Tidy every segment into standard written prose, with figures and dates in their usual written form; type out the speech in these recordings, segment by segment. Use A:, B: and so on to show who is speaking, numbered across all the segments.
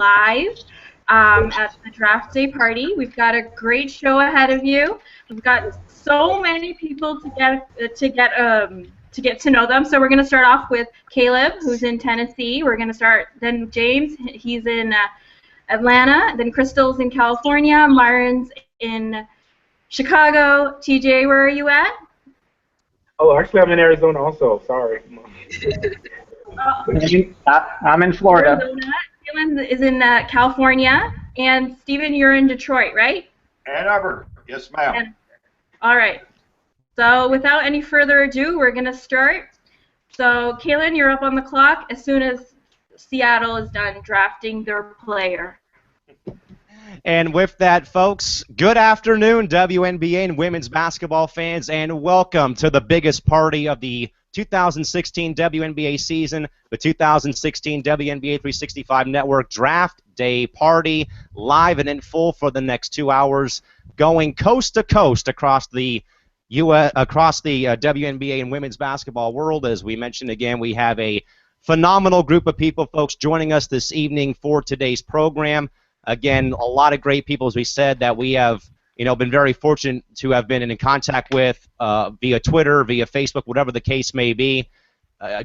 A: live at the draft day party. We've got a great show ahead of you. We've got so many people to get to know them. So we're going to start off with Caleb, who's in Tennessee. We're going to start then James. He's in Atlanta. Then Crystal's in California. Myron's in Chicago. TJ, where are you at?
B: Oh, actually, I'm in Arizona also. Sorry.
C: I'm in Florida.
A: Arizona. Dylan is in California, and Steven, you're in Detroit, right?
D: Ann Arbor. Yes, ma'am.
A: All right. So without any further ado, we're going to start. So, Kaylin, you're up on the clock as soon as Seattle is done drafting their player.
E: And with that, folks, good afternoon, WNBA and women's basketball fans, and welcome to the biggest party of the 2016 WNBA season, the 2016 WNBA 365 Network Draft Day Party, live and in full for the next 2 hours, going coast to coast across the WNBA and women's basketball world. As we mentioned again, we have a phenomenal group of people, folks, joining us this evening for today's program. Again, a lot of great people, as we said, that we have, been very fortunate to have been in contact with via Twitter, via Facebook, whatever the case may be.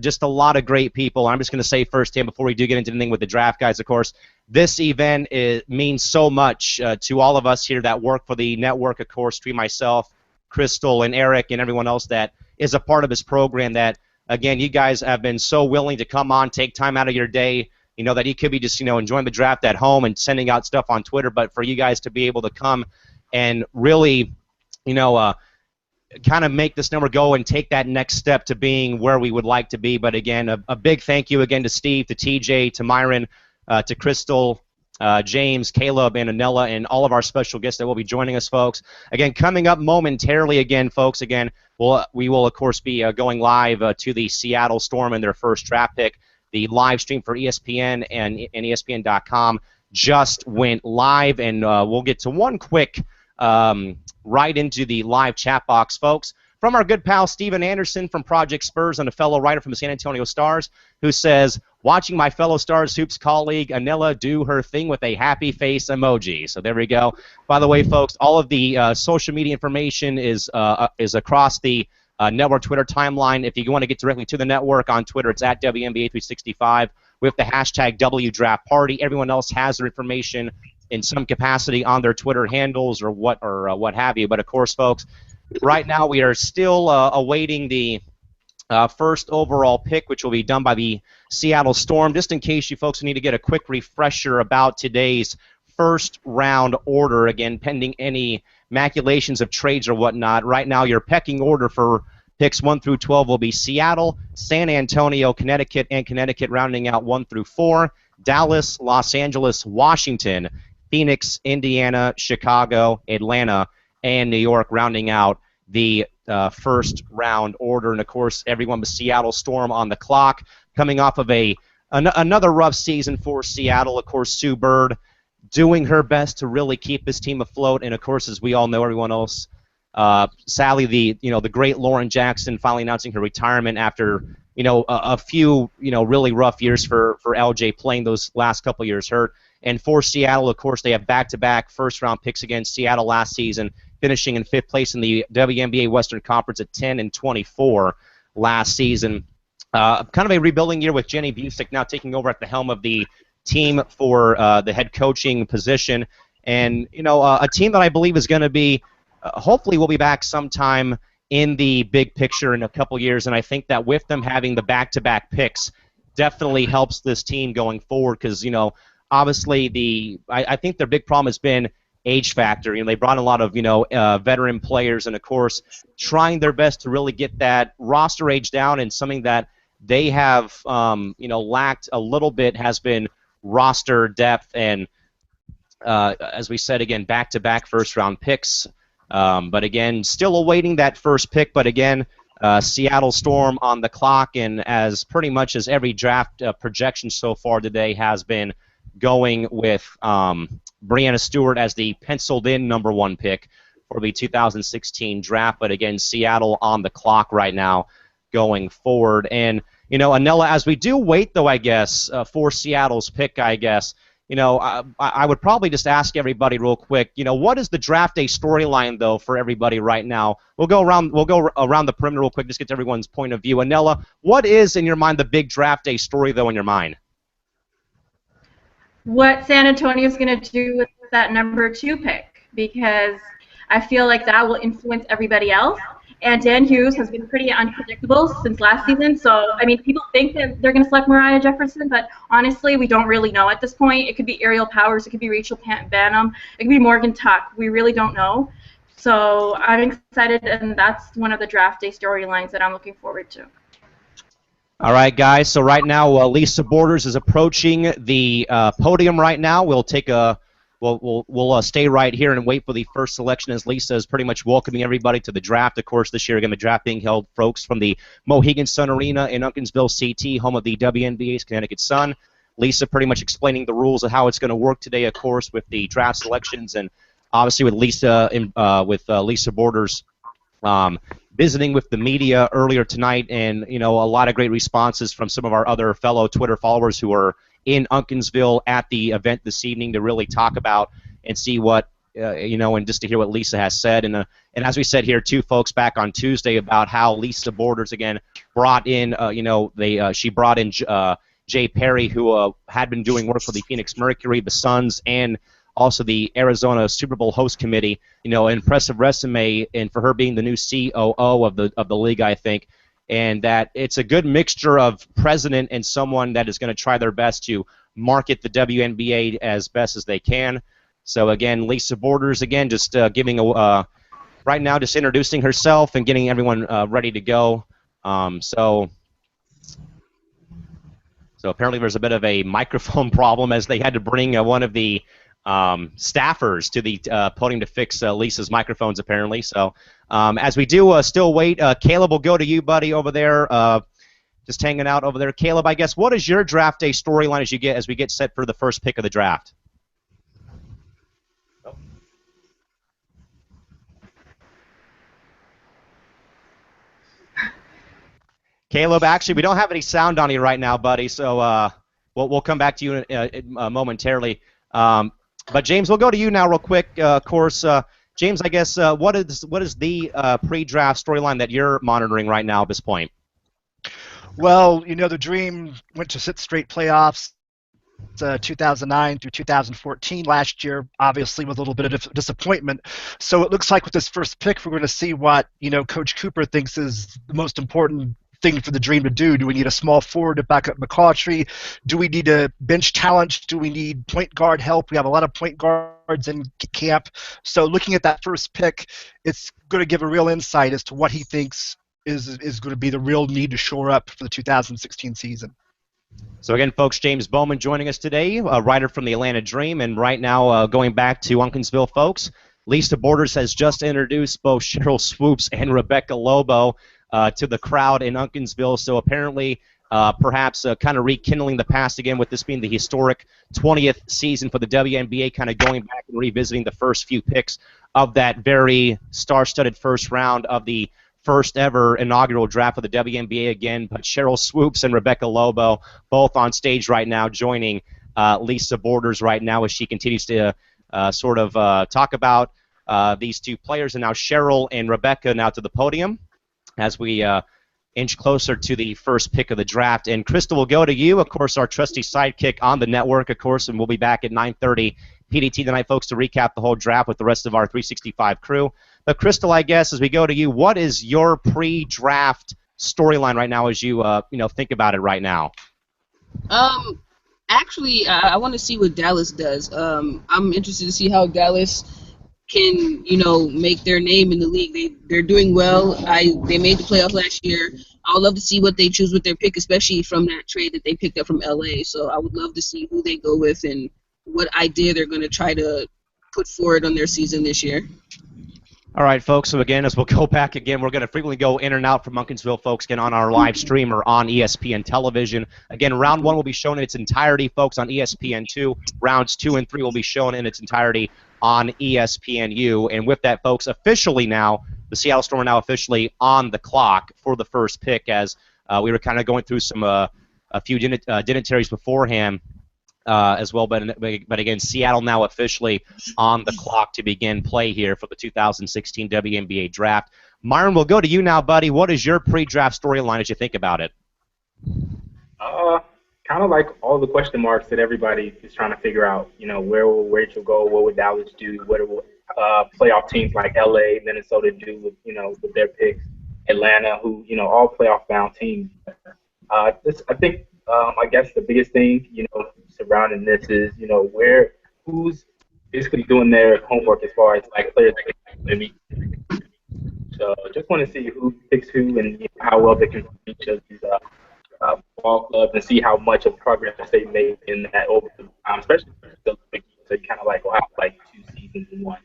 E: Just a lot of great people. I'm just going to say firsthand, before we do get into anything with the draft guys, of course, this event means so much to all of us here that work for the network, of course, to myself, Crystal, and Eric, and everyone else that is a part of this program that, again, you guys have been so willing to come on, take time out of your day, that you could be just, enjoying the draft at home and sending out stuff on Twitter, but for you guys to be able to come and really, kind of make this number go and take that next step to being where we would like to be. But again, a big thank you again to Steve, to TJ, to Myron, to Crystal, James, Caleb, and Anella, and all of our special guests that will be joining us, folks. Again, coming up momentarily again, folks, we will, of course, be going live to the Seattle Storm and their first draft pick. The live stream for ESPN and ESPN.com just went live, and we'll get to one quick right into the live chat box, folks, from our good pal Steven Anderson from Project Spurs and a fellow writer from the San Antonio Stars, who says, watching my fellow Stars Hoops colleague Anella do her thing with a happy face emoji. So there we go. By the way, folks, all of the social media information is across the network Twitter timeline. If you want to get directly to the network on Twitter, it's at WNBA365 with the hashtag WDraftParty. Everyone else has their information in some capacity on their Twitter handles or what have you. But of course, folks, right now we are still awaiting the first overall pick, which will be done by the Seattle Storm. Just in case you folks need to get a quick refresher about today's first round order, again, pending any maculations of trades or whatnot. Right now, your pecking order for picks 1 through 12 will be Seattle, San Antonio, Connecticut, and Connecticut rounding out 1 through 4, Dallas, Los Angeles, Washington, Phoenix, Indiana, Chicago, Atlanta, and New York rounding out the first round order. And, of course, everyone with Seattle Storm on the clock, coming off of another rough season for Seattle. Of course, Sue Bird doing her best to really keep this team afloat, and of course, as we all know, everyone else, sadly, the great Lauren Jackson finally announcing her retirement after a few really rough years for LJ, playing those last couple years hurt. And for Seattle, of course, they have back-to-back first-round picks against Seattle last season, finishing in 5th place in the WNBA Western Conference at 10-24 last season. Kind of a rebuilding year with Jenny Busick now taking over at the helm of the team for the head coaching position, and a team that I believe is going to be hopefully we'll be back sometime in the big picture in a couple years, and I think that with them having the back-to-back picks definitely helps this team going forward, because obviously I think their big problem has been age factor. They brought in a lot of veteran players, and of course trying their best to really get that roster age down, and something that they have lacked a little bit has been roster depth, and as we said, again, back-to-back first-round picks. But again, still awaiting that first pick. But again, Seattle Storm on the clock, and as pretty much as every draft projection so far today has been going with Breanna Stewart as the penciled-in number 1 pick for the 2016 draft. But again, Seattle on the clock right now going forward. And Anella, as we do wait, though, I guess, for Seattle's pick, I guess, I would probably just ask everybody real quick, what is the draft day storyline though for everybody right now? We'll go around the perimeter real quick, just get to everyone's point of view. Anela, what is in your mind the big draft day story though in your mind?
A: What San Antonio is going to do with that #2 pick, because I feel like that will influence everybody else. And Dan Hughes has been pretty unpredictable since last season. So, I mean, people think that they're going to select Mariah Jefferson, but honestly, we don't really know at this point. It could be Ariel Powers. It could be Rachel Banham. It could be Morgan Tuck. We really don't know. So I'm excited, and that's one of the draft day storylines that I'm looking forward to.
E: All right, guys. So right now, Lisa Borders is approaching the podium right now. We'll take a We'll stay right here and wait for the first selection as Lisa is pretty much welcoming everybody to the draft. Of course, this year, again, the draft being held, folks, from the Mohegan Sun Arena in Uncasville, CT, home of the WNBA's Connecticut Sun. Lisa pretty much explaining the rules of how it's going to work today, of course, with the draft selections, and obviously with Lisa Borders visiting with the media earlier tonight, and a lot of great responses from some of our other fellow Twitter followers who are in Uncasville at the event this evening to really talk about and see what, and just to hear what Lisa has said. And as we said here, too, folks, back on Tuesday about how Lisa Borders, again, brought in, she brought in Jay Perry, who had been doing work for the Phoenix Mercury, the Suns, and also the Arizona Super Bowl host committee. An impressive resume, and for her being the new COO of the league, I think. And that it's a good mixture of president and someone that is going to try their best to market the WNBA as best as they can. So again, Lisa Borders, again, just giving right now, just introducing herself and getting everyone ready to go. So apparently there's a bit of a microphone problem as they had to bring one of the staffers to the podium to fix Lisa's microphones, apparently. So as we do still wait, Caleb, will go to you, buddy, over there, just hanging out over there. Caleb, I guess, what is your draft day storyline as we get set for the first pick of the draft? Oh. Caleb, actually, we don't have any sound on you right now, buddy, so we'll come back to you momentarily. But James, we'll go to you now real quick. Of course, James, I guess, what is the pre-draft storyline that you're monitoring right now at this point?
F: Well, the Dream went to 6 straight playoffs, 2009 through 2014. Last year, obviously, was a little bit of disappointment. So it looks like with this first pick, we're going to see what Coach Cooper thinks is the most important thing for the Dream to do. Do we need a small forward to back up McCautry? Do we need a bench talent? Do we need point guard help? We have a lot of point guards in camp. So looking at that first pick, it's going to give a real insight as to what he thinks is going to be the real need to shore up for the 2016 season.
E: So again, folks, James Bowman joining us today, a writer from the Atlanta Dream, and right now going back to Uncasville, folks, Lisa Borders has just introduced both Cheryl Swoops and Rebecca Lobo to the crowd in Uncasville. So apparently, perhaps kind of rekindling the past again with this being the historic 20th season for the WNBA, kind of going back and revisiting the first few picks of that very star-studded first round of the first ever inaugural draft of the WNBA again. But Cheryl Swoops and Rebecca Lobo both on stage right now joining Lisa Borders right now as she continues to sort of talk about these two players. And now Cheryl and Rebecca now to the podium as we inch closer to the first pick of the draft. And Crystal, will go to you, of course, our trusty sidekick on the network, of course, and we'll be back at 9:30 PDT tonight, folks, to recap the whole draft with the rest of our 365 crew. But Crystal, I guess, as we go to you, what is your pre-draft storyline right now as you think about it right now?
G: Actually, I want to see what Dallas does. I'm interested to see how Dallas can, make their name in the league. They're doing well. They made the playoffs last year. I would love to see what they choose with their pick, especially from that trade that they picked up from LA. So I would love to see who they go with and what idea they're going to try to put forward on their season this year.
E: All right, folks, so again, as we'll go back again, we're going to frequently go in and out from Uncasville, folks, again, on our live stream or on ESPN television. Again, round 1 will be shown in its entirety, folks, on ESPN2. Rounds 2 and 3 will be shown in its entirety on ESPNU. And with that, folks, officially now, the Seattle Storm are now officially on the clock for the first pick, as we were kind of going through some a few dignitaries beforehand. as well. But again, Seattle now officially on the clock to begin play here for the 2016 WNBA draft. Myron, we'll go to you now, buddy. What is your pre-draft storyline as you think about it?
B: Kind of like all the question marks that everybody is trying to figure out. You know, where will Rachel go? What would Dallas do? What will playoff teams like LA, Minnesota do with, with their picks? Atlanta, who, all playoff-bound teams. I think, I guess the biggest thing, surrounding this is, who's basically doing their homework as far as like players that meet. So just want to see who picks who and how well they can each of these ball clubs and see how much of progress they made in that over time, especially so you kind of like will have like 2 seasons in one.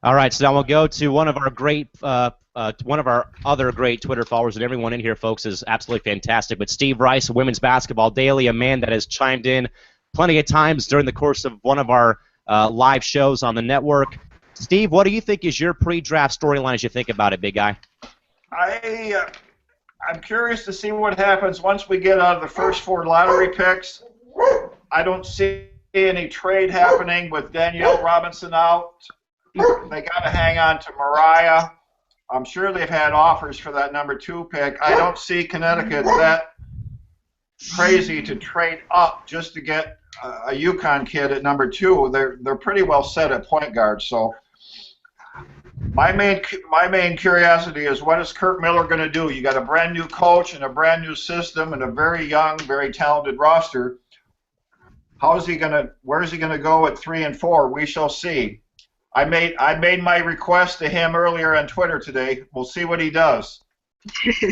E: All right, so now we'll go to one of our other great Twitter followers, and everyone in here, folks, is absolutely fantastic. But Steve Rice, Women's Basketball Daily, a man that has chimed in plenty of times during the course of one of our live shows on the network. Steve, what do you think is your pre-draft storyline as you think about it, big guy?
D: I'm curious to see what happens once we get out of the first 4 lottery picks. I don't see any trade happening with Danielle Robinson out. They got to hang on to Mariah. I'm sure they've had offers for that number 2 pick. I don't see Connecticut that crazy to trade up just to get a UConn kid at number 2. They're pretty well set at point guard. So my main curiosity is, what is Kurt Miller going to do? You got a brand new coach and a brand new system and a very young, very talented roster. How is he going to? Where is he going to go at 3 and 4? We shall see. I made my request to him earlier on Twitter today. We'll see what he does.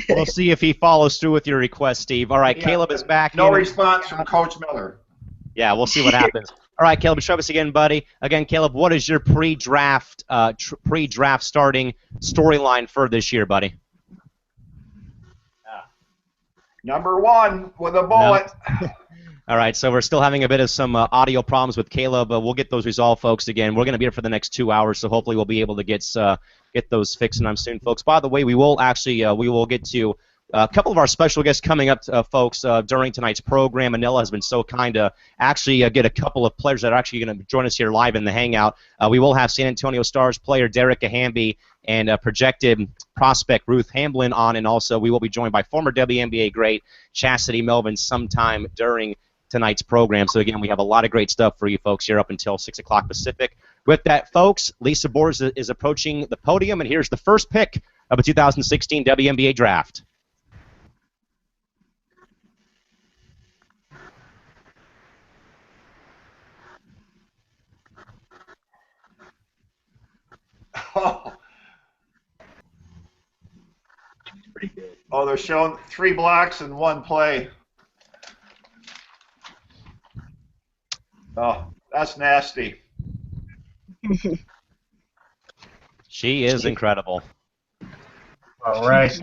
E: We'll see if he follows through with your request, Steve. All right, yeah. Caleb is back.
D: No response from Coach Miller.
E: Yeah, we'll see what happens. All right, Caleb, show us again, buddy. Again, Caleb, what is your pre-draft starting storyline for this year, buddy?
D: Number 1 with a bullet.
E: No. All right, so we're still having a bit of some audio problems with Caleb, but we'll get those resolved, folks. Again, we're going to be here for the next 2 hours, so hopefully we'll be able to get those fixed sometime soon, folks. By the way, we will get to a couple of our special guests coming up, folks, during tonight's program. Manila has been so kind to actually get a couple of players that are actually going to join us here live in the Hangout. We will have San Antonio Stars player Derek Ahambi and projected prospect Ruth Hamblin on, and also we will be joined by former WNBA great Chastity Melvin sometime during tonight's program. So again, we have a lot of great stuff for you folks here up until 6 o'clock Pacific. With that, folks, Lisa Bors is approaching the podium, and here's the first pick of the 2016 WNBA draft.
D: Oh, they're showing 3 blocks and 1 play. Oh, that's nasty.
E: She is incredible.
C: All right.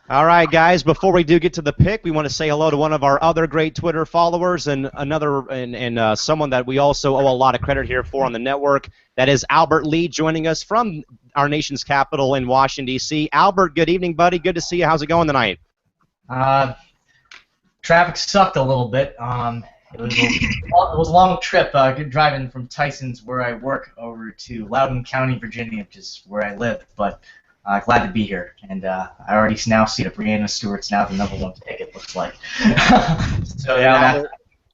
E: All right, guys, before we do get to the pick, we want to say hello to one of our other great Twitter followers and someone that we also owe a lot of credit here for on the network. That is Albert Lee joining us from our nation's capital in Washington, D.C. Albert, good evening, buddy. Good to see you. How's it going tonight?
H: Traffic sucked a little bit. It was a long trip driving from Tyson's, where I work, over to Loudoun County, Virginia, which is where I live. But glad to be here, and I already now see that Breanna Stewart's now the number 1 pick, it looks like. So yeah.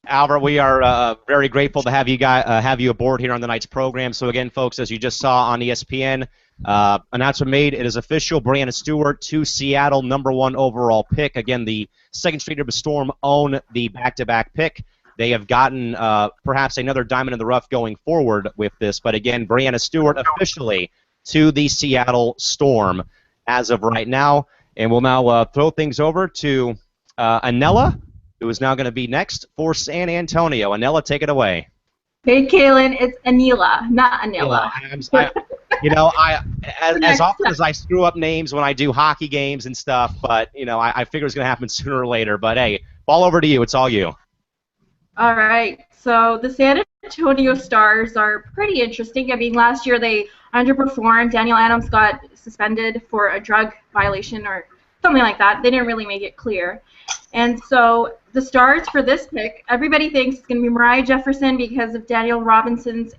E: Albert, we are very grateful to have you aboard here on tonight's program. So again, folks, as you just saw on ESPN, announcement made. It is official. Breanna Stewart to Seattle, number 1 overall pick. Again, the second street of the Storm own the back-to-back pick. They have gotten perhaps another diamond in the rough going forward with this. But again, Breanna Stewart officially to the Seattle Storm as of right now. And we'll now throw things over to Anela, who is now going to be next for San Antonio. Anela, take it away.
A: Hey, Kaylin, it's Anila, not Anila.
E: As often as I screw up names when I do hockey games and stuff, but, I figure it's going to happen sooner or later. But, hey, ball over to you. It's all you.
A: All right, so the San Antonio Stars are pretty interesting. I mean, last year they underperformed. Daniel Adams got suspended for a drug violation, or something like that. They didn't really make it clear. And so the stars for this pick, everybody thinks it's going to be Mariah Jefferson because of Danielle Robinson's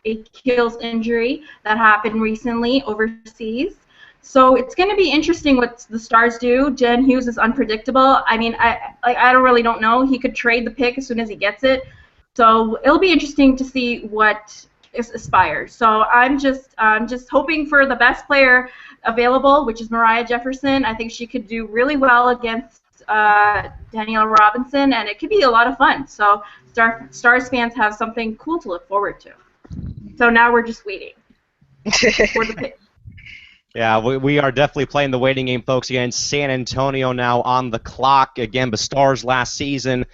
A: Achilles injury that happened recently overseas. So it's going to be interesting what the stars do. Jen Hughes is unpredictable. I mean, I don't know. He could trade the pick as soon as he gets it. So it'll be interesting to see what aspires. So I'm just hoping for the best player available, which is Mariah Jefferson. I think she could do really well against Danielle Robinson, and it could be a lot of fun. So Stars fans have something cool to look forward to. So now we're just waiting for the pick.
E: Yeah, we are definitely playing the waiting game, folks. Again, San Antonio now on the clock. Again, the Stars last season.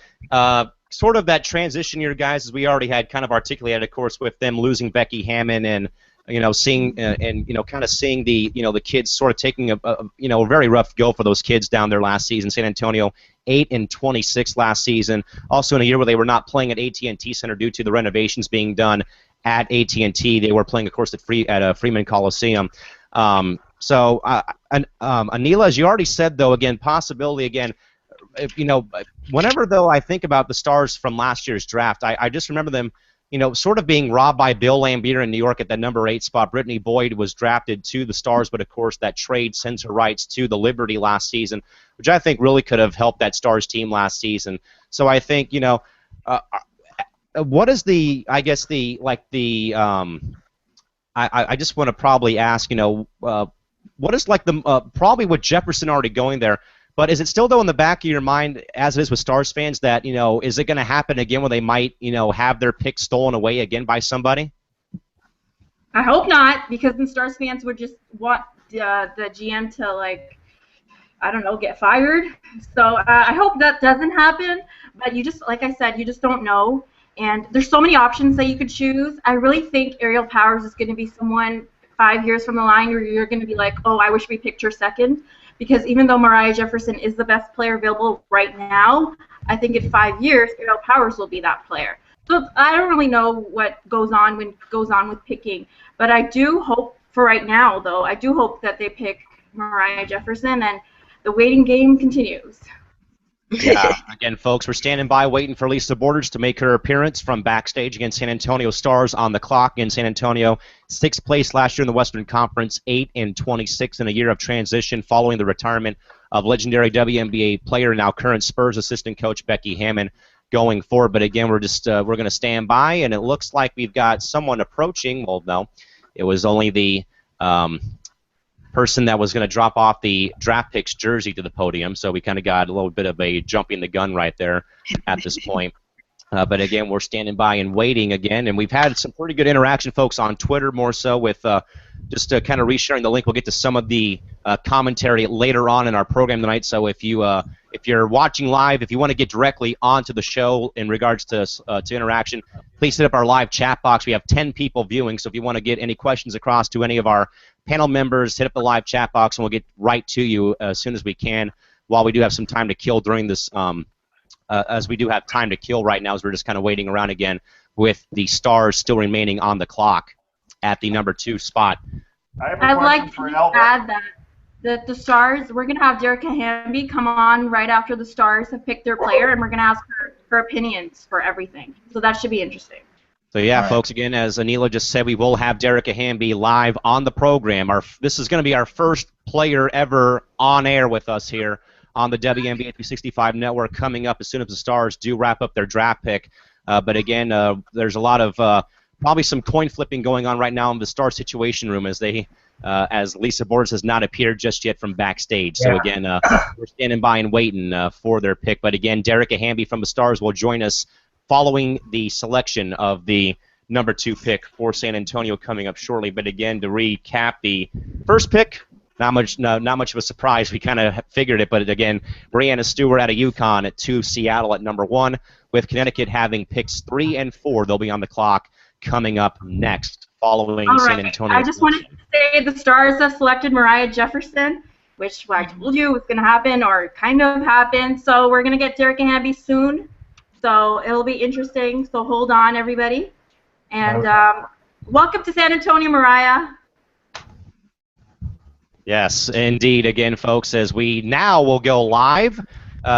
E: Sort of that transition year, guys, as we already had kind of articulated, of course, with them losing Becky Hammond and seeing kind of seeing the the kids sort of taking a very rough go for those kids down there last season. San Antonio 8-26 last season. Also in a year where they were not playing at AT&T Center due to the renovations being done at AT&T. They were playing, of course, at Freeman Coliseum. So Anila, as you already said, though, again, possibility again. Whenever though I think about the Stars from last year's draft, I just remember them, sort of being robbed by Bill Laimbeer in New York at that number 8 spot. Brittany Boyd was drafted to the Stars, but of course that trade sends her rights to the Liberty last season, which I think really could have helped that Stars team last season. So I think what is I just want to probably ask, what is like the probably with Jefferson already going there. But is it still, though, in the back of your mind, as it is with Stars fans, that, is it going to happen again where they might, have their pick stolen away again by somebody?
A: I hope not, because the Stars fans would just want the GM to, like, I don't know, get fired. So I hope that doesn't happen. But you just, like I said, you just don't know. And there's so many options that you could choose. I really think Ariel Powers is going to be someone 5 years from the line where you're going to be like, oh, I wish we picked her second. Because even though Mariah Jefferson is the best player available right now, I think in 5 years, Ariel Powers will be that player. So I don't really know what goes on with picking. But I do hope for right now, though, I do hope that they pick Mariah Jefferson, and the waiting game continues.
E: Yeah, again, folks, we're standing by waiting for Lisa Borders to make her appearance from backstage against San Antonio Stars on the clock. In San Antonio, 6th place last year in the Western Conference, 8-26 in a year of transition following the retirement of legendary WNBA player, now current Spurs assistant coach Becky Hammond going forward. But again, we're going to stand by, and it looks like we've got someone approaching. Well, no, it was only the person that was going to drop off the draft picks jersey to the podium, so we kind of got a little bit of a jumping the gun right there at this point. But again, we're standing by and waiting again, and we've had some pretty good interaction, folks, on Twitter more so with just kind of resharing the link. We'll get to some of the commentary later on in our program tonight. So if you're watching live, if you want to get directly onto the show in regards to interaction, please hit up our live chat box. We have 10 people viewing, so if you want to get any questions across to any of our panel members, hit up the live chat box, and we'll get right to you as soon as we can. While we do have some time to kill during this, as we do have time to kill right now, as we're just kind of waiting around again with the Stars still remaining on the clock at the number 2 spot.
D: I'd
A: like to add that the Stars, we're going to have Derek Hamby come on right after the Stars have picked their player, and we're going to ask her opinions for everything. So that should be interesting.
E: So yeah, folks, again, as Anila just said, we will have Derek Hamby live on the program. This is going to be our first player ever on air with us here on the WNBA 365 network coming up as soon as the Stars do wrap up their draft pick. But again, there's a lot of probably some coin flipping going on right now in the Star Situation Room as Lisa Borders has not appeared just yet from backstage. So again, we're standing by and waiting for their pick. But again, Derek Hamby from the Stars will join us following the selection of the number 2 pick for San Antonio coming up shortly. But again, to recap the first pick, not much of a surprise. We kind of figured it, but again, Brianna Stewart out of UConn at 2, Seattle at number 1, with Connecticut having picks 3 and 4. They'll be on the clock coming up next, following San Antonio.
A: I just wanted to say the Stars have selected Mariah Jefferson, which I told you was going to happen or kind of happened. So we're going to get Derek Hamby soon. So it'll be interesting. So hold on, everybody. And welcome to San Antonio, Mariah.
E: Yes, indeed. Again, folks, as we now will go live.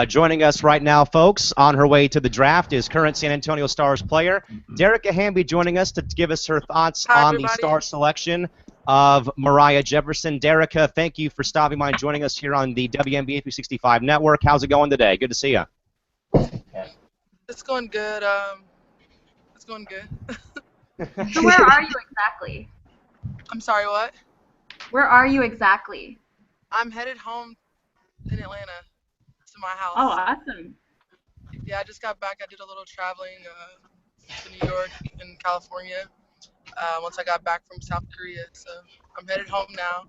E: Joining us right now, folks, on her way to the draft is current San Antonio Stars player Derica Hamby joining us to give us her thoughts on the star selection of Mariah Jefferson. Derica, thank you for stopping by and joining us here on the WNBA 365 network. How's it going today? Good to see you.
I: It's going good. It's going good.
A: So where are you exactly?
I: I'm sorry, what?
A: Where are you exactly?
I: I'm headed home in Atlanta to my house.
A: Oh, awesome.
I: Yeah, I just got back. I did a little traveling to New York and California once I got back from South Korea. So I'm headed home now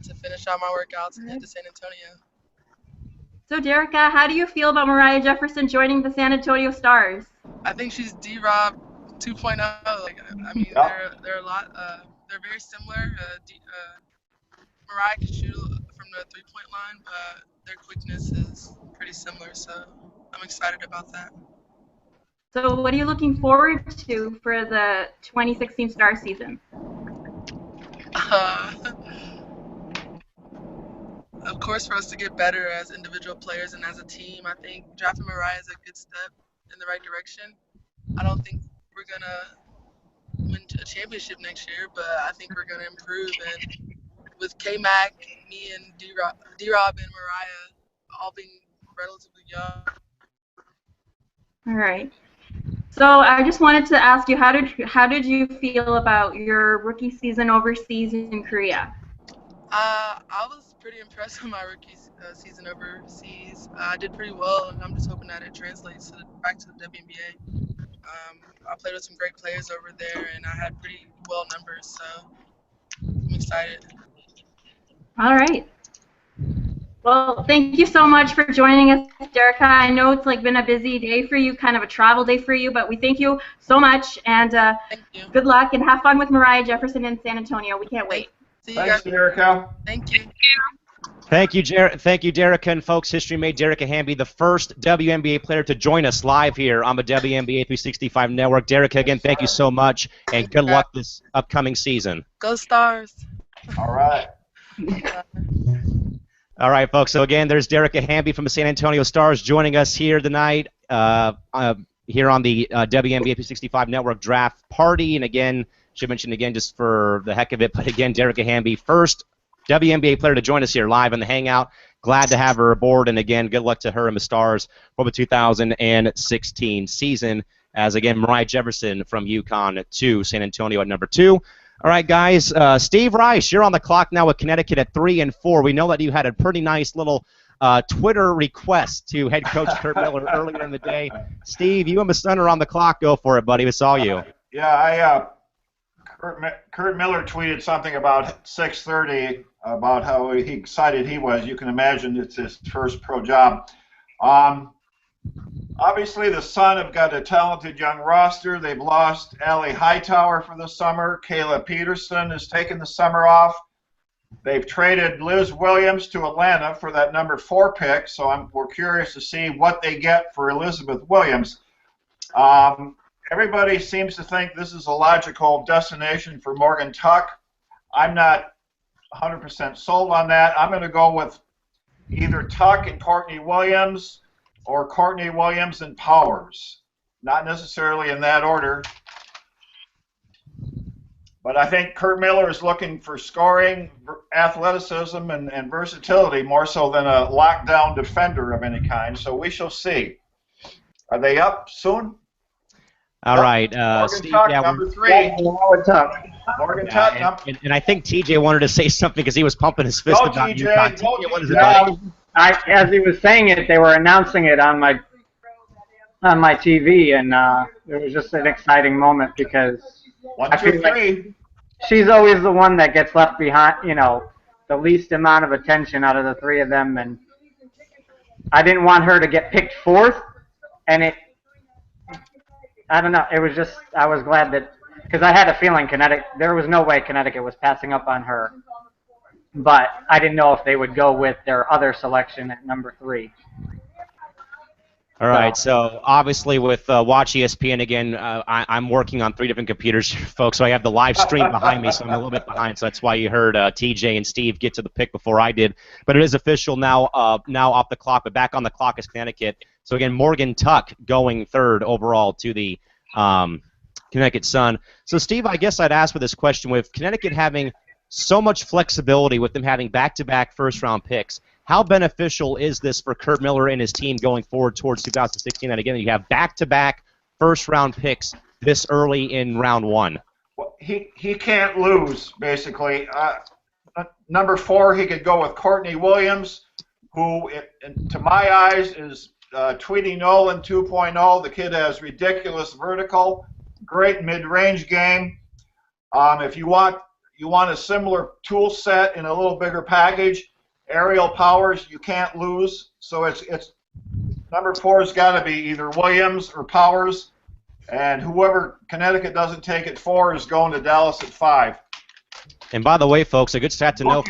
I: to finish out my workouts and head to San Antonio.
A: So, Derica, how do you feel about Mariah Jefferson joining the San Antonio Stars?
I: I think she's D-Rob 2.0. Like, I mean, they're a lot. They're very similar. Mariah can shoot from the three-point line, but their quickness is pretty similar. So I'm excited about that.
A: So, what are you looking forward to for the 2016 Star season?
I: Of course, for us to get better as individual players and as a team. I think drafting Mariah is a good step in the right direction. I don't think we're going to win a championship next year, but I think we're going to improve. And with K-Mac, me, and D-Rob and Mariah all being relatively young.
A: All right. So I just wanted to ask you, how did you feel about your rookie season overseas in Korea?
I: I was pretty impressed with my rookie season overseas. I did pretty well, and I'm just hoping that it translates back to the WNBA. I played with some great players over there, and I had pretty well numbers, so I'm excited.
A: All right. Well, thank you so much for joining us, Derica. I know it's been a busy day for you, kind of a travel day for you, but we thank you so much, and
I: Thank you.
A: good luck, and have fun with Mariah Jefferson in San Antonio. We can't wait.
I: See you
D: Thanks,
I: guys.
D: Derica.
I: Thank you.
E: Thank you, Derica, and folks. History made Derica Hamby the first WNBA player to join us live here on the WNBA 365 network. Derica, again, thank you so much, and good luck this upcoming season.
I: Go Stars.
D: All right.
E: All right, folks. So again, there's Derica Hamby from the San Antonio Stars joining us here tonight, here on the WNBA 365 network draft party. And again, should mention again just for the heck of it, but again, Derica Hamby, first WNBA player to join us here live on the Hangout. Glad to have her aboard, and again, good luck to her and the Stars for the 2016 season. As again, Mariah Jefferson from UConn to San Antonio at number 2. All right, guys. Steve Rice, you're on the clock now with Connecticut at 3 and 4. We know that you had a pretty nice little Twitter request to head coach Kurt Miller earlier in the day. Steve, you and the Sun are on the clock. Go for it, buddy. We saw you.
D: Yeah, Kurt Miller tweeted something about 6:30 about how excited he was. You can imagine it's his first pro job. Obviously, the Sun have got a talented young roster. They've lost Allie Hightower for the summer. Kayla Peterson has taken the summer off. They've traded Liz Williams to Atlanta for that number 4 pick, so we're curious to see what they get for Elizabeth Williams. Everybody seems to think this is a logical destination for Morgan Tuck. I'm not 100% sold on that. I'm going to go with either Tuck and Courtney Williams or Courtney Williams and Powers. Not necessarily in that order. But I think Kurt Miller is looking for scoring, athleticism, and versatility more so than a lockdown defender of any kind. So we shall see. Are they up soon?
E: All right,
D: Morgan
E: Steve.
D: Tuck,
E: Yeah,
D: number 3. Morgan Tuck.
E: and I think TJ wanted to say something because he was pumping his fist
D: Go,
E: about
D: TJ.
E: UConn.
D: Go,
E: TJ, what is it,
D: TJ.
E: buddy?
J: As he was saying it, they were announcing it on my TV, and it was just an exciting moment because
D: 1,
J: I
D: 2,
J: feel
D: 3.
J: like she's always the one that gets left behind, the least amount of attention out of the 3 of them, and I didn't want her to get picked 4th, and I don't know, it was just, I was glad that, because I had a feeling there was no way Connecticut was passing up on her, but I didn't know if they would go with their other selection at number 3.
E: All right, so obviously with Watch ESPN again, I'm working on 3 different computers, folks. So I have the live stream behind me, so I'm a little bit behind. So that's why you heard TJ and Steve get to the pick before I did. But it is official now. Now off the clock, but back on the clock is Connecticut. So again, Morgan Tuck going 3rd overall to the Connecticut Sun. So Steve, I guess I'd ask for this question: with Connecticut having so much flexibility, with them having back-to-back first-round picks, how beneficial is this for Kurt Miller and his team going forward towards 2016? And again, you have back-to-back first-round picks this early in round 1.
D: Well, he can't lose, basically. Number 4, he could go with Courtney Williams, who, to my eyes, is Tweety Nolan 2.0. The kid has ridiculous vertical, great mid-range game. If you want a similar tool set in a little bigger package, aerial powers, you can't lose. So it's number 4's got to be either Williams or Powers, and whoever Connecticut doesn't take at 4 is going to Dallas at 5.
E: And by the way, folks, a good stat to know,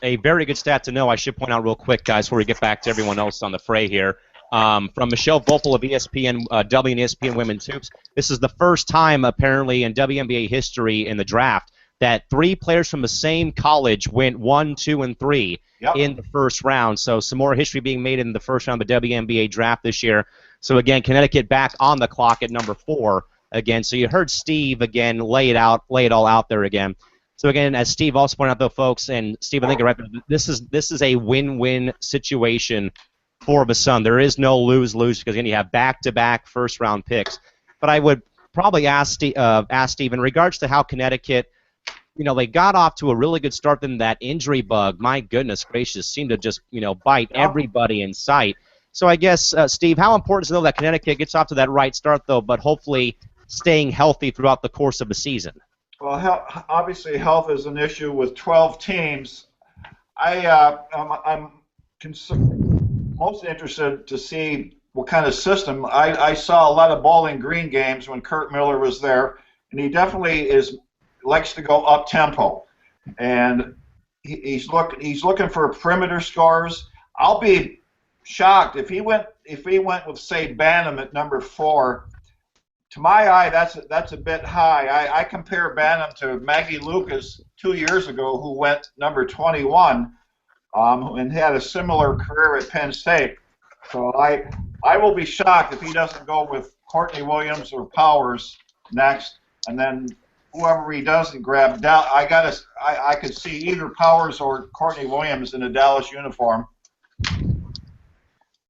E: a very good stat to know, I should point out real quick, guys, before we get back to everyone else on the fray here, from Michelle Vopel of ESPN W and ESPN Women's Hoops. This is the first time, apparently, in WNBA history in the draft that 3 players from the same college went 1, 2, and 3 in the first round. So some more history being made in the first round of the WNBA draft this year. So again, Connecticut back on the clock at number 4 again. So you heard Steve again lay it all out there again. So again, as Steve also pointed out, though, folks, and Steve, I think you're right, this is a win-win situation for the Sun. There is no lose-lose because again you have back-to-back first-round picks. But I would probably ask Steve in regards to how Connecticut, they got off to a really good start. Then that injury bug, my goodness gracious, seemed to just, bite everybody in sight. So I guess, Steve, how important is it, though, that Connecticut gets off to that right start, though, but hopefully staying healthy throughout the course of the season?
D: Well, obviously health is an issue with 12 teams. I'm most interested to see what kind of system. I saw a lot of Bowling Green games when Kurt Miller was there, and he definitely likes to go up tempo, and he's looking for perimeter scores. I'll be shocked if he went with, say, Banham at number 4. To my eye, that's a bit high. I compare Banham to Maggie Lucas 2 years ago, who went number 21, and had a similar career at Penn State. So I will be shocked if he doesn't go with Courtney Williams or Powers next, and then whoever he doesn't grab. I could see either Powers or Courtney Williams in a Dallas uniform.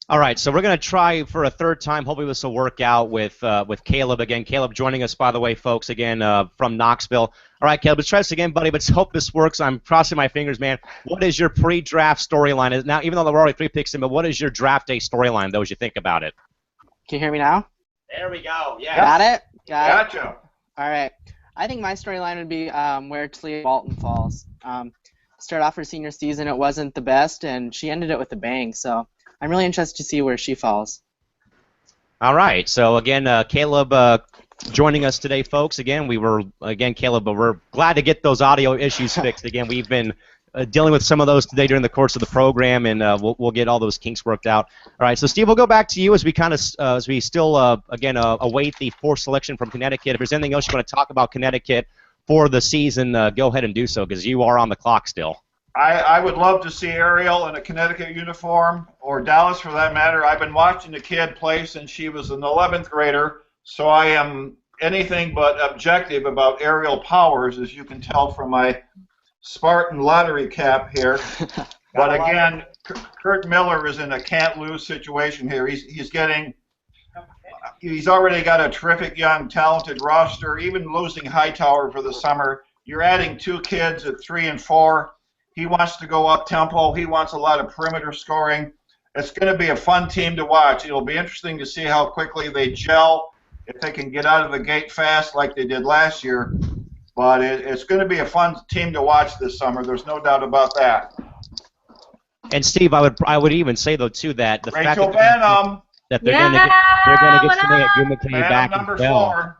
E: All right, so we're going to try for a 3rd time. Hopefully this will work out with Caleb again. Caleb joining us, by the way, folks, again from Knoxville. All right, Caleb, let's try this again, buddy. Let's hope this works. I'm crossing my fingers, man. What is your pre-draft storyline? Now, even though there were already 3 picks in, but what is your draft day storyline, though, as you think about it?
K: Can you hear me now?
E: There we go. Yeah.
K: Got it?
D: Gotcha.
K: All right. I think my storyline would be where Talia Walton falls. Started off her senior season, it wasn't the best, and she ended it with a bang. So I'm really interested to see where she falls.
E: All right. So again, Caleb joining us today, folks. Again, Caleb, but we're glad to get those audio issues fixed. Again, we've been dealing with some of those today during the course of the program, and we'll get all those kinks worked out. All right. So Steve, we'll go back to you as we still await the 4th selection from Connecticut. If there's anything else you want to talk about Connecticut for the season, go ahead and do so, because you are on the clock still.
D: I would love to see Ariel in a Connecticut uniform, or Dallas for that matter. I've been watching the kid play since she was an 11th grader, so I am anything but objective about Ariel Powers, as you can tell from my Spartan lottery cap here. But again, Kurt Miller is in a can't-lose situation here. He's already got a terrific young, talented roster. Even losing Hightower for the summer, you're adding 2 kids at 3 and 4. He wants to go up tempo. He wants a lot of perimeter scoring. It's going to be a fun team to watch. It'll be interesting to see how quickly they gel, if they can get out of the gate fast like they did last year. But it's going to be a fun team to watch this summer. There's no doubt about that.
E: And Steve, I would even say though too that the
D: Rachel
E: fact
D: Banham,
E: that they're going to get somebody at Wnba back
D: number
E: as well.
D: 4.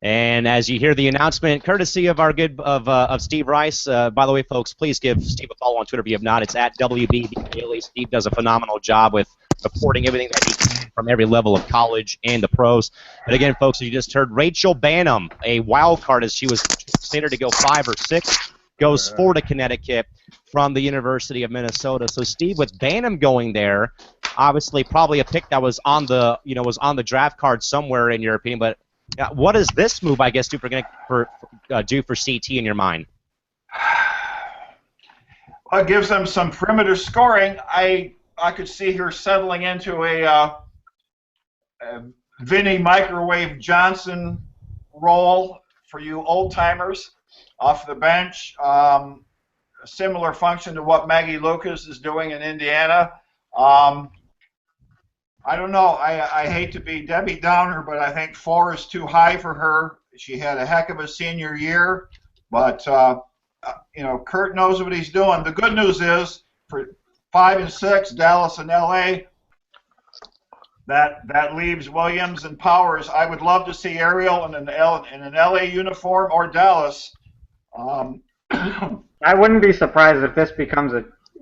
E: And as you hear the announcement, courtesy of our of Steve Rice. By the way, folks, please give Steve a follow on Twitter if you have not. It's at WB Daily. Steve does a phenomenal job with reporting everything that he can from every level of college and the pros. But again, folks, you just heard Rachel Banham, a wild card as she was considered to go 5 or 6, goes 4 to Connecticut from the University of Minnesota. So Steve, with Banham going there, obviously probably a pick that was on the draft card somewhere in your opinion, but what does this move, I guess, do for CT in your mind?
D: Well, it gives them some perimeter scoring. I could see her settling into a Vinny Microwave Johnson role for you old timers off the bench. A similar function to what Maggie Lucas is doing in Indiana. I don't know. I hate to be Debbie Downer, but I think 4 is too high for her. She had a heck of a senior year, but Kurt knows what he's doing. The good news is for 5 and 6, Dallas and LA, that leaves Williams and Powers. I would love to see Ariel in an LA uniform or Dallas.
J: I wouldn't be surprised if this becomes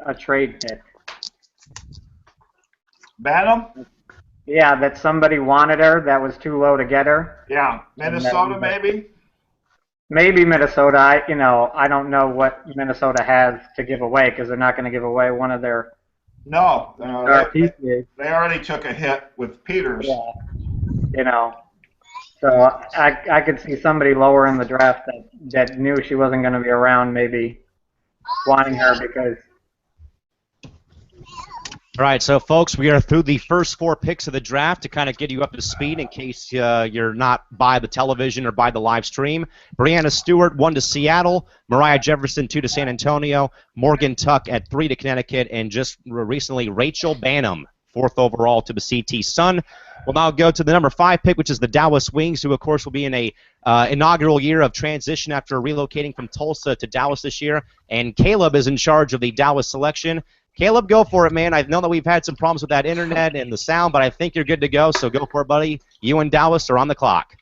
J: a trade pick.
D: Banham?
J: Yeah, that somebody wanted her, that was too low to get her.
D: Yeah, Minnesota maybe?
J: Maybe Minnesota. I don't know what Minnesota has to give away because they're not going to give away one of their
D: they already took a hit with Peters.
J: Yeah. So I could see somebody lower in the draft that knew she wasn't going to be around maybe wanting her because...
E: All right, so folks, we are through the first 4 picks of the draft to kind of get you up to speed in case you're not by the television or by the live stream. Brianna Stewart, 1 to Seattle. Mariah Jefferson, 2 to San Antonio. Morgan Tuck at 3 to Connecticut. And just recently, Rachel Banham, 4th overall to the CT Sun. We'll now go to the number 5 pick, which is the Dallas Wings, who, of course, will be in a inaugural year of transition after relocating from Tulsa to Dallas this year. And Caleb is in charge of the Dallas selection. Caleb, go for it, man. I know that we've had some problems with that internet and the sound, but I think you're good to go, so go for it, buddy. You and Dallas are on the clock.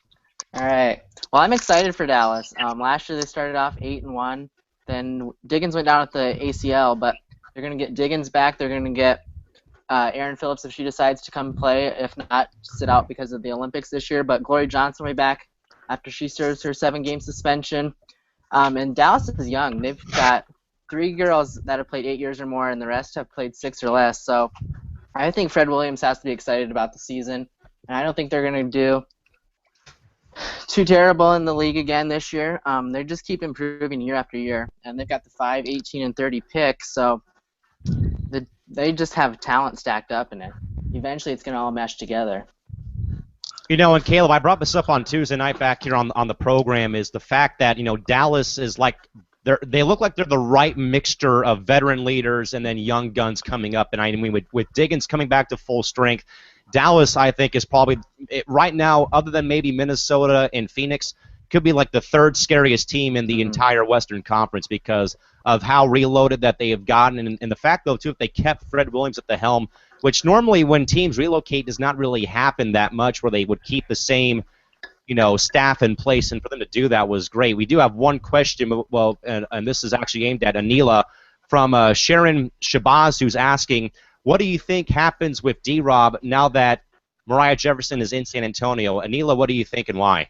K: All right. Well, I'm excited for Dallas. Last year they started off 8-1. Then Diggins went down with the ACL, but they're going to get Diggins back. They're going to get Aaron Phillips if she decides to come play. If not, sit out because of the Olympics this year. But Glory Johnson will be back after she serves her 7-game suspension. And Dallas is young. They've got 3 girls that have played 8 years or more, and the rest have played 6 or less. So I think Fred Williams has to be excited about the season, and I don't think they're going to do too terrible in the league again this year. They just keep improving year after year, and they've got the 5, 18, and 30 picks, so they just have talent stacked up in it. Eventually it's going to all mesh together.
E: And Caleb, I brought this up on Tuesday night back here on the program, is the fact that, Dallas is like – they look like they're the right mixture of veteran leaders and then young guns coming up. And I mean, with Diggins coming back to full strength, Dallas, I think, is probably right now, other than maybe Minnesota and Phoenix, could be like the 3rd scariest team in the entire Western Conference because of how reloaded that they have gotten. And the fact, though, too, if they kept Fred Williams at the helm, which normally when teams relocate does not really happen that much where they would keep the same staff in place, and for them to do that was great. We do have one question, and this is actually aimed at Anila from Sharon Shabazz, who's asking, what do you think happens with D-Rob now that Mariah Jefferson is in San Antonio? Anila, what do you think and why?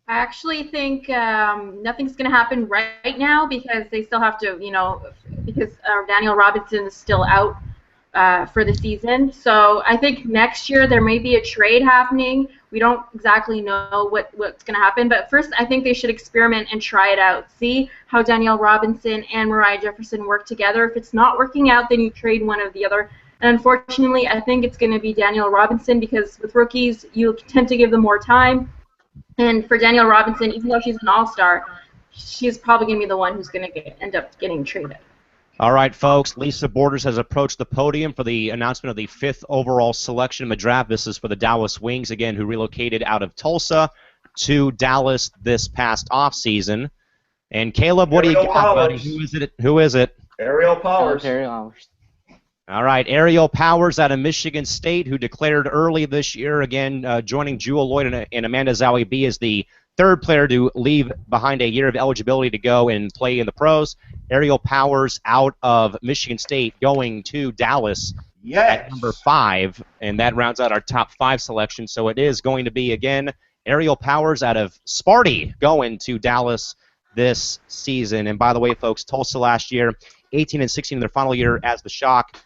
A: I actually think nothing's going to happen right now because they still have to, because Daniel Robinson is still out for the season. So I think next year there may be a trade happening. We don't exactly know what's going to happen, but first I think they should experiment and try it out. See how Danielle Robinson and Mariah Jefferson work together. If it's not working out, then you trade one of the other. And unfortunately, I think it's going to be Danielle Robinson because with rookies, you tend to give them more time. And for Danielle Robinson, even though she's an all-star, she's probably going to be the one who's going to end up getting traded.
E: All right, folks, Lisa Borders has approached the podium for the announcement of the 5th overall selection in the draft. This is for the Dallas Wings, again, who relocated out of Tulsa to Dallas this past offseason. And Caleb, what do you got, buddy? Who is it?
D: Ariel Powers.
K: Ariel Powers.
E: All right, Ariel Powers out of Michigan State, who declared early this year, again joining Jewel Lloyd and Amanda Zowie B as the third player to leave behind a year of eligibility to go and play in the pros. Ariel Powers out of Michigan State going to Dallas at number 5, and that rounds out our top 5 selection. So it is going to be, again, Ariel Powers out of Sparty going to Dallas this season. And by the way, folks, Tulsa last year, 18 and 16 in their final year as the Shock.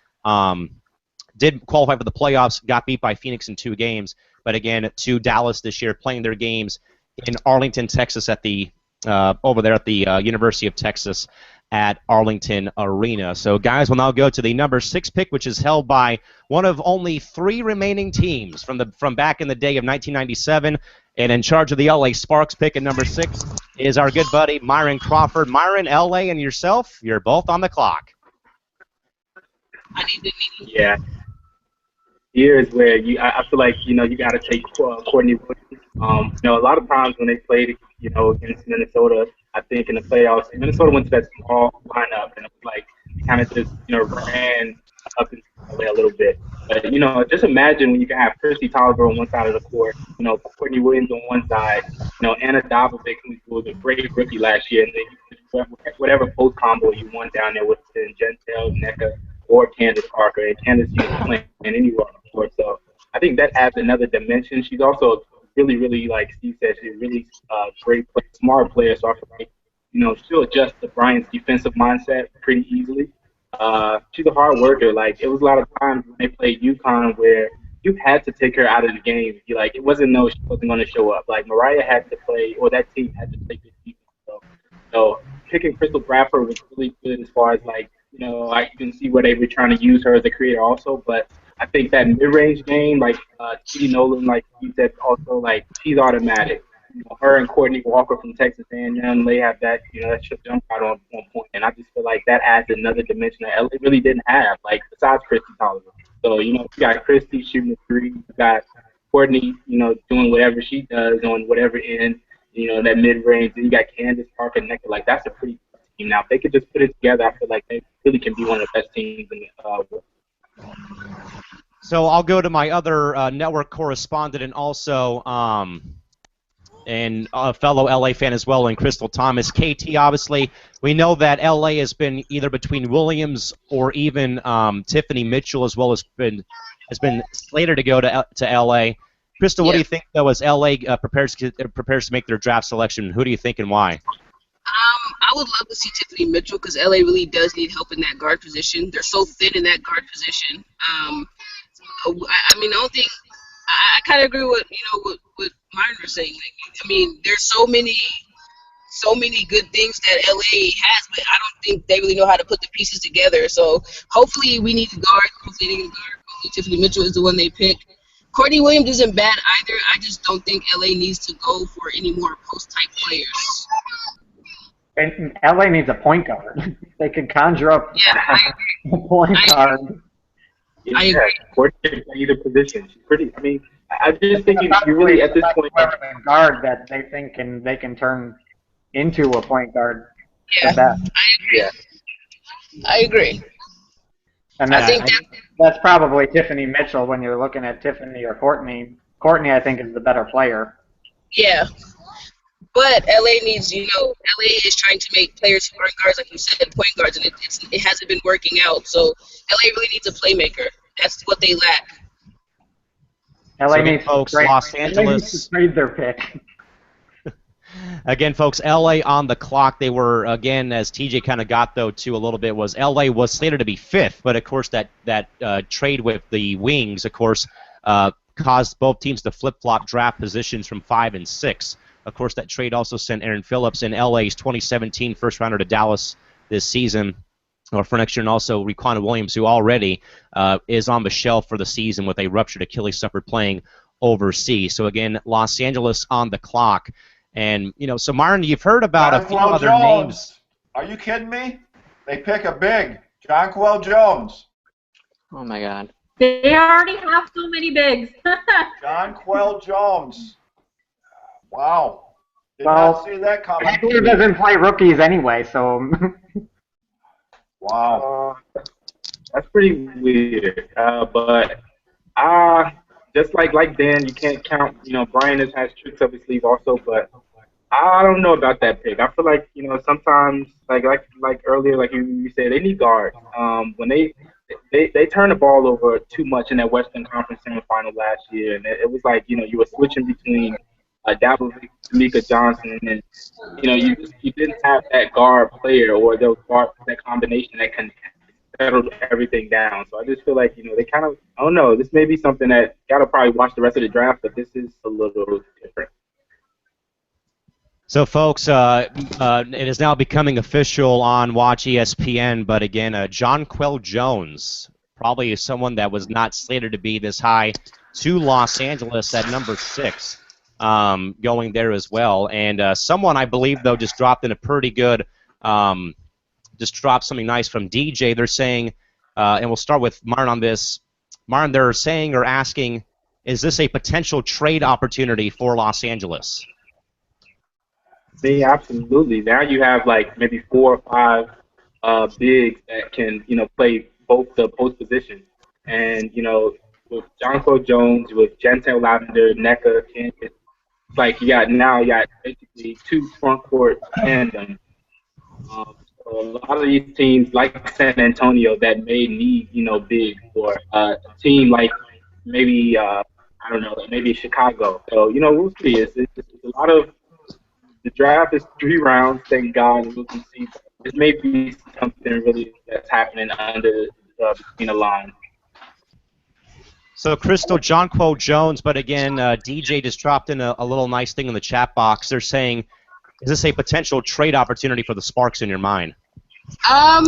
E: Did qualify for the playoffs, got beat by Phoenix in 2 games, but again, to Dallas this year, playing their games in Arlington, Texas, at the over there at the University of Texas at Arlington Arena. So, guys, we'll now go to the number 6 pick, which is held by one of only 3 remaining teams from back in the day of 1997, and in charge of the LA Sparks pick at number 6 is our good buddy Myron Crawford. Myron, LA, and yourself, you're both on the clock.
B: Yeah. Here is where I feel like, you got to take Courtney Williams. A lot of times when they played, against Minnesota, I think in the playoffs, Minnesota went to that small lineup, and it was like kind of just, ran up into LA a little bit. But, just imagine when you can have Christy Tolliver on one side of the court, Courtney Williams on one side, Anna Dobovic, who was a great rookie last year, and then you put whatever post combo you want down there with Gentel, NECA, or Candace Parker, and Candace is playing anywhere on the court. So I think that adds another dimension. She's also really, really, like Steve said, she's a really great player, smart player. So I feel like, she'll adjust to Brian's defensive mindset pretty easily. She's a hard worker. Like, it was a lot of times when they played UConn where you had to take her out of the game. It wasn't she wasn't going to show up. Like, Mariah had to play, or that team had to play good defense. So picking Crystal Bradford was really good as far as, like, I can see where they were trying to use her as a creator also, but I think that mid-range game, like T.D. Nolan, like you said, also, like, she's automatic. Her and Courtney Walker from Texas A&M, they have that, that should jump out on point, and I just feel like that adds another dimension that LA really didn't have, like, besides Christy Tolliver. So, you got Christy shooting the 3, you got Courtney, doing whatever she does on whatever end, that mid-range, then you got Candace Parker and NECA. Like, that's a pretty team. Now, if they could just put it together, I feel like they really can be one of the best teams in the world.
E: So I'll go to my other network correspondent and also and a fellow LA fan as well, and Crystal Thomas. KT, obviously, we know that LA has been either between Williams or even Tiffany Mitchell, as well as has been slated to go to LA. Crystal, what do you think, though, as LA prepares to make their draft selection? Who do you think and why?
G: I would love to see Tiffany Mitchell because LA really does need help in that guard position. They're so thin in that guard position. I don't think I kind of agree with what Myron was saying. Like, there's so many good things that LA has, but I don't think they really know how to put the pieces together. So hopefully we need a guard. Hopefully they get a guard. Hopefully Tiffany Mitchell is the one they pick. Courtney Williams isn't bad either. I just don't think LA needs to go for any more post-type players.
J: And LA needs a point guard. They can conjure up a point guard.
B: I agree. Courtney can play either position. She's pretty. I'm just thinking you really at this point
J: guard that they think they can turn into a point guard.
G: Yeah, I agree.
J: And that's probably Tiffany Mitchell when you're looking at Tiffany or Courtney. Courtney, I think, is the better player.
G: Yeah. But LA needs, LA is trying to make players who aren't guards, like you said, point guards, and it hasn't been working out. So LA really needs a playmaker. That's what they lack.
J: LA needs
E: folks, Los Angeles.
J: LA needs to trade their pick.
E: Again, folks, LA on the clock. They were, again, as TJ kind of got, though, to a little bit, was LA was slated to be 5th, but, of course, that trade with the Wings, of course, caused both teams to flip-flop draft positions from 5 and 6. Of course, that trade also sent Aaron Phillips and LA's 2017 first-rounder to Dallas this season, or for next year, and also Raquan Williams, who already is on the shelf for the season with a ruptured Achilles suffered playing overseas. So, again, Los Angeles on the clock. And, so, Myron, you've heard about a few other names.
D: Are you kidding me? They pick a big, Jonquel Jones.
K: Oh, my God.
A: They already have so many bigs.
D: Jonquel Jones. Wow. Did not see that coming.
J: He doesn't play rookies anyway, so.
D: Wow.
B: That's pretty weird. But just like Dan, you can't count. Brian has tricks up his sleeve also, but I don't know about that pick. I feel like sometimes like earlier, like you said, they need guards. When they turned the ball over too much in that Western Conference semifinal last year, and it was like you were switching between Dallas, Tamika Johnson, and you didn't have that guard player or that combination that can settle everything down. So I just feel like they kind of, I don't know. This may be something that gotta probably watch the rest of the draft, but this is a little different.
E: So, folks, it is now becoming official on Watch ESPN, but again, Jonquel Jones, probably someone that was not slated to be this high, to Los Angeles at number 6, going there as well. And someone, I believe, though, just dropped in a pretty good, just dropped something nice from DJ. They're saying, and we'll start with Martin on this. Martin, they're saying or asking, is this a potential trade opportunity for Los Angeles?
B: Yeah, absolutely. Now you have like maybe 4 or 5 bigs that can, play both the post positions. And, with Jonquel Jones, with Gentel Lavender, NECA, Kansas, like you got basically 2 front court tandems. So a lot of these teams like San Antonio that may need, bigs, or a team like maybe, I don't know, maybe Chicago. So, we'll see. It's a lot of. The draft is 3 rounds, thank God, and we can see this may be something really that's happening between the lines.
E: So, Crystal, Jonquel Jones, but again, DJ just dropped in a little nice thing in the chat box. They're saying, is this a potential trade opportunity for the Sparks in your mind?
G: I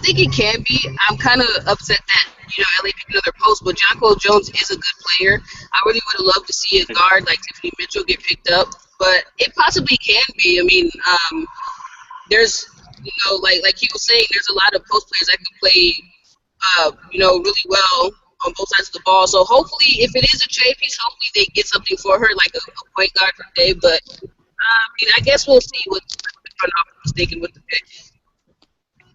G: think it can be. I'm kind of upset that LA picked another post, but Jonquel Jones is a good player. I really would have loved to see a guard like Tiffany Mitchell get picked up, but it possibly can be. I mean, there's like he was saying, there's a lot of post players that can play really well on both sides of the ball. So hopefully, if it is a trade piece, hopefully they get something for her, like a point guard for Dave. But I guess we'll see what the front office is thinking with the pick.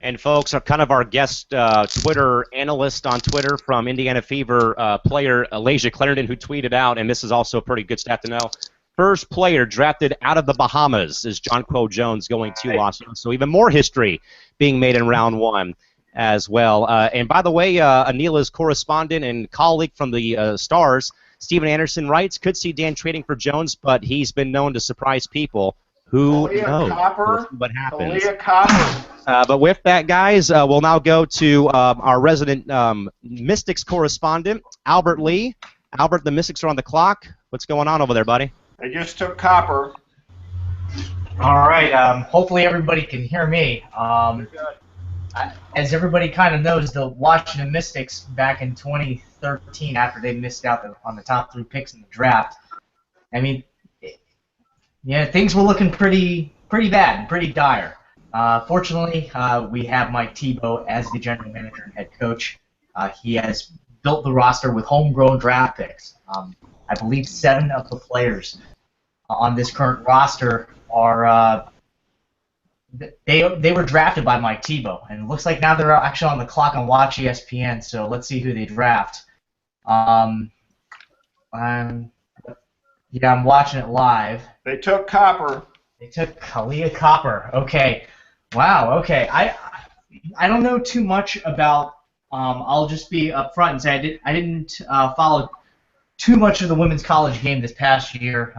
E: And folks, kind of our guest Twitter analyst on Twitter from Indiana Fever player Elijah Clarendon, who tweeted out, and this is also a pretty good stat to know, first player drafted out of the Bahamas is Jonquel Jones going to Los Angeles. So even more history being made in round 1 as well. And by the way, Anila's correspondent and colleague from the Stars, Steven Anderson, writes, could see Dan trading for Jones, but he's been known to surprise people. Who knows? What happens? But with that, guys, we'll now go to our resident Mystics correspondent, Albert Lee. Albert, the Mystics are on the clock. What's going on over there, buddy?
D: They just took Copper.
H: All right. Hopefully everybody can hear me. As everybody kind of knows, the Washington Mystics back in 2013, after they missed out on the top 3 picks in the draft, I mean, yeah, things were looking pretty bad and pretty dire. Fortunately, we have Mike Tebow as the general manager and head coach. He has built the roster with homegrown draft picks. I believe 7 of the players on this current roster are they were drafted by Mike Tebow, and it looks like now they're actually on the clock on Watch ESPN. So let's see who they draft. Yeah, I'm watching it live.
D: They took Copper.
H: They took Kalia Copper. Okay. Wow. Okay. I don't know too much about. I'll just be upfront and say I didn't follow too much of the women's college game this past year.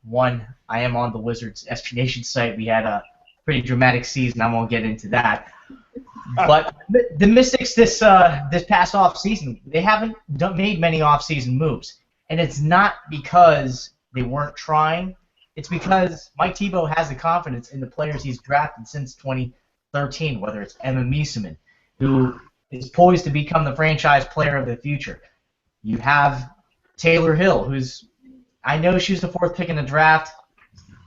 H: One, I am on the Wizards SB Nation site. We had a pretty dramatic season. I won't get into that. But the Mystics this past off season, they haven't made many off season moves, and it's not because they weren't trying. It's because Mike Tebow has the confidence in the players he's drafted since 2013, whether it's Emma Mieseman, who is poised to become the franchise player of the future. You have Taylor Hill, I know she was the 4th pick in the draft,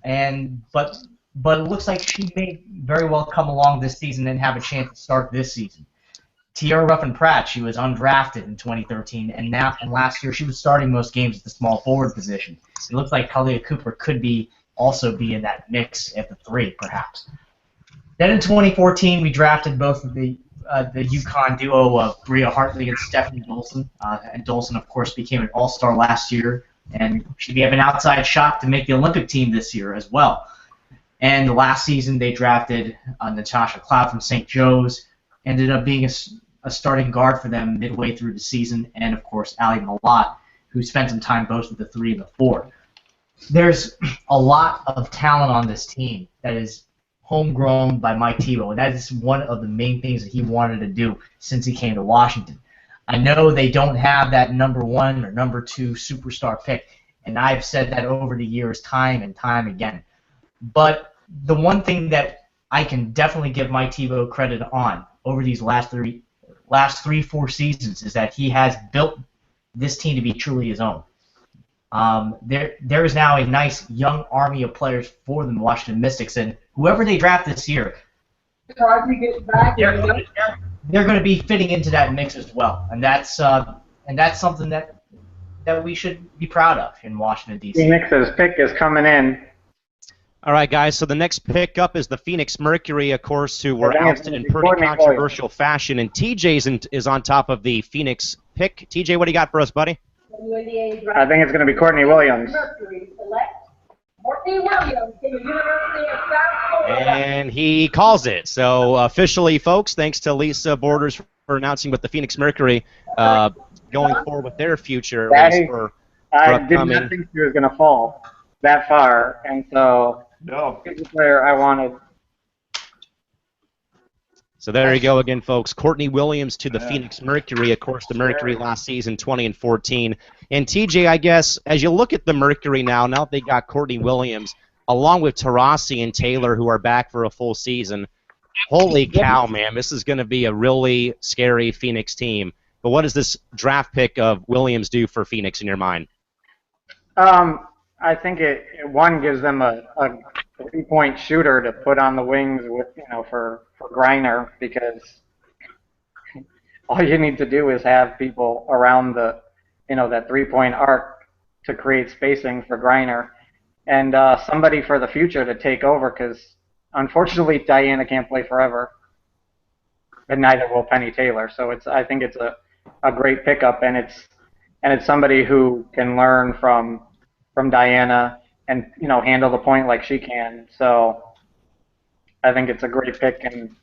H: but it looks like she may very well come along this season and have a chance to start this season. Tiara Ruffin-Pratt, she was undrafted in 2013, and last year she was starting most games at the small forward position. It looks like Kalia Cooper could also be in that mix at the 3, perhaps. Then in 2014, we drafted both of the the UConn duo of Bria Hartley and Stephanie Dolson. And Dolson, of course, became an All-Star last year, and she may have an outside shot to make the Olympic team this year as well. And last season they drafted Natasha Cloud from St. Joe's, ended up being a starting guard for them midway through the season, and of course Ali Malat, who spent some time both with the 3 and the 4. There's a lot of talent on this team that is homegrown by Mike Tebow, and that is one of the main things that he wanted to do since he came to Washington. I know they don't have that number 1 or number 2 superstar pick, and I've said that over the years time and time again. But the one thing that I can definitely give Mike Tebow credit on over these last 4 seasons is that he has built this team to be truly his own. There is now a nice young army of players for the Washington Mystics, and whoever they draft this year, they're going to be fitting into that mix as well, and that's something that we should be proud of in Washington D.C.
J: Phoenix's pick is coming in.
E: All right, guys, so the next pick up is the Phoenix Mercury, of course, who were ousted in pretty controversial fashion, and TJ is on top of the Phoenix pick. TJ, what do you got for us, buddy?
J: I think it's going to be Courtney Williams.
E: And he calls it. So officially, folks, thanks to Lisa Borders for announcing with the Phoenix Mercury going forward with their future.
J: I did not think she was going to fall that far, and so he's the player I wanted.
E: So there you go again, folks. Courtney Williams to the Phoenix Mercury. Of course, the Mercury last season, 20-14. And TJ, I guess, as you look at the Mercury now they got Courtney Williams, along with Taurasi and Taylor, who are back for a full season. Holy cow, man. This is going to be a really scary Phoenix team. But what does this draft pick of Williams do for Phoenix in your mind?
J: I think it gives them a 3-point shooter to put on the wings with, for Griner, because all you need to do is have people around the, that 3-point arc to create spacing for Griner, and somebody for the future to take over, because unfortunately Diana can't play forever, and neither will Penny Taylor. So I think it's a great pickup, and it's somebody who can learn from Diana and handle the point like she can. So I think it's a great pick, and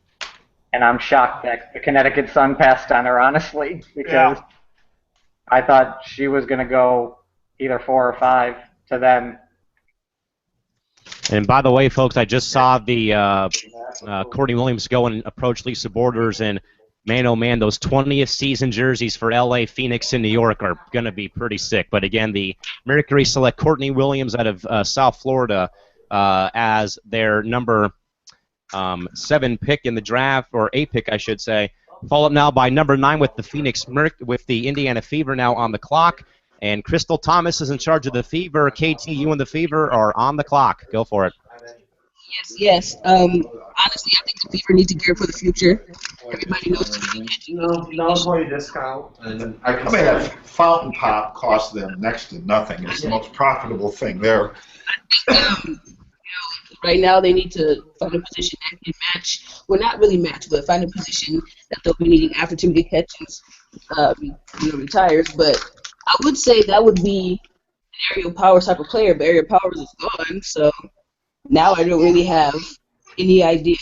J: I'm shocked that the Connecticut Sun passed on her, honestly, because I thought she was going to go either 4 or 5 to them.
E: And by the way, folks, I just saw the Courtney Williams go and approach Lisa Borders, and man, oh man, those 20th season jerseys for LA, Phoenix, and New York are going to be pretty sick. But again, the Mercury select Courtney Williams out of South Florida as their number 7 pick in the draft, or 8 pick, I should say. Followed now by number 9 with the with the Indiana Fever now on the clock. And Crystal Thomas is in charge of the Fever. KT, you and the Fever are on the clock. Go for it.
G: Yes. Honestly, I think the Fever needs to gear for the future. Everybody knows
D: discount. That fountain pop costs them next to nothing. It's the most profitable thing there.
G: Right now, they need to find a position that can match. Well, not really match, but find a position that they'll be needing after Timothy Catchings retires. But I would say that would be an Aerial Powers type of player, but Aerial Powers is gone, so now I don't really have any idea.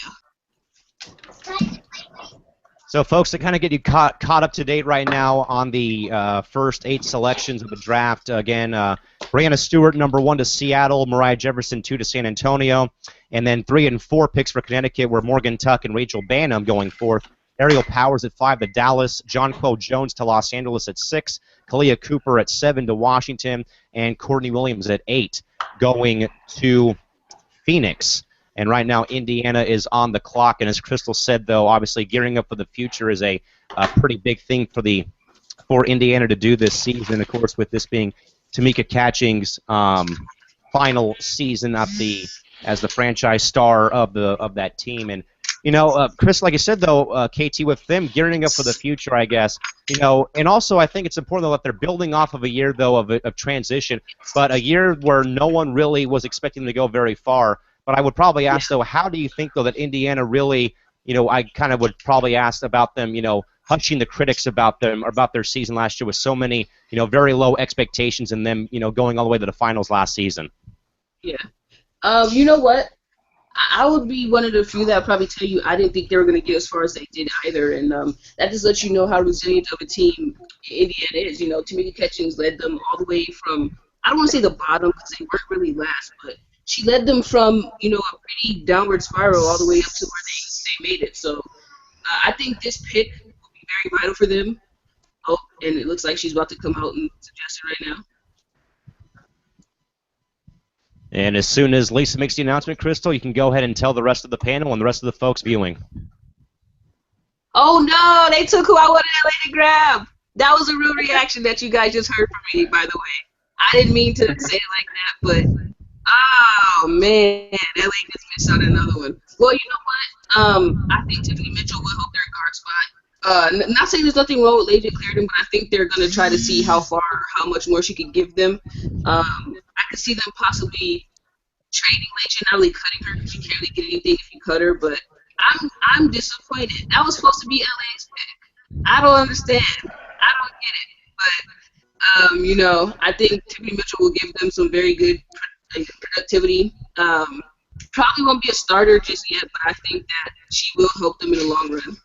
E: So, folks, to kind of get you caught up to date right now on the first 8 selections of the draft, again, Brianna Stewart, number 1 to Seattle, Mariah Jefferson, 2 to San Antonio, and then 3 and 4 picks for Connecticut were Morgan Tuck and Rachel Banham going forth. Aerial Powers at 5 to Dallas, Jonquel Jones to Los Angeles at 6, Kalia Cooper at 7 to Washington, and Courtney Williams at 8 going to Phoenix. And right now, Indiana is on the clock. And as Crystal said, though, obviously gearing up for the future is a pretty big thing for Indiana to do this season. Of course, with this being Tamika Catchings' final season as the franchise star of that team. And Chris, like I said, though, KT, with them gearing up for the future, I guess, and also I think it's important that they're building off of a year, though, of transition, but a year where no one really was expecting them to go very far. But I would probably ask, though, how do you think, though, that Indiana really I kind of would probably ask about them, hushing the critics about them or about their season last year with so many, very low expectations in them, going all the way to the finals last season.
G: Yeah. You know what? I would be one of the few that would probably tell you I didn't think they were going to get as far as they did either, and that just lets you know how resilient of a team Indiana is. Tamika Catchings led them all the way from, I don't want to say the bottom because they weren't really last, but she led them from, a pretty downward spiral all the way up to where they made it. So I think this pick will be very vital for them. Oh, and it looks like she's about to come out and suggest it right now.
E: And as soon as Lisa makes the announcement, Crystal, you can go ahead and tell the rest of the panel and the rest of the folks viewing.
G: Oh no, they took who I wanted LA to grab. That was a real reaction that you guys just heard from me, by the way. I didn't mean to say it like that, but oh man, LA just missed out another one. Well, you know what? I think Tiffany Mitchell will help their guard spot. Not saying there's nothing wrong with Leja Clarendon, but I think they're going to try to see how much more she can give them. I could see them possibly trading Leja, not really cutting her because you can't really get anything if you cut her, but I'm disappointed. That was supposed to be LA's pick. I don't understand. I don't get it. But, I think Tiffany Mitchell will give them some very good productivity. Probably won't be a starter just yet, but I think that she will help them in the long run.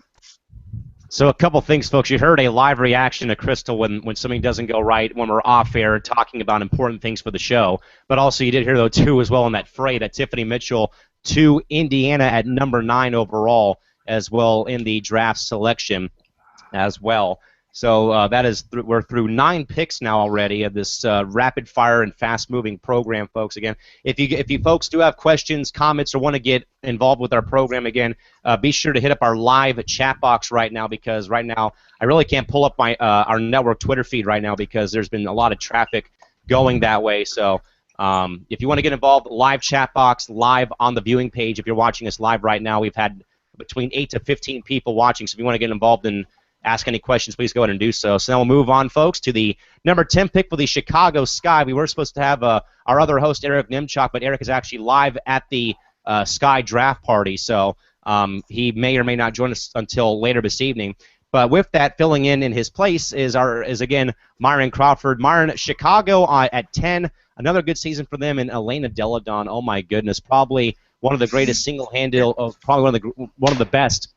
E: So a couple things, folks. You heard a live reaction to Crystal when something doesn't go right, when we're off air talking about important things for the show. But also you did hear, though, too, as well in that fray, that Tiffany Mitchell to Indiana at number 9 overall as well in the draft selection as well. So that is we're through 9 picks now already of this rapid-fire and fast-moving program, folks. Again, if you folks do have questions, comments, or want to get involved with our program, again, be sure to hit up our live chat box right now, because right now I really can't pull up my our network Twitter feed right now because there's been a lot of traffic going that way. So if you want to get involved, live chat box, live on the viewing page. If you're watching us live right now, we've had between 8 to 15 people watching. So if you want to get involved and ask any questions, please go ahead and do so. So now we'll move on, folks, to the number 10 pick for the Chicago Sky. We were supposed to have our other host, Eric Nimchok, but Eric is actually live at the Sky draft party, so he may or may not join us until later this evening. But with that, filling in his place is again Myron Crawford. Myron, Chicago at 10, another good season for them, and Elena Deladon. Oh my goodness, probably one of the greatest single-handed, probably one of the best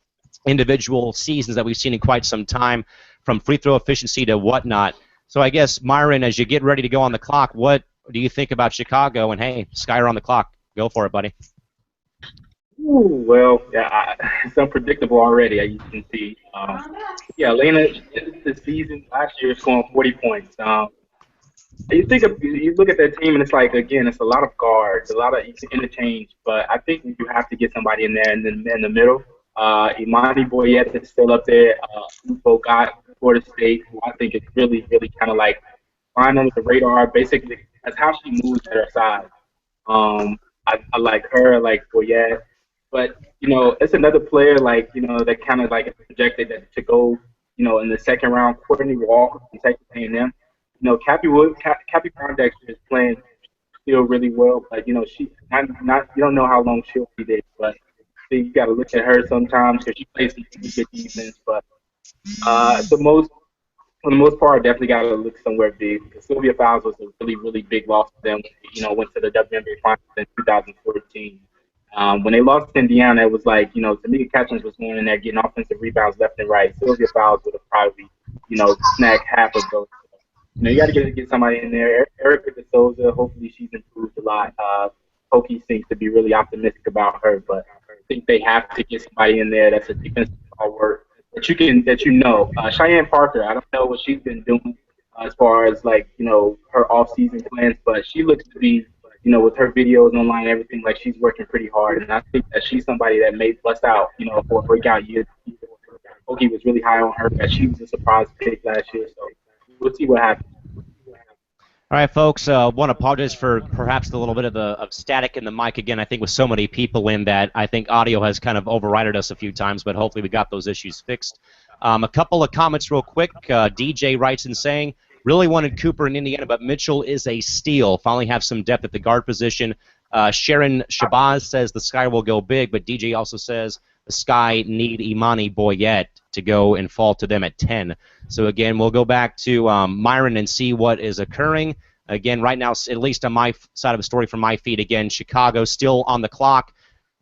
E: individual seasons that we've seen in quite some time, from free throw efficiency to whatnot. So I guess, Myron, as you get ready to go on the clock, what do you think about Chicago? And hey, Sky are on the clock. Go for it, buddy.
B: Ooh, well, yeah, it's unpredictable already, as you can see. Elena ended the season last year scoring 40 points. You look at that team, and it's like, again, it's a lot of guards, a lot of interchange, but I think you have to get somebody in there in the middle. Imani Boyette is still up there. Ufo got Florida State, who I think is really, really kind of like flying under the radar. Basically, that's how she moves at her side. I like her, I like Boyette. But, it's another player, that kind of like projected to go, in the second round. Courtney Walker from Texas A&M. Cappy Pondexter is playing still really well, but, she not you don't know how long she'll be there, but you got to look at her sometimes because she plays some pretty good defense. But for the most part, I definitely got to look somewhere big. Sylvia Fowles was a really, really big loss to them. Went to the WNBA finals in 2014. When they lost to Indiana, it was like, Tamika Catchings was going in there getting offensive rebounds left and right. Sylvia Fowles would have probably, snagged half of those. You got to get somebody in there. Erica De Souza, hopefully she's improved a lot. Pokey seems to be really optimistic about her, but I think they have to get somebody in there that's a defensive stalwart that Cheyenne Parker, I don't know what she's been doing as far as her off-season plans, but she looks to be, with her videos online and everything, like she's working pretty hard, and I think that she's somebody that may bust out, for a breakout year. Pokey was really high on her, that she was a surprise pick last year, so we'll see what happens.
E: All right, folks, want to apologize for perhaps a little bit of static in the mic again. I think with so many people in that, I think audio has kind of overridden us a few times, but hopefully we got those issues fixed. A couple of comments real quick. DJ writes in saying, really wanted Cooper in Indiana, but Mitchell is a steal. Finally have some depth at the guard position. Sharon Shabazz says the Sky will go big, but DJ also says the Sky need Imani Boyette to go and fall to them at 10. So again, we'll go back to Myron and see what is occurring. Again, right now, at least on my side of the story from my feed, again, Chicago still on the clock.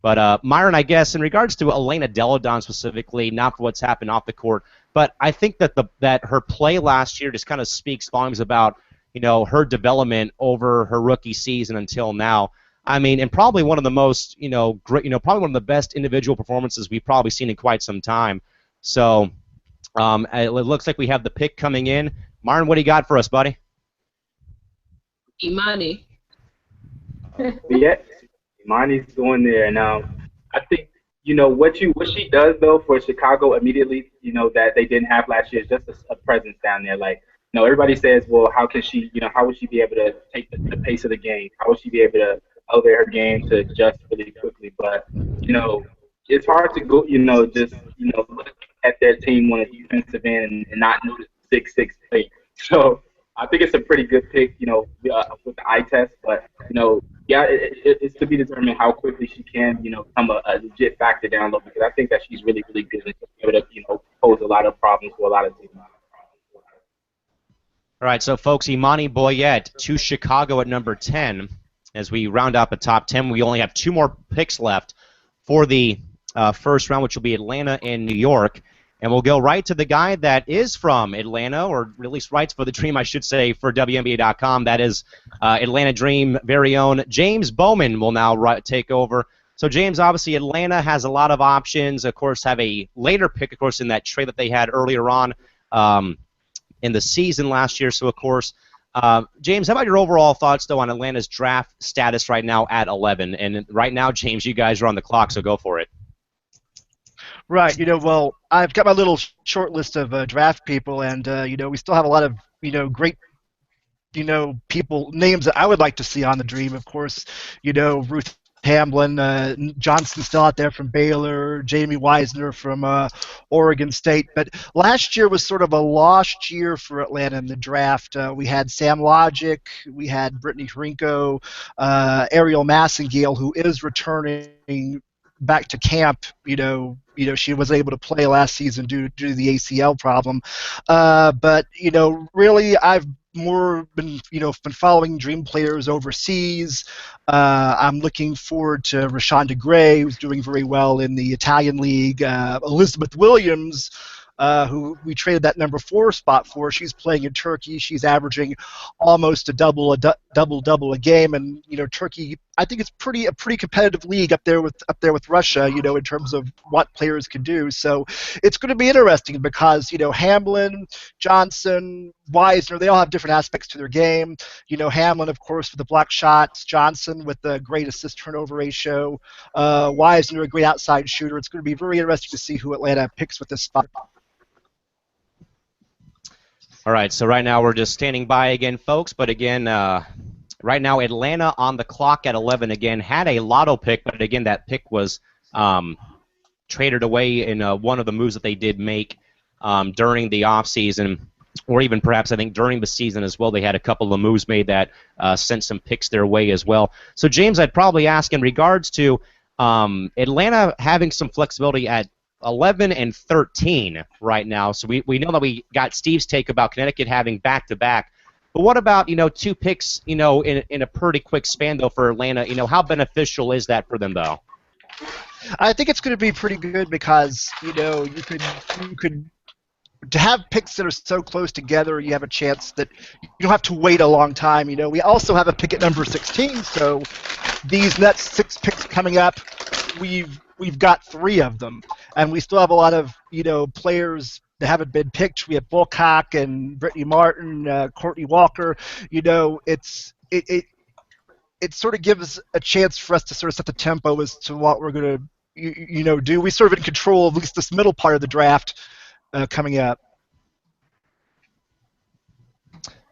E: But Myron, I guess, in regards to Elena Deladon specifically, not for what's happened off the court, but I think that that her play last year just kind of speaks volumes about, her development over her rookie season until now. I mean, and probably one of the most, great, probably one of the best individual performances we've probably seen in quite some time. So it looks like we have the pick coming in. Myron, what do you got for us, buddy?
G: Imani.
B: Yeah, Imani's going there, and I think what she does though for Chicago immediately, that they didn't have last year is just a presence down there. Like, everybody says, well, how can she, how would she be able to take the pace of the game? How would she be able to elevate her game to adjust really quickly? But it's hard to go, just look at their team on a defensive end and not notice 6'6" play. So I think it's a pretty good pick, with the eye test. But yeah, it's to be determined how quickly she can, become a legit factor down low, because I think that she's really, really good and able to, pose a lot of problems for a lot of teams.
E: All right, so folks, Imani Boyette to Chicago at number 10. As we round out the top 10, we only have 2 more picks left for the first round, which will be Atlanta and New York. And we'll go right to the guy that is from Atlanta, or at least writes for the Dream, I should say, for WNBA.com. That is Atlanta Dream very own James Bowman will now take over. So, James, obviously Atlanta has a lot of options. Of course, have a later pick, of course, in that trade that they had earlier on in the season last year. So, of course, James, how about your overall thoughts, though, on Atlanta's draft status right now at 11? And right now, James, you guys are on the clock, so go for it.
F: Right. Well, I've got my little short list of draft people, and we still have a lot of great people, names that I would like to see on the Dream. Of course, Ruth Hamblin, Johnson's still out there from Baylor, Jamie Wisner from Oregon State. But last year was sort of a lost year for Atlanta in the draft. We had Sam Logic, we had Brittany Hrinko, Ariel Massengale, who is returning back to camp. She was able to play last season due to the ACL problem. But really, I've more been following Dream players overseas. I'm looking forward to Rashonda Gray, who's doing very well in the Italian league. Elizabeth Williams, who we traded that number 4 spot for. She's playing in Turkey. She's averaging almost a double a game, and Turkey, I think it's a pretty competitive league up there with Russia, in terms of what players can do. So it's going to be interesting because Hamblin, Johnson, Wisner, they all have different aspects to their game. Hamlin, of course, with the block shots, Johnson with the great assist turnover ratio, Wisner, a great outside shooter. It's going to be very interesting to see who Atlanta picks with this spot.
E: All right, so right now we're just standing by again, folks. But again, right now Atlanta on the clock at 11 again. Had a lotto pick, but again, that pick was traded away in one of the moves that they did make during the offseason, or even perhaps I think during the season as well. They had a couple of moves made that sent some picks their way as well. So, James, I'd probably ask in regards to Atlanta having some flexibility at 11 and 13 right now. So we know that we got Steve's take about Connecticut having back-to-back. But what about, 2 picks, in a pretty quick span, though, for Atlanta? How beneficial is that for them, though?
F: I think it's going to be pretty good because, you could to have picks that are so close together, you have a chance that you don't have to wait a long time. We also have a pick at number 16, so these next 6 picks coming up, we've got 3 of them, and we still have a lot of players that haven't been picked. We have Bulcock and Brittany Martin, Courtney Walker. It sort of gives a chance for us to sort of set the tempo as to what we're going to do. We sort of in control of at least this middle part of the draft coming up.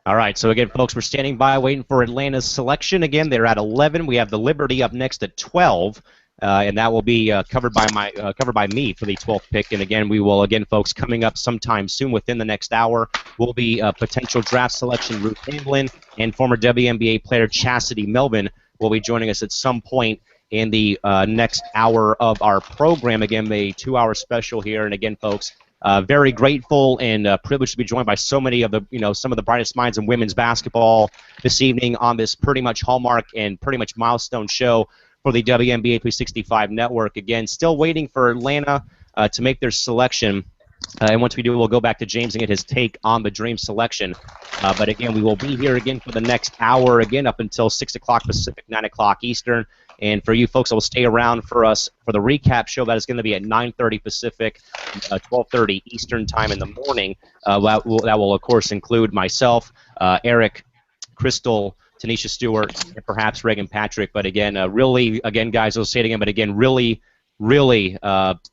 E: All right, so again, folks, we're standing by waiting for Atlanta's selection. Again, they're at 11. We have the Liberty up next at 12. And that will be covered by me for the 12th pick. And again, we will, folks, coming up sometime soon within the next hour, will be potential draft selection Ruth Hamblin and former WNBA player Chastity Melvin will be joining us at some point in the next hour of our program. Again, a 2-hour special here. And again, folks, very grateful and privileged to be joined by so many of the, some of the brightest minds in women's basketball this evening on this pretty much hallmark and pretty much milestone show for the WNBA 365 network. Again, still waiting for Atlanta to make their selection. And once we do, we'll go back to James and get his take on the Dream selection. But again, we will be here again for the next hour, again up until 6 o'clock Pacific, 9 o'clock Eastern. And for you folks that will stay around for us for the recap show, that is going to be at 9:30 Pacific, 12:30 Eastern time in the morning. That will, of course, include myself, Eric, Crystal, Tanisha Stewart, and perhaps Reagan Patrick. But again, really, again, guys, I'll say it again, but again, really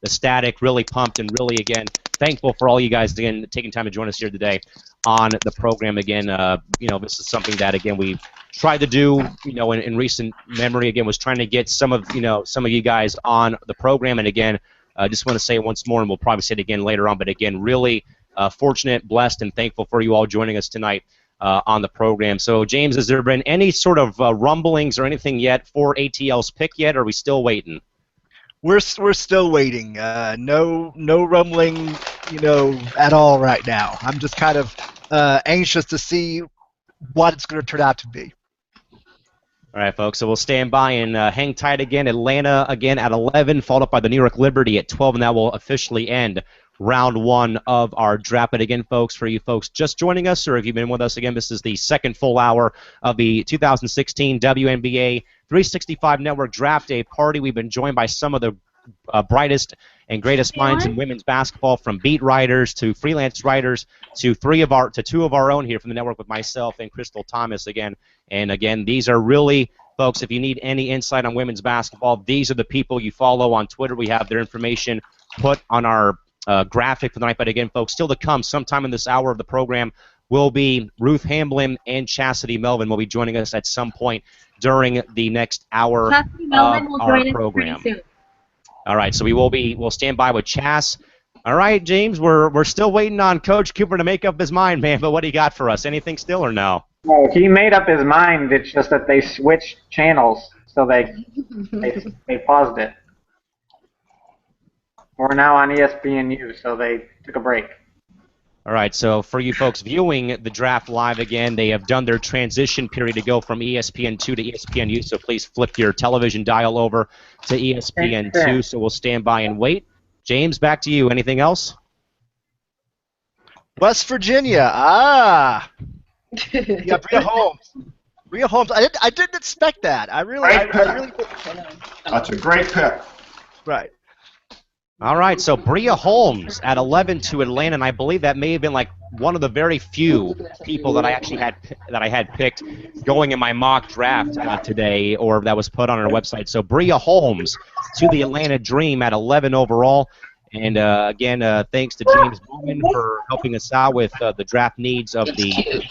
E: ecstatic, really pumped, and really, again, thankful for all you guys, again, taking time to join us here today on the program. Again, this is something that, again, we've tried to do, in recent memory. Again, was trying to get some of you guys on the program. And again, I just want to say it once more, and we'll probably say it again later on, but again, really fortunate, blessed, and thankful for you all joining us tonight on the program. So, James, has there been any sort of rumblings or anything yet for ATL's pick yet, or are we still waiting?
F: We're still waiting. No rumbling, at all right now. I'm just kind of anxious to see what it's going to turn out to be.
E: All right, folks, so we'll stand by and hang tight again. Atlanta again at 11, followed up by the New York Liberty at 12, and that will officially end round one of our draft. But again, folks, for you folks just joining us, or if you've been with us again, this is the second full hour of the 2016 WNBA 365 Network Draft Day Party. We've been joined by some of the brightest and greatest minds in women's basketball, from beat writers to freelance writers to two of our own here from the network with myself and Crystal Thomas again. And again, these are really, folks, if you need any insight on women's basketball, these are the people you follow on Twitter. We have their information put on our graphic for the night. But again, folks, still to come sometime in this hour of the program will be Ruth Hamblin and Chastity Melvin will be joining us at some point during the next hour of our program. All right, so we'll stand by with Chas. All right, James, we're still waiting on Coach Cooper to make up his mind, man. But what do you got for us? Anything still or no?
J: No, he made up his mind. It's just that they switched channels, so they paused it. We're now on ESPNU, so they took a break.
E: All right, so for you folks viewing the draft live again, they have done their transition period to go from ESPN2 to ESPNU, so please flip your television dial over to ESPN2, so we'll stand by and wait. James, back to you. Anything else?
F: West Virginia. Yeah, Bria Holmes. Bria Holmes. I didn't expect that. I really
D: That's a great pick.
F: Right.
E: All right, so Bria Holmes at 11 to Atlanta, and I believe that may have been like one of the very few people that I actually had picked going in my mock draft today, or that was put on our website. So Bria Holmes to the Atlanta Dream at 11 overall, and again, thanks to James Bowman for helping us out with the draft needs of the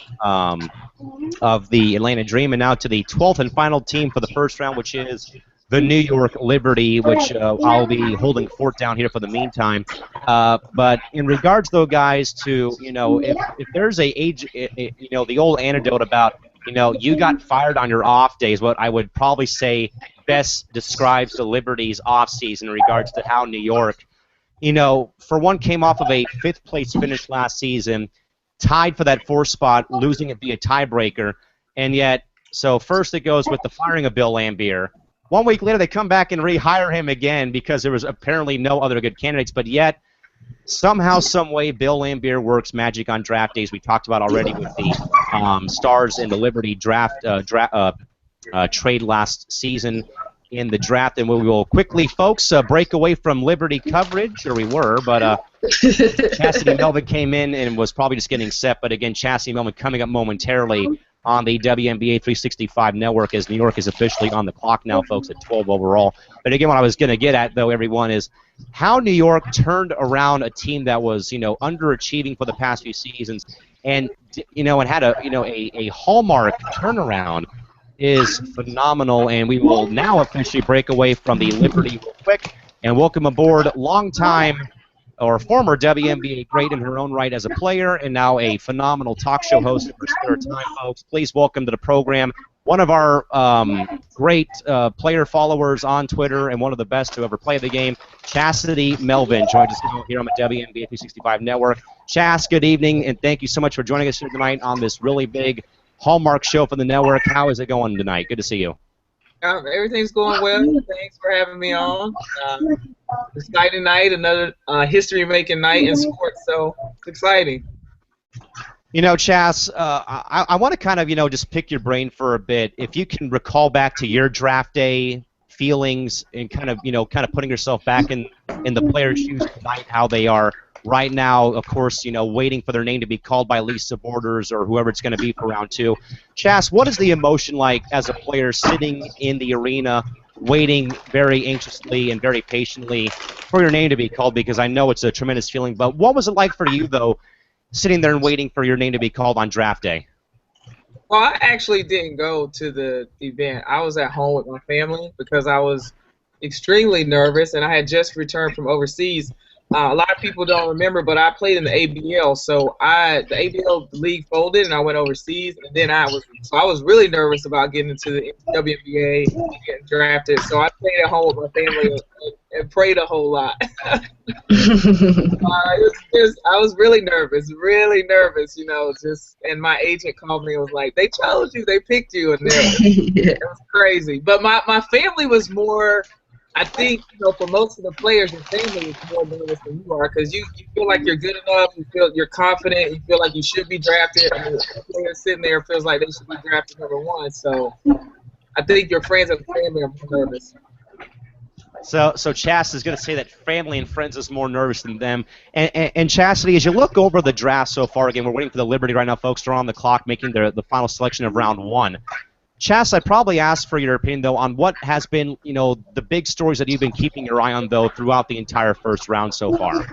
E: Atlanta Dream, and now to the 12th and final team for the first round, which is the New York Liberty, which I'll be holding fort down here for the meantime. But in regards, though, guys, to, if there's the old anecdote about, you got fired on your off days, what I would probably say best describes the Liberty's off season in regards to how New York, for one, came off of a 5th place finish last season, tied for that 4th spot, losing it via tiebreaker, and yet, so first it goes with the firing of Bill Laimbeer. 1 week later, they come back and rehire him again because there was apparently no other good candidates. But yet, somehow, some way, Bill Laimbeer works magic on draft days. We talked about already with the Stars and the Liberty draft trade last season in the draft. And we will quickly, folks, break away from Liberty coverage, or we were, but Chastity Melvin came in and was probably just getting set. But again, Chastity Melvin coming up momentarily on the WNBA 365 network, as New York is officially on the clock now, folks, at 12 overall. But again, what I was going to get at, though, everyone, is how New York turned around a team that was, underachieving for the past few seasons, and and had a hallmark turnaround is phenomenal. And we will now officially break away from the Liberty real quick and welcome aboard longtime or former WNBA great in her own right as a player, and now a phenomenal talk show host for spare time, folks. Please welcome to the program one of our great player followers on Twitter and one of the best to ever play the game, Chastity Melvin, joins us now here on the WNBA 365 Network. Chas, good evening, and thank you so much for joining us here tonight on this really big Hallmark show for the network. How is it going tonight? Good to see you.
L: Everything's going well. Thanks for having me on. Exciting night, another history-making night in sports, so it's exciting.
E: You know, Chas, I want to kind of, just pick your brain for a bit. If you can recall back to your draft day feelings and kind of putting yourself back in the players' shoes tonight, how they are right now, of course, waiting for their name to be called by Lisa Borders or whoever it's going to be for round 2. Chas, what is the emotion like as a player sitting in the arena waiting very anxiously and very patiently for your name to be called? Because I know it's a tremendous feeling, but what was it like for you, though, sitting there and waiting for your name to be called on draft day?
L: Well, I actually didn't go to the event. I was at home with my family because I was extremely nervous, and I had just returned from overseas. A lot of people don't remember, but I played in the ABL. So the ABL league folded, and I went overseas. And then I was really nervous about getting into the WNBA and getting drafted. So I stayed at home with my family and prayed a whole lot. I was really nervous, and my agent called me and was like, "They chose you, they picked you," and it was crazy. But my family was more. I think, for most of the players, your family is more nervous than you are because you feel like you're good enough, you feel you're confident, you feel like you should be drafted. I mean, the player sitting there feels like they should be drafted #1. So I think your friends and family are more nervous.
E: So Chas is going to say that family and friends is more nervous than them. And Chastity, as you look over the draft so far, again, we're waiting for the Liberty right now. Folks are on the clock making the final selection of round 1. Chas, I'd probably ask for your opinion, though, on what has been, the big stories that you've been keeping your eye on, though, throughout the entire first round so far.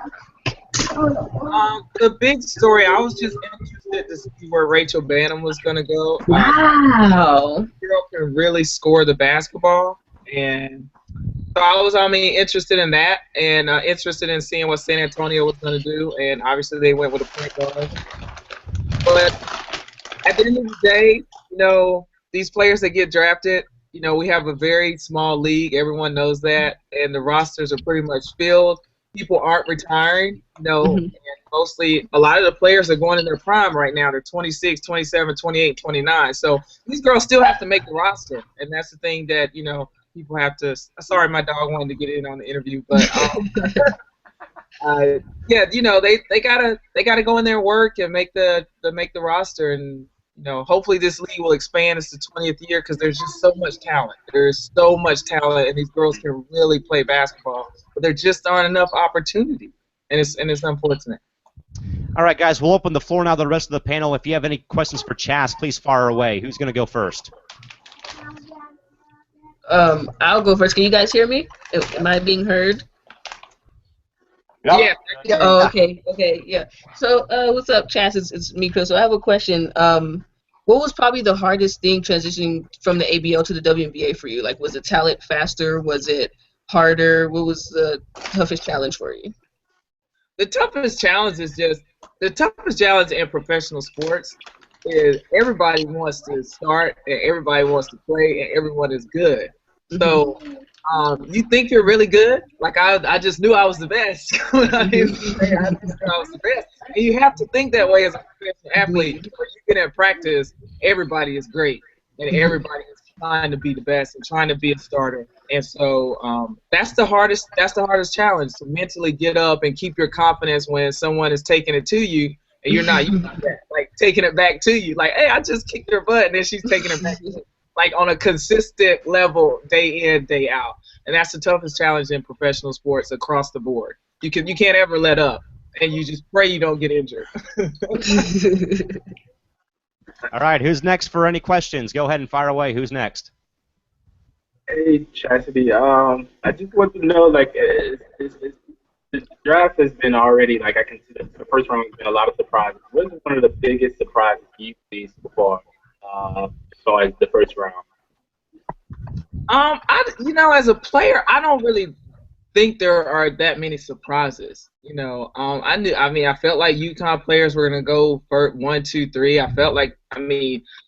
L: The big story, I was just interested to see where Rachel Banham was going to go.
G: Wow.
L: The girl can really score the basketball, and so I was, interested in that, and interested in seeing what San Antonio was going to do, and obviously they went with a point guard. But at the end of the day, these players that get drafted, we have a very small league. Everyone knows that, and the rosters are pretty much filled. People aren't retiring, and mostly a lot of the players are going in their prime right now. They're 26, 27, 28, 29. So these girls still have to make the roster, and that's the thing that, people have to – sorry, my dog wanted to get in on the interview, but yeah, they gotta go in there and work and make the roster, and hopefully this league will expand. It's the 20th year because there's just so much talent. There's so much talent, and these girls can really play basketball, but there just aren't enough opportunity, and it's unfortunate.
E: All right, guys, we'll open the floor now to the rest of the panel. If you have any questions for Chas, please fire away. Who's going to go first?
G: I'll go first. Can you guys hear me? Am I being heard?
L: Yeah.
G: Oh, okay, yeah. So, what's up, Chas? It's me, Chris. So I have a question. What was probably the hardest thing transitioning from the ABL to the WNBA for you? Like, was the talent faster? Was it harder? What was the toughest challenge for you?
L: The toughest challenge in professional sports is everybody wants to start and everybody wants to play and everyone is good. So you think you're really good? Like I just knew I was the best. I just knew I was the best. And you have to think that way as a professional athlete. When you get in practice, everybody is great and everybody is trying to be the best and trying to be a starter. And so that's the hardest challenge, to mentally get up and keep your confidence when someone is taking it to you and you're not using that, like taking it back to you. Like, hey, I just kicked her butt, and then she's taking it back to you. Like on a consistent level, day in, day out. And that's the toughest challenge in professional sports across the board. You can't ever let up, and you just pray you don't get injured.
E: All right, who's next for any questions? Go ahead and fire away. Who's next?
B: Hey, Chastity. I just want to know, like, the draft has been already, like, I consider the first round has been a lot of surprises. What is one of the biggest surprises you've seen so far, as far as the first round?
L: As a player, I don't really think there are that many surprises. I felt like UConn players were gonna go for 1, 2, 3. I felt like,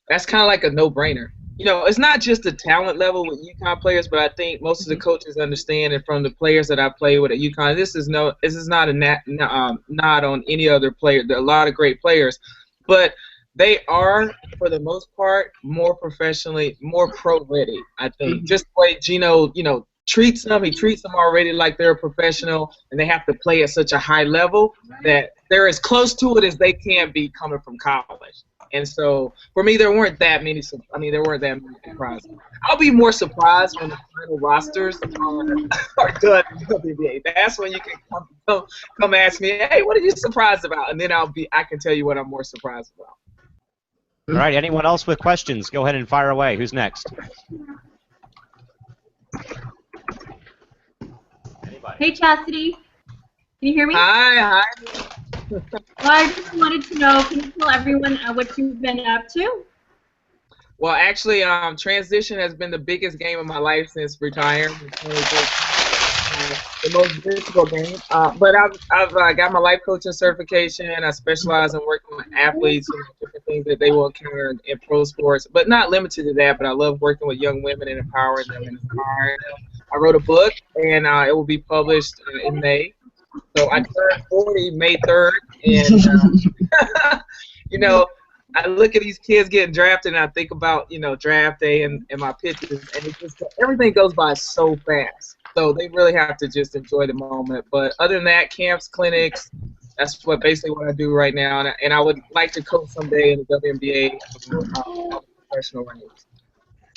L: that's kind of like a no-brainer. it's not just the talent level with UConn players, but I think most of the coaches understand, and from the players that I play with at UConn, this is not a nod on any other player. There are a lot of great players, but they are, for the most part, more professionally, more pro-ready, I think. Just the way Gino, treats them. He treats them already like they're a professional, and they have to play at such a high level that they're as close to it as they can be coming from college. And so, for me, there weren't that many surprises. I'll be more surprised when the final rosters are done in the WNBA. That's when you can come ask me, hey, what are you surprised about? And then I can tell you what I'm more surprised about.
E: All right, anyone else with questions? Go ahead and fire away. Who's next?
A: Hey, Chastity. Can you hear me?
L: Hi.
A: Well, I just wanted to know, can you tell everyone what you've been up to?
L: Well, actually, transition has been the biggest game of my life since retiring. The most difficult game. But I've got my life coaching certification. I specialize in working with athletes, different things that they will encounter in pro sports, but not limited to that. But I love working with young women and empowering them and inspiring them. I wrote a book, and it will be published in May. So I turned 40 May 3rd, and I look at these kids getting drafted, and I think about draft day and my pitches, and it just everything goes by so fast. So they really have to just enjoy the moment. But other than that, camps, clinics, that's basically what I do right now, and I would like to coach someday in the WNBA professional ranks.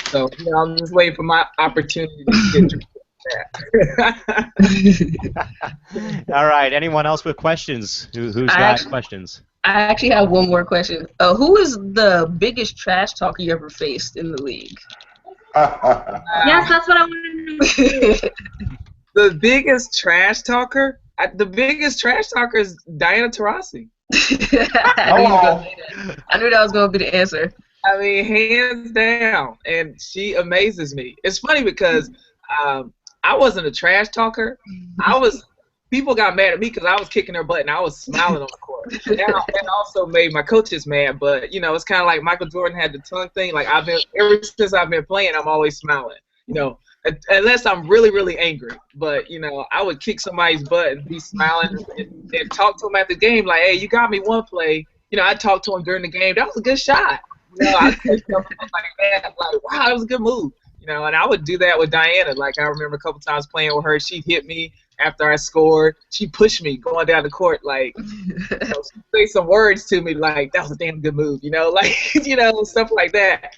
L: So I'm just waiting for my opportunity to get drafted.
E: All right. Anyone else with questions? Who's got questions?
G: I actually have one more question. Who is the biggest trash talker you ever faced in the league?
A: Yes, that's what I wanted to know.
L: The biggest trash talker? The biggest trash talker is Diana Taurasi.
G: I knew that was going to be the answer.
L: I mean, hands down. And she amazes me. It's funny because I wasn't a trash talker. People got mad at me because I was kicking their butt and I was smiling on the court. That also made my coaches mad. But it's kind of like Michael Jordan had the tongue thing. Like ever since I've been playing, I'm always smiling. Unless I'm really, really angry. But I would kick somebody's butt and be smiling and talk to them at the game. Like, hey, you got me one play. I'd talk to them during the game. That was a good shot. I'd say something like that. Like, wow, that was a good move. And I would do that with Diana. Like, I remember a couple times playing with her. She'd hit me after I scored. She'd push me going down the court. Like, she'd say some words to me like, that was a damn good move. Stuff like that.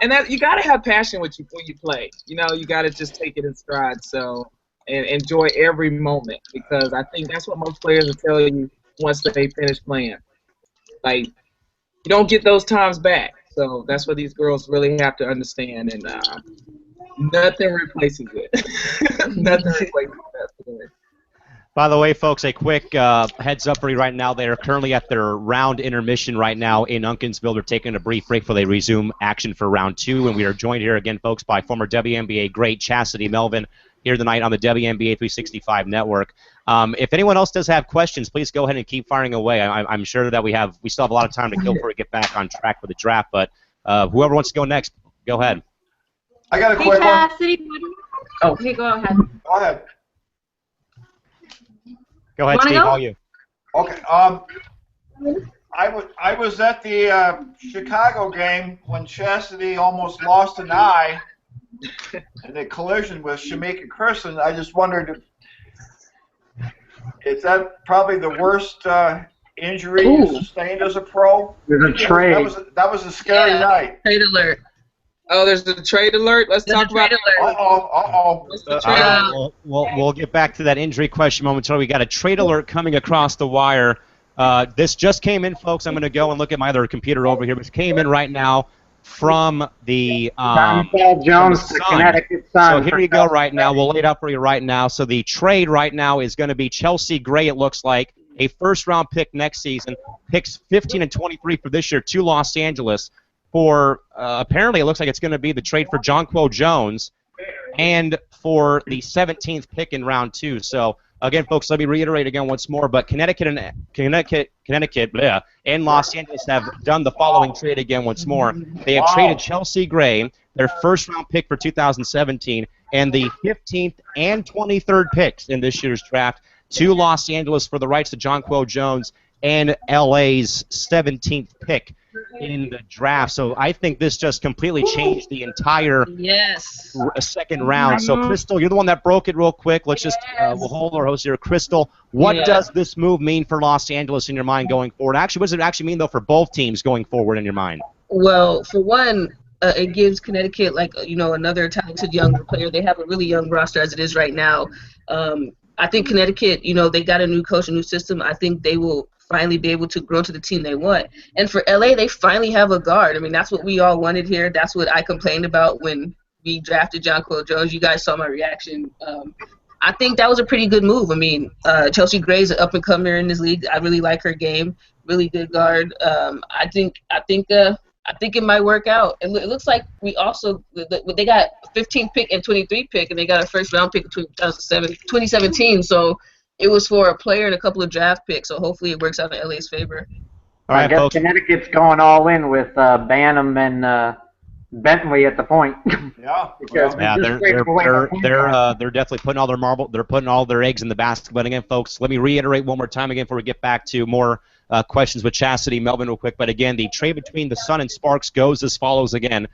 L: And that you got to have passion when you play. You got to just take it in stride. So, and enjoy every moment, because I think that's what most players will tell you once they finish playing. Like, you don't get those times back. So that's what these girls really have to understand, and nothing replaces it. Nothing replaces that.
E: By the way, folks, a quick heads up for you right now. They are currently at their round intermission right now in Uncasville. They're taking a brief break before they resume action for round 2, and we are joined here again, folks, by former WNBA great Chastity Melvin here tonight on the WNBA 365 network. If anyone else does have questions, please go ahead and keep firing away. I'm sure that we still have a lot of time to kill before we get back on track with the draft, but whoever wants to go next, go ahead.
D: I got a quick one.
A: Oh, okay, go ahead.
D: Go ahead.
E: Go ahead, Steve. All you.
D: Okay. I was at the Chicago game when Chastity almost lost an eye in a collision with Shamika Christen. I just wondered, is that probably the worst injury you sustained as a pro?
J: There's a trade.
D: That was a scary night.
G: Trade alert.
L: Oh, there's the trade alert. Let's talk about it.
E: We'll get back to that injury question momentarily. We got a trade alert coming across the wire. This just came in, folks. I'm going to go and look at my other computer over here. This came in right now from the
J: Jones, the Connecticut Sun.
E: So here you go right now. We'll lay it up for you right now. So the trade right now is going to be Chelsea Gray, it looks like, a first-round pick next season, picks 15 and 23 for this year to Los Angeles for, apparently it looks like it's going to be the trade for Jonquel Jones and for the 17th pick in round 2. So Again, folks, let me reiterate again once more. But Connecticut and Los Angeles have done the following trade again once more. They have traded Chelsea Gray, their first-round pick for 2017, and the 15th and 23rd picks in this year's draft to Los Angeles for the rights to Jonquel Jones and LA's 17th pick in the draft. So I think this just completely changed the entire second round. So, Crystal, you're the one that broke it real quick. Let's just we'll hold our host here. Crystal, what does this move mean for Los Angeles in your mind going forward? Actually, what does it actually mean, though, for both teams going forward in your mind?
G: Well, for one, it gives Connecticut, another talented younger player. They have a really young roster as it is right now. I think Connecticut, they got a new coach, a new system. I think they will finally be able to grow to the team they want. And for LA, they finally have a guard. I mean, that's what we all wanted here. That's what I complained about when we drafted Jonquel Jones. You guys saw my reaction. I think that was a pretty good move. I mean, Chelsea Gray's an up-and-comer in this league. I really like her game. Really good guard. I think it might work out. It looks like we also they got a 15th pick and 23 pick, and they got a first-round pick in 2017. So it was for a player and a couple of draft picks. So hopefully it works out in LA's favor.
E: All right,
J: I guess
E: folks.
J: Connecticut's going all in with Banham and Bentley at the point.
D: Yeah.
E: They're definitely putting all their they're putting all their eggs in the basket. But again, folks, let me reiterate one more time again before we get back to more questions with Chastity, Melvin, real quick. But again, the trade between the Sun and Sparks goes as follows again.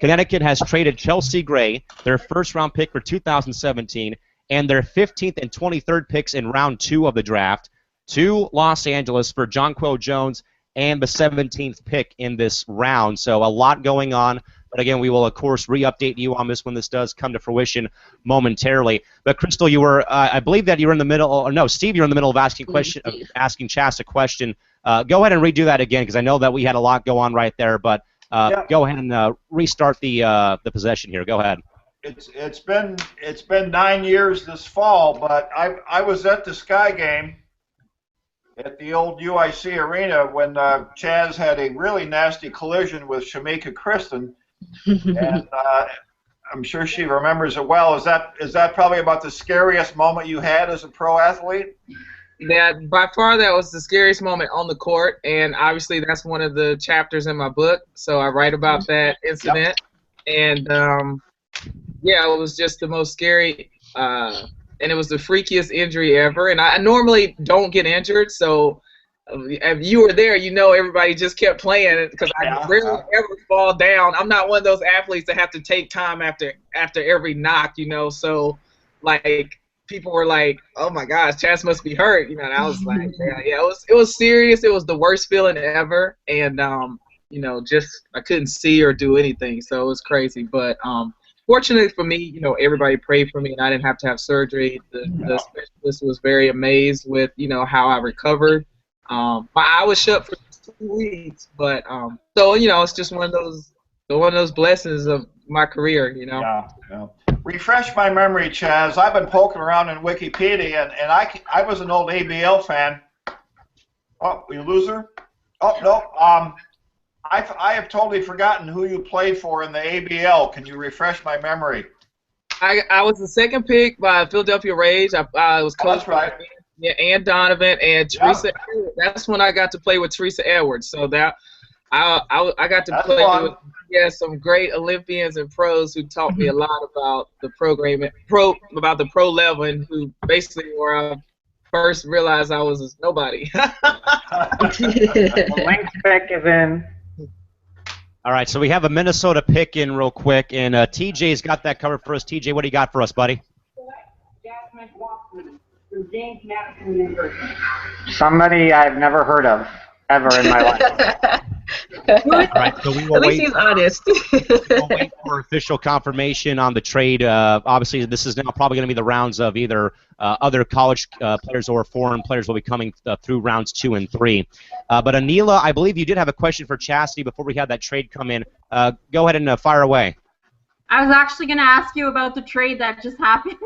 E: Connecticut has traded Chelsea Gray, their first-round pick for 2017, and their 15th and 23rd picks in round 2 of the draft to Los Angeles for Jonquel Jones and the 17th pick in this round. So a lot going on. But again, we will, of course, re-update you on this when this does come to fruition momentarily. But, Crystal, you were, I believe that you were in the middle, or no, Steve, you're in the middle of asking Chas a question. Go ahead and redo that again, because I know that we had a lot go on right there. But go ahead and restart the possession here. Go ahead.
D: It's been 9 years this fall, but I was at the Sky game at the old UIC arena when Chaz had a really nasty collision with Shamika Kristen, and I'm sure she remembers it well. Is that probably about the scariest moment you had as a pro athlete?
L: That by far that was the scariest moment on the court, and obviously that's one of the chapters in my book. So I write about that incident, and yeah, it was just the most scary, and it was the freakiest injury ever. And I normally don't get injured, so if you were there, everybody just kept playing because I rarely ever fall down. I'm not one of those athletes that have to take time after every knock, So, like, people were like, "Oh my gosh, Chas must be hurt," And I was like, "Yeah, it was serious. It was the worst feeling ever." And just I couldn't see or do anything, so it was crazy. But fortunately for me, everybody prayed for me, and I didn't have to have surgery. The specialist was very amazed with, how I recovered. My eye was shut for 2 weeks, but so it's just one of those blessings of my career,
D: Yeah. Refresh my memory, Chaz. I've been poking around in Wikipedia, and I was an old ABL fan. Oh, you loser? Oh no. I have totally forgotten who you played for in the ABL. Can you refresh my memory?
L: I was the second pick by Philadelphia Rage. I was coached by Ann Donovan and Teresa Edwards. That's when I got to play with Teresa Edwards. So that I got to play with some great Olympians and pros who taught me a lot about the about the pro level, and who basically where I first realized I was nobody.
J: The link pick is in.
E: All right, so we have a Minnesota pick in real quick, and TJ's got that covered for us. TJ, what do you got for us, buddy?
J: Somebody I've never heard of ever in my life.
E: All right, so we will
G: At least he's honest.
E: We'll wait for official confirmation on the trade. Obviously, this is now probably going to be the rounds of either other college players or foreign players will be coming through rounds 2 and 3. But Anila, I believe you did have a question for Chastity before we had that trade come in. Go ahead and fire away.
A: I was actually going to ask you about the trade that just happened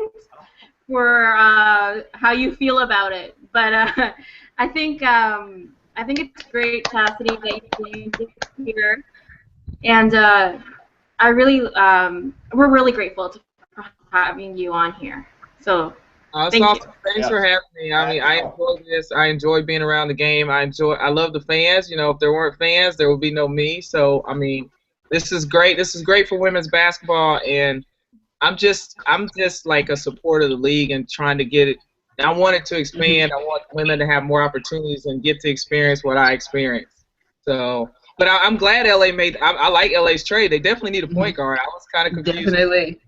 A: for how you feel about it. But I think it's great, Chastity, that you came here. And I really, we're really grateful for having you on here. So
L: It's
A: Thank you.
L: awesome. Thanks for having me. I mean, I enjoy this. I enjoy being around the game. I love the fans. You know, if there weren't fans, there would be no me. So, I mean, this is great. This is great for women's basketball, and I'm just like a supporter of the league and trying to get it. I want it to expand. I want women to have more opportunities and get to experience what I experienced. So, but I'm glad LA made. I like LA's trade. They definitely need a point guard. I was kind of confused.
G: Definitely.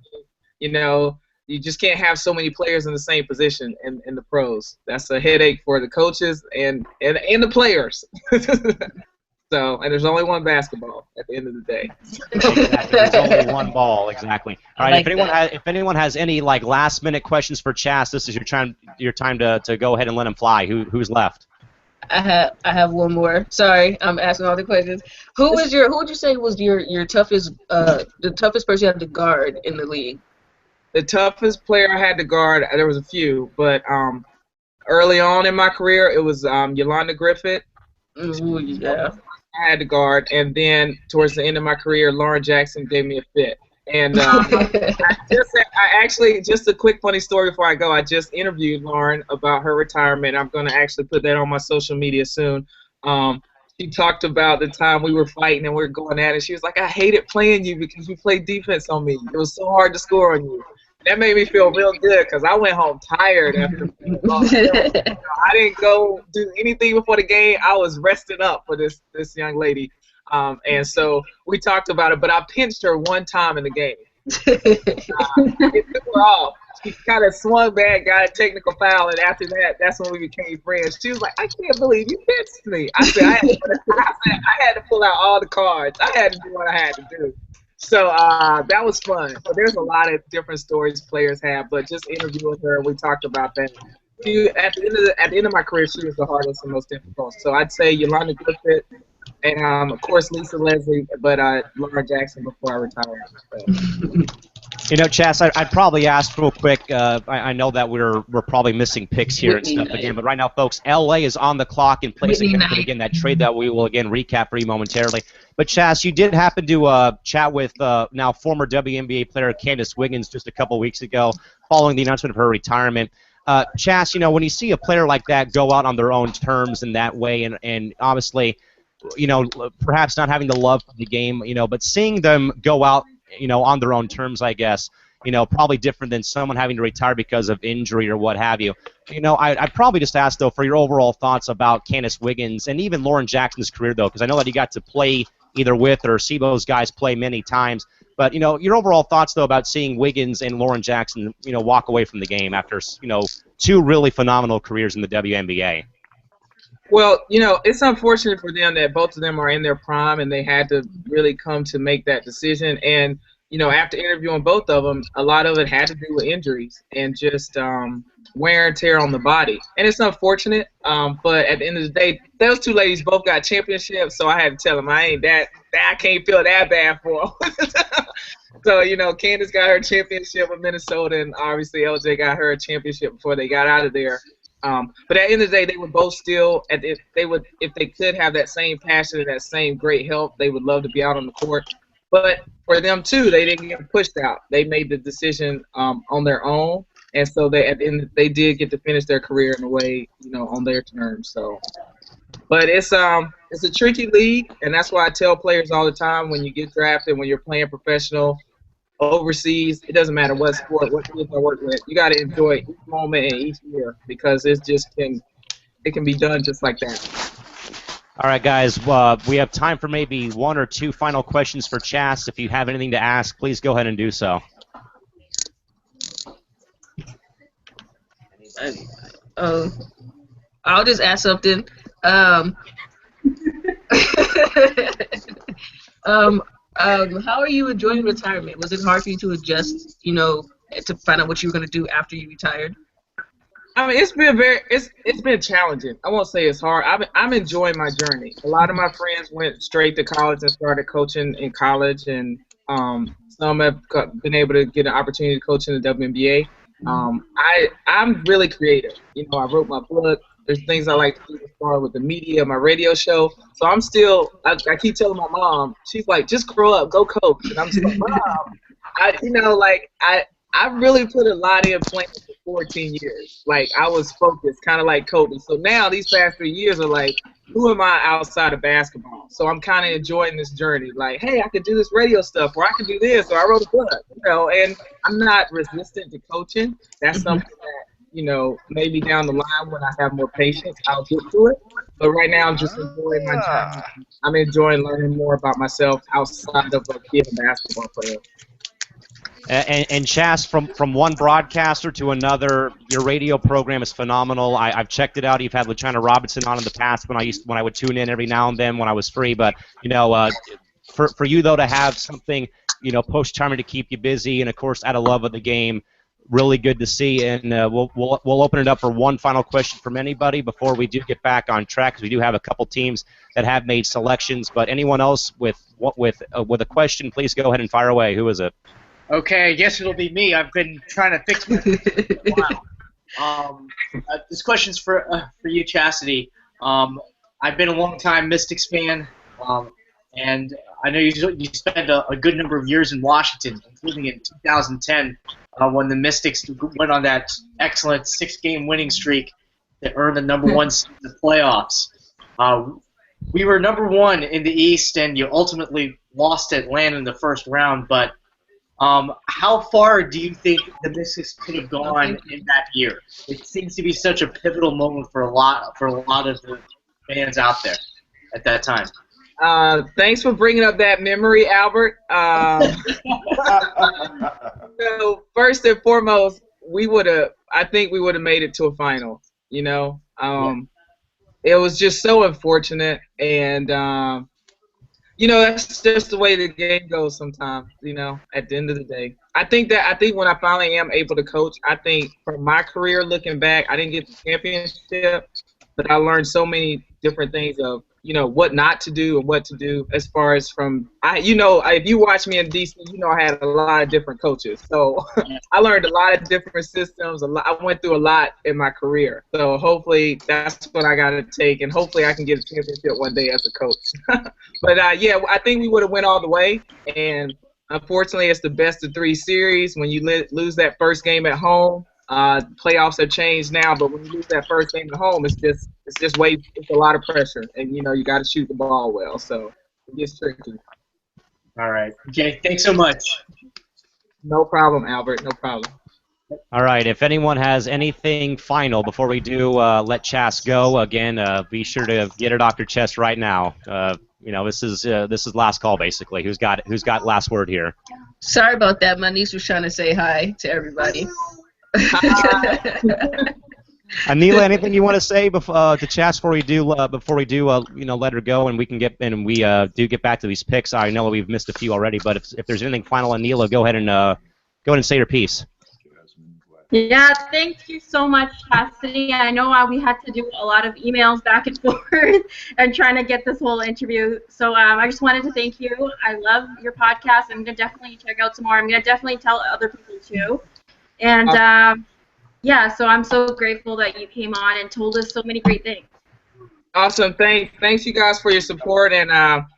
L: You know, you just can't have so many players in the same position in the pros. That's a headache for the coaches and the players. So, and there's only one basketball at the end of the day.
E: Exactly. There's only one ball, exactly. All right.
G: Like
E: if anyone has any like last minute questions for Chas, this is your time to go ahead and let him fly. Who's left?
G: I have one more. Sorry, I'm asking all the questions. Who would you say was your toughest the toughest person you had to guard in the league?
L: The toughest player I had to guard, there was a few, but early on in my career, it was Yolanda Griffith.
G: Ooh, yeah.
L: I had to guard, and then towards the end of my career, Lauren Jackson gave me a fit. And just a quick funny story before I go. I just interviewed Lauren about her retirement. I'm going to actually put that on my social media soon. She talked about the time we were fighting and we were going at it. She was like, I hated playing you because you played defense on me. It was so hard to score on you. That made me feel real good because I went home tired after. I didn't go do anything before the game. I was resting up for this young lady. And so we talked about it, but I pinched her one time in the game. It threw her off. She kind of swung back, got a technical foul, and after that, that's when we became friends. She was like, I can't believe you pinched me. I said, I had to pull out all the cards. I had to do what I had to do. So that was fun. So there's a lot of different stories players have, but just interviewing her, we talked about that. At the end of my career, she was the hardest and most difficult. So I'd say Yolanda Griffith, and of course Lisa Leslie, but Lauren Jackson before I retired. So.
E: You know, Chas, I'd probably ask real quick. I know that we're probably missing picks here and stuff again, but right now, folks, LA is on the clock in place again for that trade that we will again recap for you momentarily. But Chas, you did happen to chat with now former WNBA player Candace Wiggins just a couple weeks ago, following the announcement of her retirement. Chas, you know, when you see a player like that go out on their own terms in that way, and obviously, you know, perhaps not having the love for the game, you know, but seeing them go out, you know, on their own terms, I guess, you know, probably different than someone having to retire because of injury or what have you. You know, I'd probably just ask, though, for your overall thoughts about Candace Wiggins and even Lauren Jackson's career, though, because I know that you got to play either with or see those guys play many times. But, you know, your overall thoughts, though, about seeing Wiggins and Lauren Jackson, you know, walk away from the game after, you know, two really phenomenal careers in the WNBA.
L: Well, you know, it's unfortunate for them that both of them are in their prime and they had to really come to make that decision. And, you know, after interviewing both of them, a lot of it had to do with injuries and just wear and tear on the body. And it's unfortunate, but at the end of the day, those two ladies both got championships, so I had to tell them I can't feel that bad for them. So, you know, Candace got her championship with Minnesota, and obviously LJ got her a championship before they got out of there. But at the end of the day, they would both still, if they could have that same passion and that same great help, they would love to be out on the court. But for them too, they didn't get pushed out. They made the decision on their own, and so they did get to finish their career in a way, you know, on their terms. So, but it's a tricky league, and that's why I tell players all the time when you get drafted, when you're playing professional overseas, it doesn't matter what sport, what team I work with. You got to enjoy each moment and each year because it can be done just like that.
E: All right, guys, we have time for maybe one or two final questions for Chas. If you have anything to ask, please go ahead and do so.
G: I'll just ask something. How are you enjoying retirement? Was it hard for you to adjust, you know, to find out what you were going to do after you retired?
L: I mean, it's been challenging. I won't say it's hard. I'm enjoying my journey. A lot of my friends went straight to college and started coaching in college, and some have been able to get an opportunity to coach in the WNBA. I'm really creative. You know, I wrote my book. There's things I like to do as far with the media, my radio show. So I'm still, I keep telling my mom, she's like, just grow up, go coach. And I'm just like, Mom, I really put a lot in playing 14 years. Like, I was focused, kind of like Kobe. So now these past 3 years are like, who am I outside of basketball? So I'm kind of enjoying this journey. Like, hey, I could do this radio stuff, or I could do this, or I wrote a book, and I'm not resistant to coaching. That's something that, maybe down the line when I have more patience, I'll get to it. But right now, I'm just enjoying my journey. I'm enjoying learning more about myself outside of being a basketball player.
E: And Chas, from one broadcaster to another, your radio program is phenomenal. I've checked it out. You've had LaChina Robinson on in the past when I would tune in every now and then when I was free. But for you though to have something post-retirement to keep you busy, and of course out of love of the game, really good to see. And we'll open it up for one final question from anybody before we do get back on track, because we do have a couple teams that have made selections. But anyone else with a question, please go ahead and fire away. Who is it?
M: Okay, I guess it'll be me. I've been trying to fix my wow. This question's for you, Chastity. I've been a long-time Mystics fan, and I know you spent a good number of years in Washington, including in 2010 when the Mystics went on that excellent 6-game winning streak that earned the #1 seed in the playoffs. We were #1 in the East, and you ultimately lost to Atlanta in the first round, but how far do you think the Mystics could have gone in that year? It seems to be such a pivotal moment for a lot of the fans out there at that time.
L: Thanks for bringing up that memory, Albert. First and foremost, I think we would have made it to a final. It was just so unfortunate, and that's just the way the game goes sometimes, at the end of the day. I think when I finally am able to coach, I think from my career looking back, I didn't get the championship, but I learned so many different things of, what not to do and what to do as far as if you watch me in DC, I had a lot of different coaches. So I learned a lot of different systems. I went through a lot in my career. So hopefully that's what I got to take, and hopefully I can get a championship one day as a coach. But, I think we would have went all the way. And unfortunately, it's the best-of-3 series. When you lose that first game at home, playoffs have changed now, but when you lose that first game at home, it's a lot of pressure, and you got to shoot the ball well, so it gets tricky.
M: All right. Okay. Thanks so much.
L: No problem, Albert. No problem.
E: All right. If anyone has anything final before we do let Chas go, again, be sure to get it off your chest right now. This is last call basically. Who's got last word here?
G: Sorry about that. My niece was trying to say hi to everybody.
E: Anila, anything you want to say to Chas before we do let her go, and we can do get back to these picks. I know we've missed a few already, but if there's anything final, Anila, go ahead and say your piece.
A: Yeah, thank you so much, Chastity. I know we had to do a lot of emails back and forth and trying to get this whole interview. So I just wanted to thank you. I love your podcast. I'm going to definitely check out some more. I'm going to definitely tell other people too. And so I'm so grateful that you came on and told us so many great things.
L: Awesome. Thanks you guys for your support, and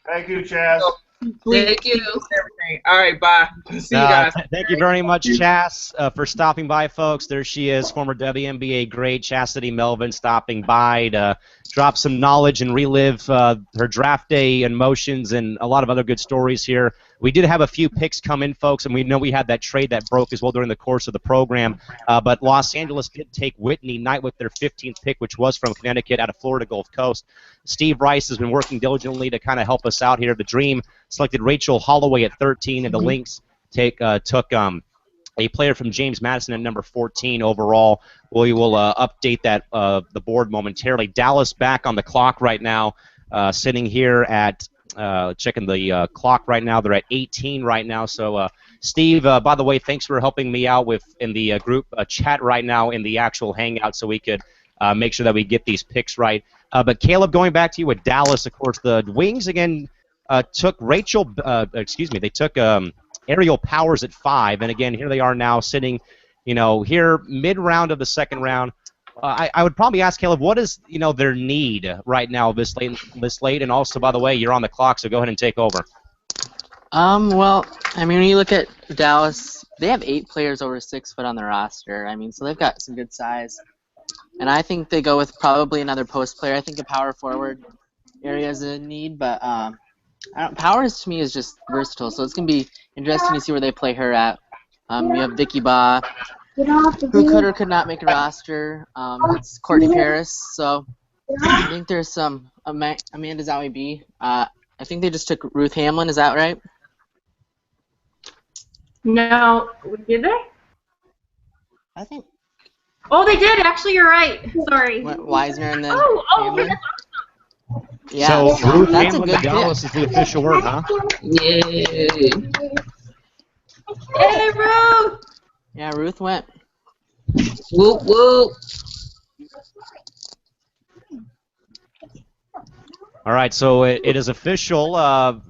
D: thank you, Chas.
G: Thank you.
L: Everything. All right, bye. See you guys.
E: Thank you very much, Chas, for stopping by, folks. There she is, former WNBA great Chastity Melvin, stopping by to drop some knowledge and relive her draft day emotions and a lot of other good stories here. We did have a few picks come in, folks, and we know we had that trade that broke as well during the course of the program. But Los Angeles did take Whitney Knight with their 15th pick, which was from Connecticut out of Florida Gulf Coast. Steve Rice has been working diligently to kind of help us out here. The Dream selected Rachel Holloway at 13, and the Lynx took a player from James Madison at number 14 overall. We will update that the board momentarily. Dallas back on the clock right now, sitting here at checking the clock right now. They're at 18 right now. So, Steve, by the way, thanks for helping me out in the group chat right now in the actual Hangout, so we could make sure that we get these picks right. But Caleb, going back to you with Dallas, of course, the Wings again took they took Ariel Powers at 5, and again, here they are now sitting, here mid-round of the second round. I would probably ask Caleb, what is their need right now this late, and also, by the way, you're on the clock, so go ahead and take over.
K: Well, I mean, when you look at Dallas, they have 8 players over 6 foot on their roster. I mean, so they've got some good size. And I think they go with probably another post player. I think a power forward area is a need, but power to me is just versatile, so it's going to be interesting to see where they play her at. You have Vicky Ba, who could or could not make a roster. It's Courtney Paris, so I think there's some Amanda's Wnba. I think they just took Ruth Hamlin, is that right?
A: No, did they?
K: I think.
A: Oh, they did. Actually, you're right. Sorry.
K: Wisner and then
A: Hamlin.
K: Hamlin. Yeah,
E: so Ruth
K: that's
E: Hamlin
K: a good
E: to Dallas is the official word, huh?
G: Yay.
A: Hey, Ruth!
K: Yeah, Ruth went.
G: Whoop, whoop.
E: All right, so it is official.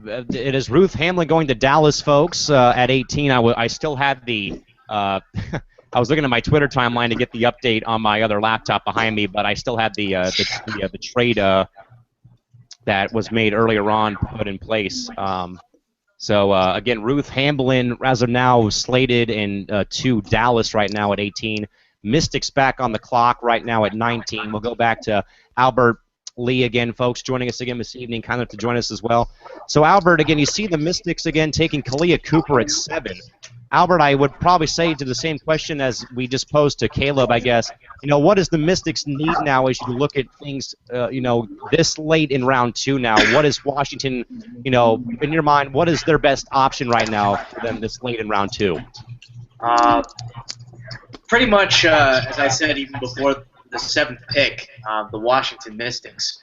E: It is Ruth Hamlin going to Dallas, folks, at 18. I still had the I was looking at my Twitter timeline to get the update on my other laptop behind me, but I still had the trade that was made earlier on put in place. So again, Ruth Hamlin, as of now, slated to Dallas right now at 18. Mystics back on the clock right now at 19. We'll go back to Albert Lee again, folks, joining us again this evening, kind of to join us as well. So Albert, again, you see the Mystics again taking Kalia Cooper at 7. Albert, I would probably say to the same question as we just posed to Caleb, I guess. What does the Mystics need now as you look at things, this late in round 2 now? What is Washington, in your mind, what is their best option right now for them this late in round 2?
M: Pretty much, as I said even before the 7th pick, the Washington Mystics,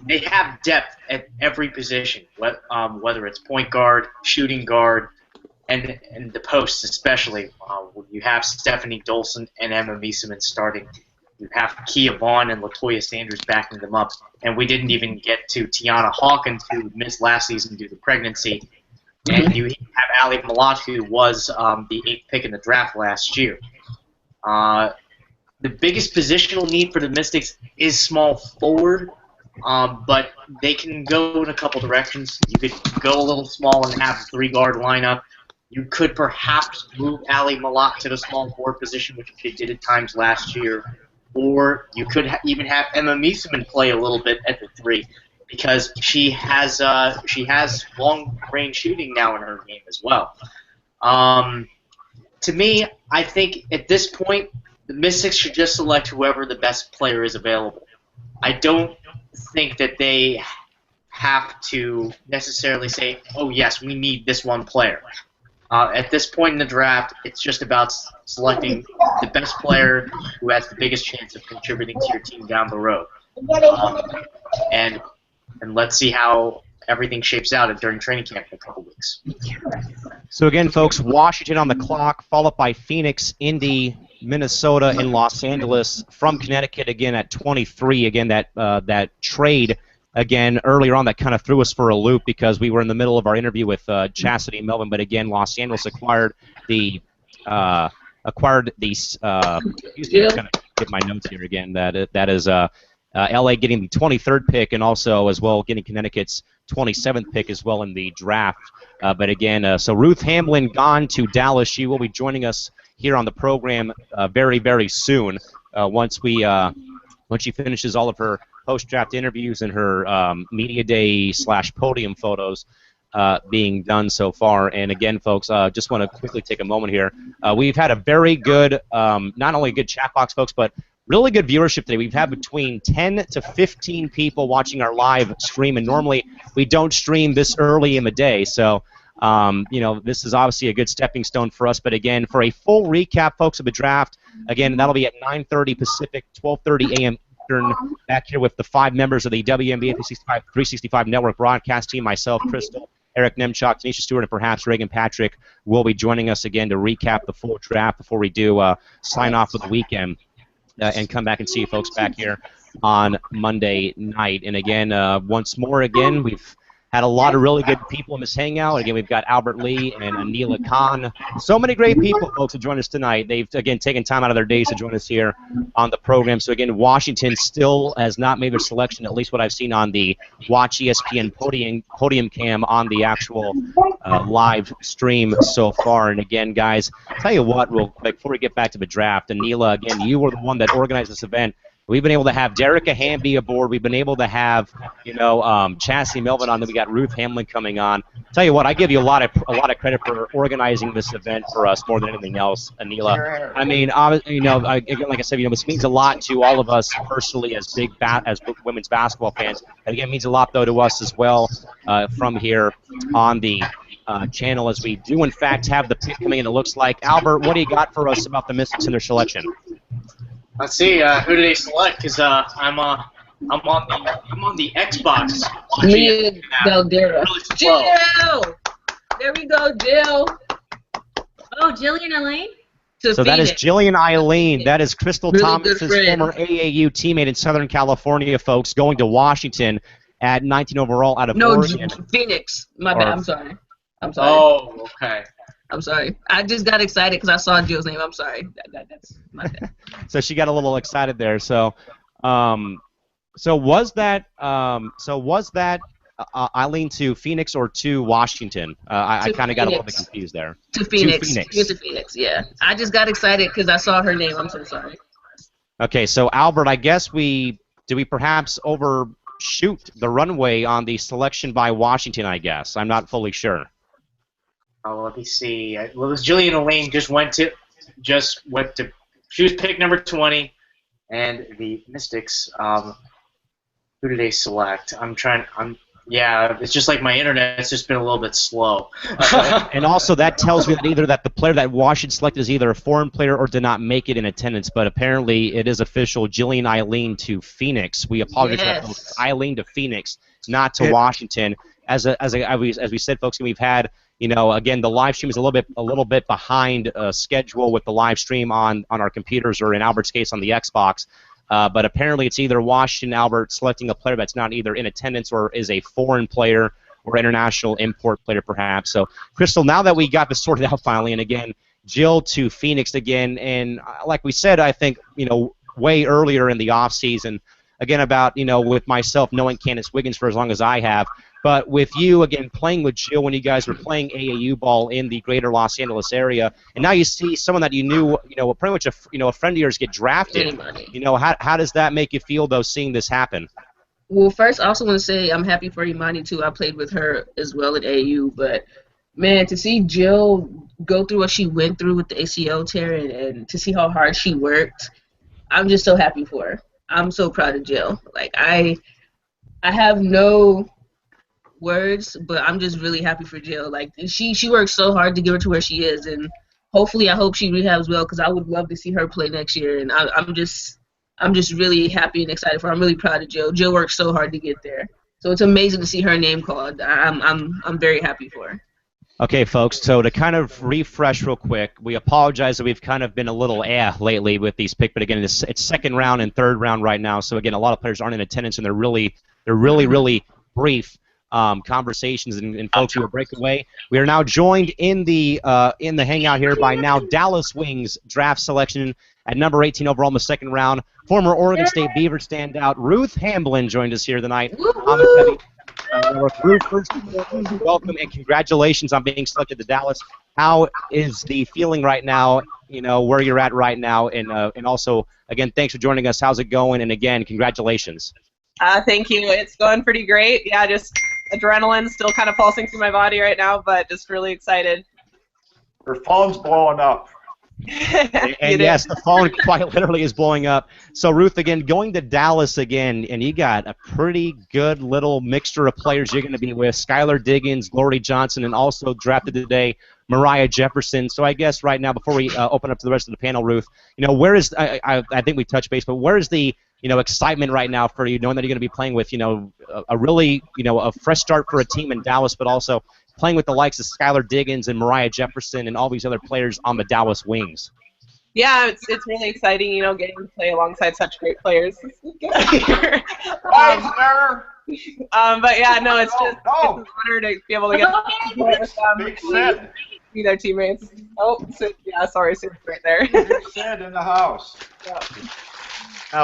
M: they have depth at every position, whether it's point guard, shooting guard, and the posts especially. You have Stephanie Dolson and Emma Mieseman starting. You have Kia Vaughn and LaToya Sanders backing them up. And we didn't even get to Tiana Hawkins, who missed last season due to pregnancy. And you have Ali Malat, who was the 8th pick in the draft last year. The biggest positional need for the Mystics is small forward, but they can go in a couple directions. You could go a little small and have a 3-guard lineup. You could perhaps move Ali Malat to the small forward position, which they did at times last year. Or you could even have Emma Mieseman play a little bit at the 3, because she has long-range shooting now in her game as well. To me, I think at this point, the Mystics should just select whoever the best player is available. I don't think that they have to necessarily say, oh, yes, we need this one player. At this point in the draft, it's just about selecting the best player who has the biggest chance of contributing to your team down the road. And let's see how everything shapes out during training camp in a couple weeks.
E: So again, folks, Washington on the clock, followed by Phoenix, Indy, Minnesota, and Los Angeles. From Connecticut again at 23. Again, that trade again earlier on that kind of threw us for a loop because we were in the middle of our interview with Chastity and Melvin. But again, Los Angeles acquired the I'm going to get my notes here again. That is LA getting the 23rd pick and also as well getting Connecticut's 27th pick as well in the draft. But again, so Ruth Hamlin gone to Dallas. She will be joining us here on the program very, very soon once she finishes all of her post-draft interviews and her media day / podium photos being done so far. And again, folks, just want to quickly take a moment here. We've had a very good, not only good chat box, folks, but really good viewership today. We've had between 10 to 15 people watching our live stream, and normally we don't stream this early in the day. So, this is obviously a good stepping stone for us. But again, for a full recap, folks, of the draft, again, that'll be at 9:30 Pacific, 12:30 a.m. Eastern, back here with the 5 members of the WNBA 365 Network broadcast team, myself, Crystal, Eric Nemchuk, Tanisha Stewart, and perhaps Reagan Patrick will be joining us again to recap the full draft before we do sign off for the weekend. And come back and see you folks back here on Monday night. And again, once more, again, we've had a very good, not only good chat box, folks, but really good viewership today. We've had between 10 to 15 people watching our live stream, and normally we don't stream this early in the day. So, we've had a very good viewership today. We've had between 10 to 15 people watching our live stream, and again, for a full recap, folks, of the draft, again, that'll be at 9:30 Pacific, 12:30 a.m. Eastern, back here with the 5 members of the WNBA 365 Network broadcast team, myself, Crystal, Eric Nemchuk, Tanisha Stewart, and perhaps Reagan Patrick will be joining us again to recap the full draft before we do sign off for the weekend. And come back and see you folks back here on Monday night. And again, Had a lot of really good people in this hangout. Again, we've got Albert Lee and Anila Khan. So many great people, folks, to join us tonight. They've, again, taken time out of their days to join us here on the program. So, again, Washington still has not made their selection, at least what I've seen on the Watch ESPN podium cam on the actual live stream so far. And, again, guys, tell you what, real quick, before we get back to the draft, Anila, again, you were the one that organized this event. We've been able to have Derica Hamby aboard. We've been able to have, Chassie Melvin on. Then we got Ruth Hamlin coming on. Tell you what, I give you a lot of credit for organizing this event for us more than anything else, Anila. I mean, like I said, this means a lot to all of us personally as as women's basketball fans. And again, it means a lot though to us as well from here on the channel, as we do in fact have the pick coming in. It looks like. Albert, what do you got for us about the Mystics and their selection?
M: Let's see, who do they select? Because I'm on the Xbox.
G: Leah Daldera. Jill! There we go, Jill.
A: Oh, Jillian Elaine?
E: So that is Jillian Eileen. That is Crystal
G: Really
E: Thomas's former AAU teammate in Southern California, folks, going to Washington at 19 overall out of Oregon.
G: Phoenix. My bad. I'm sorry.
M: Oh, okay.
G: I'm sorry. I just got excited because I saw Jill's name. I'm sorry. That's my bad.
E: So she got a little excited there. So was that Eileen to Phoenix or to Washington? I kind of got a little bit confused there.
G: To Phoenix.
E: To
G: Phoenix, yeah. I just got excited because I saw her name. I'm so sorry.
E: Okay, so Albert, I guess we perhaps overshoot the runway on the selection by Washington, I guess. I'm not fully sure.
M: Oh, let me see. Well, it was Jillian Elaine just went to. She was pick number 20, and the Mystics. Who did they select? Yeah, it's just like my internet's just been a little bit slow.
E: And also that tells me that either that the player that Washington selected is either a foreign player or did not make it in attendance. But apparently it is official. Jillian Eileen to Phoenix. We apologize for that. Eileen to Phoenix, not to Washington. As we said, folks, we've had. Again, the live stream is a little bit behind schedule with the live stream on our computers, or in Albert's case on the Xbox. But apparently it's either Washington, Albert, selecting a player that's not either in attendance or is a foreign player or international import player, perhaps. So, Crystal, now that we got this sorted out finally, and again, Jill to Phoenix again, and like we said, I think, way earlier in the offseason, again, about, with myself knowing Candace Wiggins for as long as I have, but with you, again, playing with Jill when you guys were playing AAU ball in the greater Los Angeles area, and now you see someone that you knew, pretty much a friend of yours get drafted. How does that make you feel, though, seeing this happen?
G: Well, first, I also want to say I'm happy for Imani, too. I played with her as well at AAU, but, man, to see Jill go through what she went through with the ACL tear and to see how hard she worked, I'm just so happy for her. I'm so proud of Jill. Like, I have no words, but I'm just really happy for Jill. Like, she worked so hard to get her to where she is, and hopefully I hope she rehabs well, because I would love to see her play next year, and I'm just really happy and excited for her. I'm really proud of Jill. Jill worked so hard to get there, so it's amazing to see her name called. I'm very happy for her.
E: Okay, folks, so to kind of refresh real quick, we apologize that we've kind of been a little lately with these picks, but again, it's second round and third round right now, so again, a lot of players aren't in attendance, and they're really brief conversations and folks who will break away. We are now joined in the hangout here by now Dallas Wings draft selection at number 18 overall in the second round. Former Oregon State Beaver standout Ruth Hamblin joined us here tonight. Ruth, first welcome and congratulations on being selected to Dallas. How is the feeling right now? Where you're at right now, and also again, thanks for joining us. How's it going? And again, congratulations.
N: Thank you. It's going pretty great. Yeah, just adrenaline still kind of pulsing through my body right now, but just really excited.
D: Her phone's blowing up.
E: And yes, the phone quite literally is blowing up. So, Ruth, again, going to Dallas again, and you got a pretty good little mixture of players you're going to be with. Skylar Diggins, Glory Johnson, and also drafted today, Mariah Jefferson. So I guess right now, before we open up to the rest of the panel, Ruth, where is I think we touched base, but where is the excitement right now for you, knowing that you're going to be playing with, a really, a fresh start for a team in Dallas, but also playing with the likes of Skylar Diggins and Mariah Jefferson and all these other players on the Dallas Wings?
N: Yeah, it's really exciting, getting to play alongside such great players. But yeah, no, it's just it's an honor to be able to get to play with them,
D: Big Sid.
N: be their teammates. Oh, Sid, yeah, sorry, Sid's right there.
D: Big Sid in the house.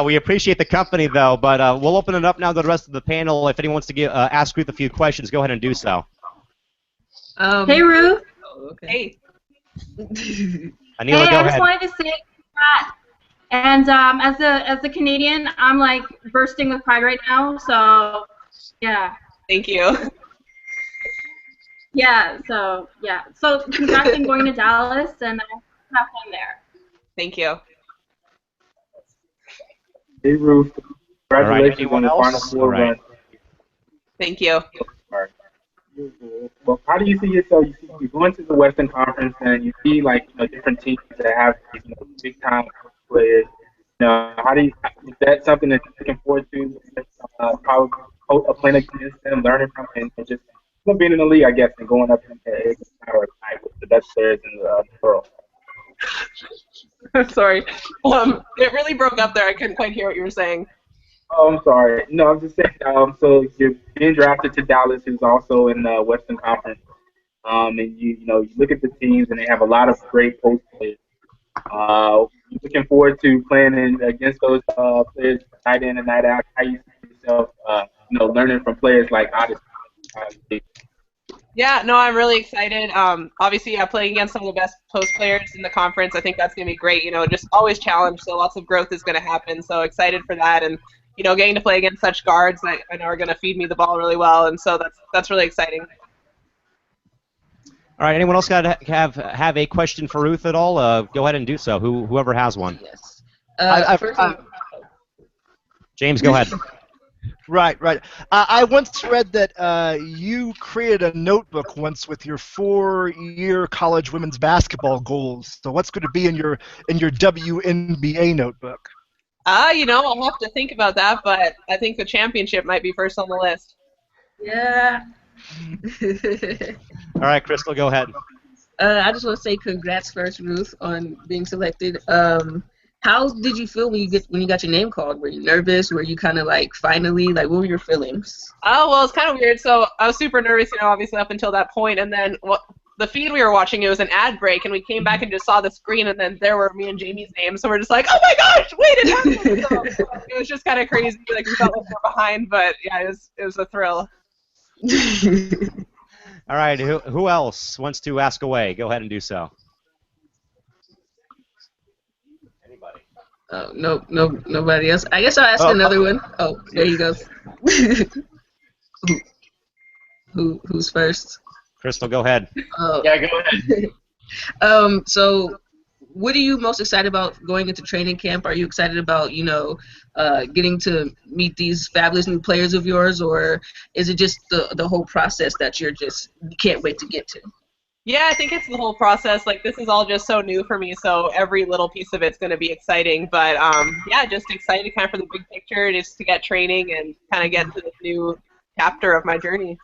E: We appreciate the company, though, but we'll open it up now to the rest of the panel. If anyone wants to ask Ruth a few questions, go ahead and do so.
A: Hey, Ruth.
N: Hey.
E: Anila, go
A: I
E: ahead.
A: just wanted to say that. And as a Canadian, I'm like bursting with pride right now. So, yeah.
N: Thank you.
A: Yeah. So congrats on going to Dallas, and have fun there.
N: Thank you.
B: Hey, Ruth. Congratulations
E: anyone
B: on the Final
E: else?
B: Four run.
N: Thank you.
B: Well, how do you see yourself? You're going to the Western Conference, and you see different teams that have big time players. How do you? Is that something that you're looking forward to? Probably playing against them, learning from them, and just being in the league, I guess, and going up and with the best players in the world.
N: Sorry. It really broke up there. I couldn't quite hear what you were saying.
B: Oh, I'm sorry. No, I'm just saying. So you're being drafted to Dallas, who's also in the Western Conference. And you look at the teams, and they have a lot of great post players. Looking forward to playing against those players night in and night out. How you see yourself, learning from players like Odyssey?
N: Yeah, no, I'm really excited. Obviously, playing against some of the best post players in the conference, I think that's going to be great. Just always challenged, so lots of growth is going to happen. So excited for that, and getting to play against such guards that I know are going to feed me the ball really well, and so that's really exciting.
E: All right, anyone else have a question for Ruth at all? Go ahead and do so. Whoever has one.
G: Yes.
E: James, go ahead.
F: Right. I once read that you created a notebook once with your 4-year college women's basketball goals. So what's going to be in your WNBA notebook?
N: I'll have to think about that, but I think the championship might be first on the list.
A: Yeah.
E: All right, Crystal, go ahead.
G: I just want to say congrats first, Ruth, on being selected. How did you feel when you got your name called? Were you nervous? Were you kind of finally, what were your feelings?
N: Oh, well, it's kind of weird. So I was super nervous, obviously up until that point, and then the feed we were watching, it was an ad break, and we came back and just saw the screen, and then there were me and Jamie's names, so we're just like, oh my gosh, wait, it happened! So it was just kind of crazy, we felt like we were behind, but yeah, it was a thrill.
E: All right, who else wants to ask away? Go ahead and do so. Anybody?
G: No, nobody else. I guess I'll ask another one. Oh, there he goes. Who's first?
E: Crystal, go ahead.
M: Yeah, go ahead.
G: So what are you most excited about going into training camp? Are you excited about, getting to meet these fabulous new players of yours, or is it just the whole process that you can't wait to get to?
N: Yeah, I think it's the whole process. This is all just so new for me, so every little piece of it's going to be exciting. But, yeah, just excited kind of for the big picture, just to get training and kind of get to this new chapter of my journey.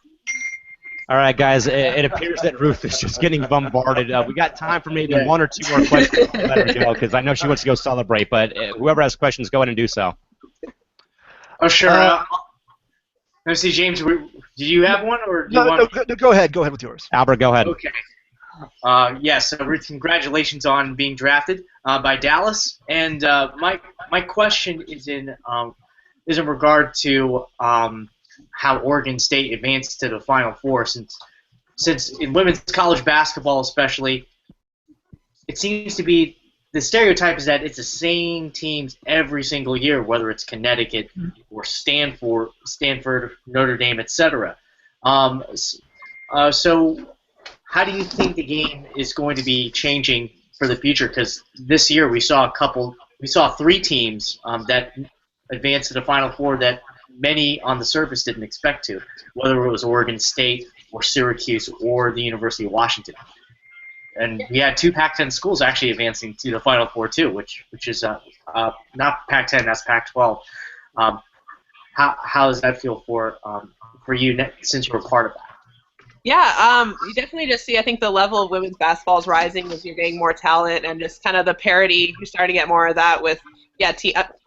E: All right, guys, it appears that Ruth is just getting bombarded. We got time for maybe one or two more questions. I'll let her go because I know she wants to go celebrate. But whoever has questions, go ahead and do so.
M: Oh, sure. Let me see, James, do you have one? Or do you want...
F: No, go ahead. Go ahead with yours.
E: Albert, go ahead.
M: Okay. So Ruth, congratulations on being drafted by Dallas. And my question is in regard to how Oregon State advanced to the Final Four, since in women's college basketball especially, it seems to be the stereotype is that it's the same teams every single year, whether it's Connecticut or Stanford, Notre Dame, etc. So how do you think the game is going to be changing for the future? Because this year we saw 3 teams that advanced to the Final Four that many on the surface didn't expect to, whether it was Oregon State or Syracuse or the University of Washington. And we had 2 Pac-10 schools actually advancing to the Final Four too, which is not Pac-10, that's Pac-12. How does that feel for you since you were part of that?
N: Yeah, you definitely just see, I think the level of women's basketball is rising as you're getting more talent and just kind of the parity. You're starting to get more of that with,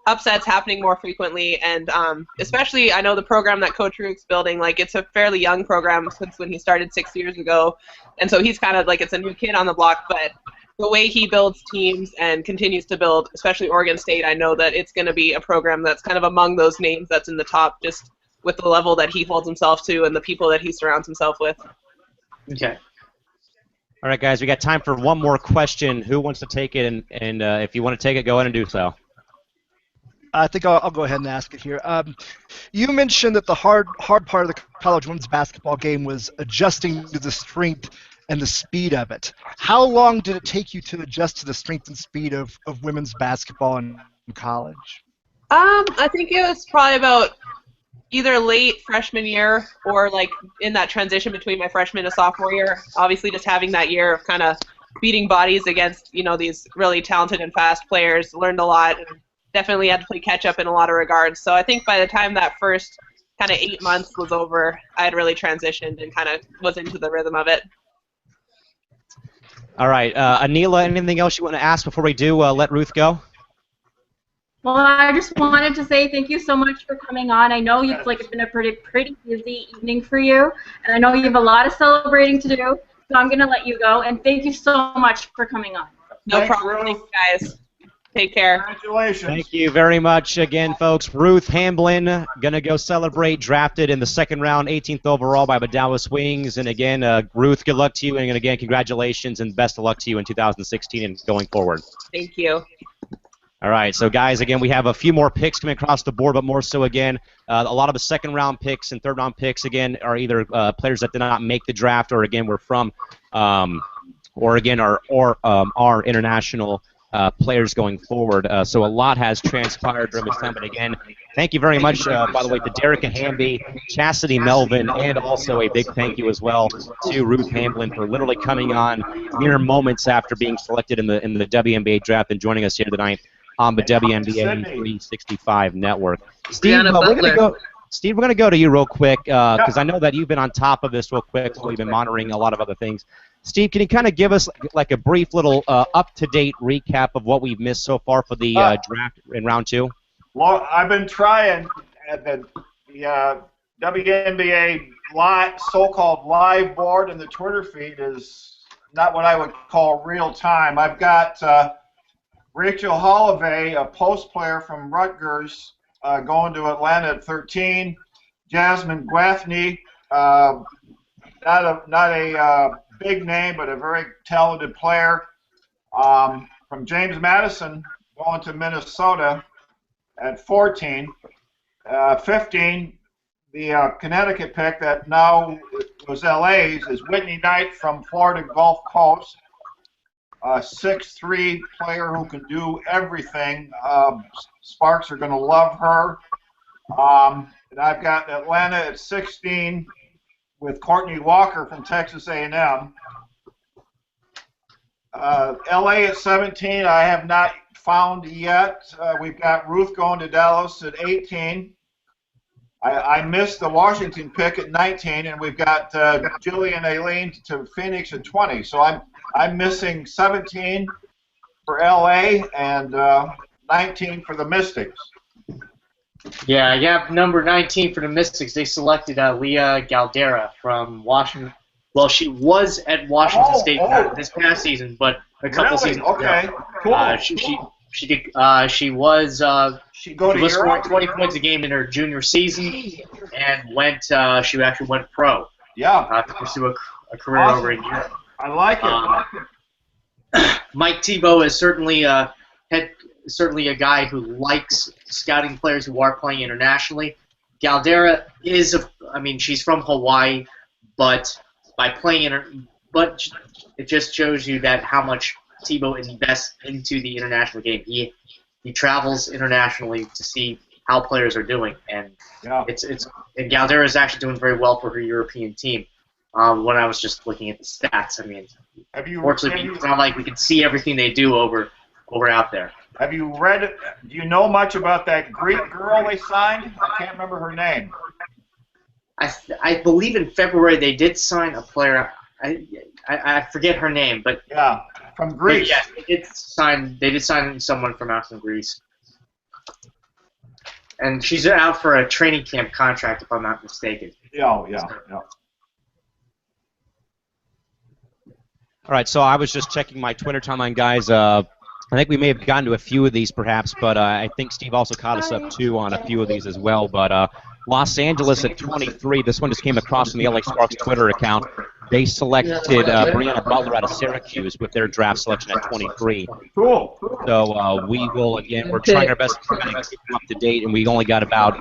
N: upsets happening more frequently, and especially I know the program that Coach Rook's building, like it's a fairly young program since when he started 6 years ago, and so he's kind of like it's a new kid on the block, but the way he builds teams and continues to build, especially Oregon State, I know that it's going to be a program that's kind of among those names that's in the top just with the level that he holds himself to and the people that he surrounds himself with.
M: Okay.
E: All right, guys, we got time for one more question. Who wants to take it? And if you want to take it, go ahead and do so.
F: I think I'll go ahead and ask it here. You mentioned that the hard part of the college women's basketball game was adjusting to the strength and the speed of it. How long did it take you to adjust to the strength and speed of women's basketball in college?
N: I think it was probably about either late freshman year or like in that transition between my freshman and sophomore year. Obviously, just having that year of kind of beating bodies against these really talented and fast players, learned a lot. And definitely had to play catch up in a lot of regards. So I think by the time that first kind of 8 months was over, I had really transitioned and kind of was into the rhythm of it.
E: All right, Anila, anything else you want to ask before we do let Ruth go?
A: Well, I just wanted to say thank you so much for coming on. I know it's been a pretty busy evening for you, and I know you have a lot of celebrating to do, so I'm going to let you go. And thank you so much for coming on.
N: No problem. Thanks, guys. Take care.
D: Congratulations.
E: Thank you very much again, folks. Ruth Hamblin going to go celebrate, drafted in the second round, 18th overall by the Dallas Wings. And again, Ruth, good luck to you. And again, congratulations and best of luck to you in 2016 and going forward.
N: Thank you.
E: All right, so guys, again, we have a few more picks coming across the board, but more so, again, a lot of the second-round picks and third-round picks, again, are either players that did not make the draft or, again, were from Oregon or international players going forward. So a lot has transpired during this time. But again, thank you very much, by the way, to Derek and Hamby, Chastity Melvin, and also a big thank you as well to Ruth Hamblin for literally coming on mere moments after being selected in the WNBA draft and joining us here tonight on the WNBA 365 network. Steve, we're going to go to you real quick because I know that you've been on top of this real quick. So we've been monitoring a lot of other things. Steve, can you kind of give us like a brief little up-to-date recap of what we've missed so far for the draft in round 2?
D: Well, I've been trying the WNBA so-called live board and the Twitter feed is not what I would call real time. I've got Rachel Holloway, a post player from Rutgers, going to Atlanta at 13. Jasmine Gwathney, not a big name, but a very talented player. From James Madison, going to Minnesota at 14. 15, the Connecticut pick that now was LA's is Whitney Knight from Florida Gulf Coast. A 6'3" player who can do everything. Sparks are going to love her. And I've got Atlanta at 16 with Courtney Walker from Texas A&M. LA at 17, I have not found yet. We've got Ruth going to Dallas at 18. I missed the Washington pick at 19, and we've got Jillian Aileen to Phoenix at 20. So I'm missing 17 for LA and 19 for the Mystics.
M: Yeah, I got number 19 for the Mystics. They selected Leah Galdera from Washington. Well, she was at Washington State this past season, but a couple seasons ago.
D: Cool.
M: She was scoring 20 points a game in her junior season, and she actually went pro.
D: Yeah.
M: To pursue a career over in Europe.
D: I like it.
M: Mike Tebow is certainly a guy who likes scouting players who are playing internationally. Galdera she's from Hawaii, but by playing but it just shows you that how much Tebow invests into the international game. He travels internationally to see how players are doing, and and Galdera is actually doing very well for her European team. When I was just looking at the stats, fortunately, it's not like we can see everything they do over out there.
D: Have you read it? Do you know much about that Greek girl they signed? I can't remember her name.
M: I believe in February they did sign a player. I forget her name, but
D: yeah, from Greece.
M: But yeah, they did sign someone from out from Greece. And she's out for a training camp contract, if I'm not mistaken.
D: Yeah.
E: All right, so I was just checking my Twitter timeline, guys. I think we may have gotten to a few of these, perhaps, but I think Steve also caught us up, too, on a few of these as well. But Los Angeles at 23, this one just came across from the LA Sparks Twitter account. They selected Brianna Butler out of Syracuse with their draft selection at 23.
D: Cool.
E: So we will, again, we're trying our best to keep them up to date, and we only got about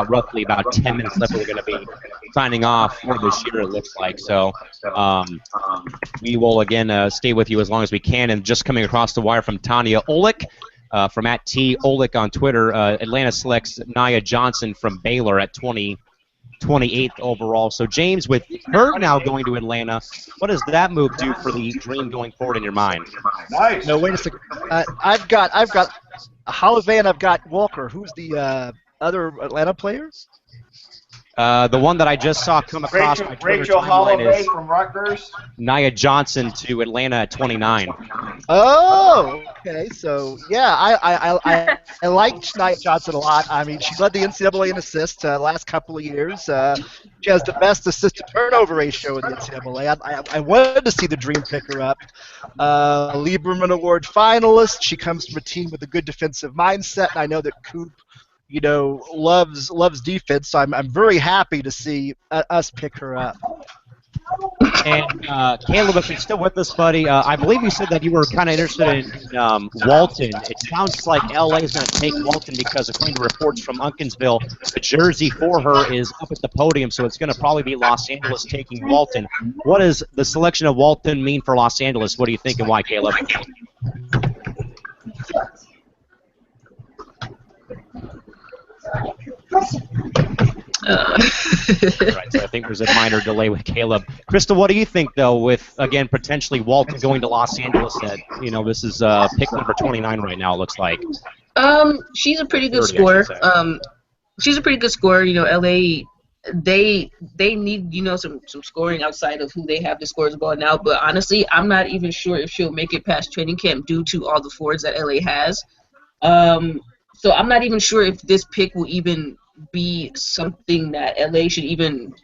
E: roughly about 10 minutes left. We're going to be signing off for this year, it looks like. So we will, again, stay with you as long as we can. And just coming across the wire from Tanya Olick, from @TOlick on Twitter, Atlanta selects Nia Johnson from Baylor at 28th overall. So, James, with her now going to Atlanta, what does that move do for the Dream going forward in your mind?
D: Nice.
F: No, wait a second. I've got Holloway and I've got Walker. Who's the other Atlanta player?
E: The one that I just saw come across my Twitter
D: Rachel
E: timeline
D: Holloway
E: is
D: from Rutgers.
E: Nia Johnson to Atlanta at 29.
F: Oh, okay. So yeah, I liked Nia Johnson a lot. I mean, she led the NCAA in assists last couple of years. She has the best assist-to-turnover ratio in the NCAA. I wanted to see the Dream pick her up. Lieberman Award finalist. She comes from a team with a good defensive mindset, and I know that Coop, loves defense, so I'm very happy to see us pick her up.
E: And Caleb, if you're still with us, buddy, I believe you said that you were kind of interested in Walton. It sounds like LA is going to take Walton because, according to reports from Unkinsville, the jersey for her is up at the podium, so it's going to probably be Los Angeles taking Walton. What does the selection of Walton mean for Los Angeles? What do you think and why, Caleb? Right, so I think there's a minor delay with Caleb. Crystal, what do you think, though, with, again, potentially Walton going to Los Angeles at, this is pick number 29 right now, it looks like.
G: She's a pretty good scorer. She's a pretty good scorer. LA, they need, some scoring outside of who they have the scores ball now. But honestly, I'm not even sure if she'll make it past training camp due to all the forwards that LA has. So I'm not even sure if this pick will even be something that LA should even,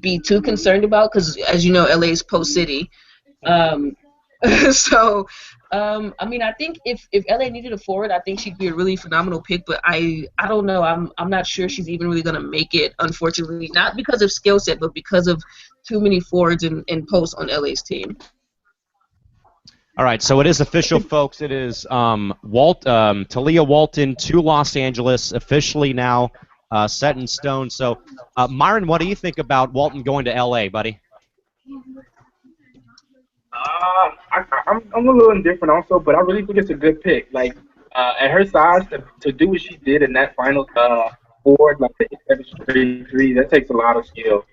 G: be too concerned about, because as you know, LA is post city. I think if LA needed a forward, I think she'd be a really phenomenal pick. But I don't know. I'm not sure she's even really gonna make it. Unfortunately, not because of skill set, but because of too many forwards and posts on LA's team.
E: All right, so it is official, folks. It is Talia Walton to Los Angeles, officially now set in stone. So, Myron, what do you think about Walton going to L.A., buddy?
B: I'm a little indifferent also, but I really think it's a good pick. Like, at her size, to do what she did in that final board, like the 7-3, that takes a lot of skill.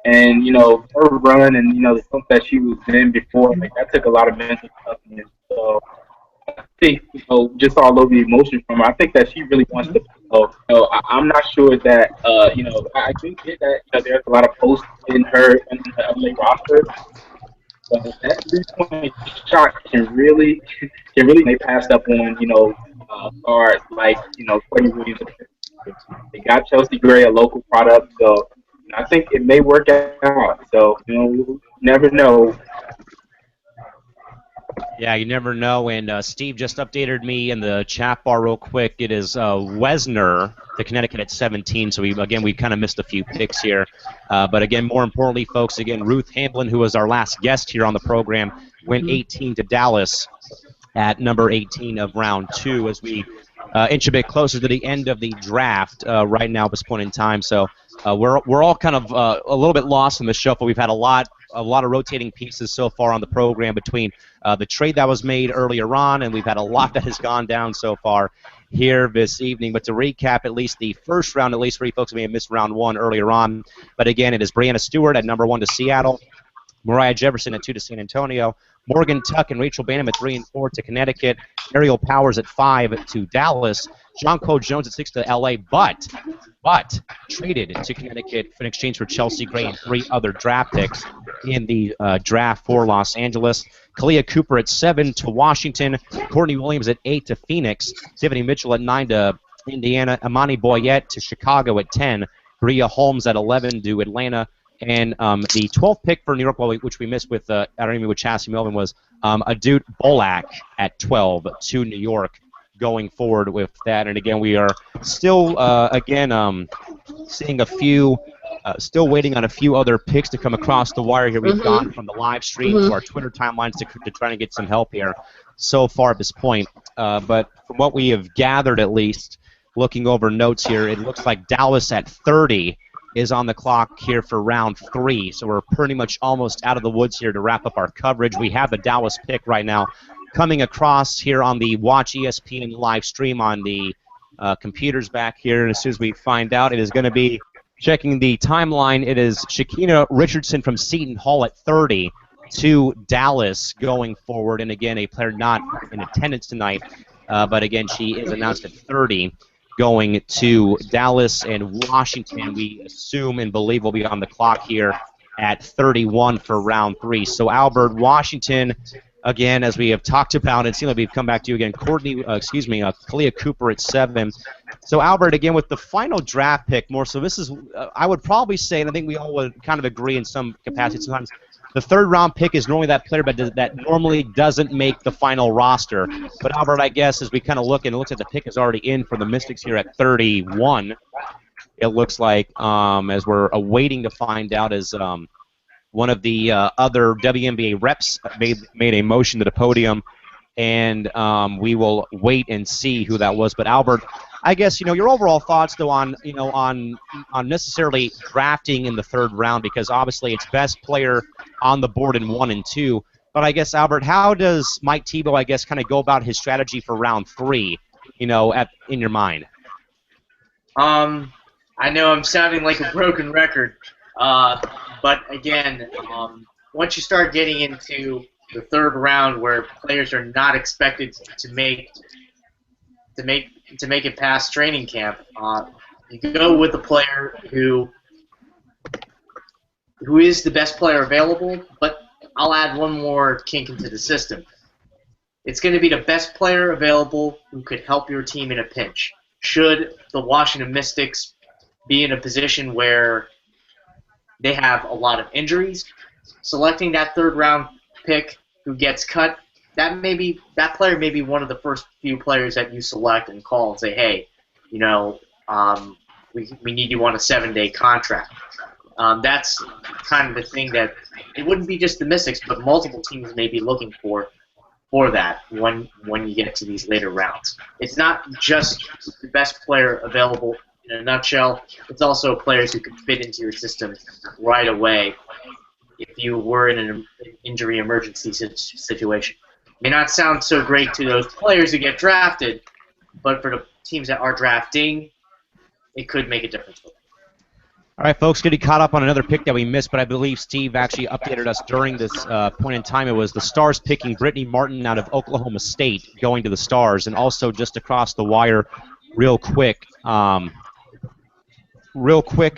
B: And, her run and, the stuff that she was in before, like, that took a lot of mental toughness. So I think, just all over the emotion from her, I think that she really wants to go. I'm not sure that, I do get that, there's a lot of posts in her in the LA roster. But that 3-point shot can really they passed up on, guards like, Courtney Williams. They got Chelsea Gray, a local product, so I think it may work out. So, we'll never know.
E: Yeah, you never know. And Steve just updated me in the chat bar real quick. It is Wesner, the Connecticut at 17. So, we kind of missed a few picks here. But, again, more importantly, folks, Ruth Hamblin, who was our last guest here on the program, went 18 to Dallas at number 18 of round 2 as we inch a bit closer to the end of the draft right now at this point in time. So, we're all kind of a little bit lost in the shuffle. We've had a lot of rotating pieces so far on the program between the trade that was made earlier on, and we've had a lot that has gone down so far here this evening. But to recap, at least the first round, at least for you folks who may have missed round 1 earlier on. But again, it is Brianna Stewart at number 1 to Seattle, Mariah Jefferson at 2 to San Antonio, Morgan Tuck and Rachel Banham at 3 and 4 to Connecticut, Ariel Powers at 5 to Dallas, John Cole Jones at 6 to LA, but traded to Connecticut in exchange for Chelsea Gray and 3 other draft picks in the draft for Los Angeles. Kalia Cooper at 7 to Washington, Courtney Williams at 8 to Phoenix, Tiffany Mitchell at 9 to Indiana. Imani Boyette to Chicago at 10. Bria Holmes at 11 to Atlanta. And the 12th pick for New York, which we missed with with Chassie Melvin, was Adut Bolak at 12 to New York going forward with that. And again, we are still, seeing a few, still waiting on a few other picks to come across the wire here. We've gone from the live stream to our Twitter timelines to try to get some help here so far at this point. But from what we have gathered, at least, looking over notes here, it looks like Dallas at 30 is on the clock here for round 3. So we're pretty much almost out of the woods here to wrap up our coverage. We have the Dallas pick right now coming across here on the Watch ESPN live stream on the computers back here. And as soon as we find out, it is going to be checking the timeline. It is Shakina Richardson from Seton Hall at 30 to Dallas going forward. And again, a player not in attendance tonight, but again, she is announced at 30. Going to Dallas and Washington, we assume and believe will be on the clock here at 31 for round 3. So Albert, Washington, again, as we have talked about, it seems like we've come back to you again. Kalia Cooper at 7. So Albert, again, with the final draft pick, more so this is, I would probably say, and I think we all would kind of agree in some capacity sometimes, the third round pick is normally that player, but that normally doesn't make the final roster. But Albert, I guess as we kind of look, and it looks like the pick is already in for the Mystics here at 31. It looks like as we're awaiting to find out, as one of the other WNBA reps made a motion to the podium, and we will wait and see who that was. But Albert, I guess your overall thoughts though on necessarily drafting in the third round, because obviously it's best player on the board in 1 and 2. But I guess Albert, how does Mike Tebow kind of go about his strategy for round 3? In your mind.
M: I know I'm sounding like a broken record, but again, once you start getting into the third round where players are not expected to make it past training camp, you go with the player who is the best player available, but I'll add one more kink into the system. It's going to be the best player available who could help your team in a pinch. Should the Washington Mystics be in a position where they have a lot of injuries, selecting that third round pick who gets cut, that player may be one of the first few players that you select and call and say, hey, we need you on a 7-day contract. That's kind of the thing that it wouldn't be just the Mystics, but multiple teams may be looking for that when you get to these later rounds. It's not just the best player available in a nutshell. It's also players who can fit into your system right away if you were in an injury emergency situation. May not sound so great to those players who get drafted, but for the teams that are drafting, it could make a difference for them.
E: All right, folks, getting caught up on another pick that we missed, but I believe Steve actually updated us during this point in time. It was the Stars picking Brittany Martin out of Oklahoma State going to the Stars, and also just across the wire real quick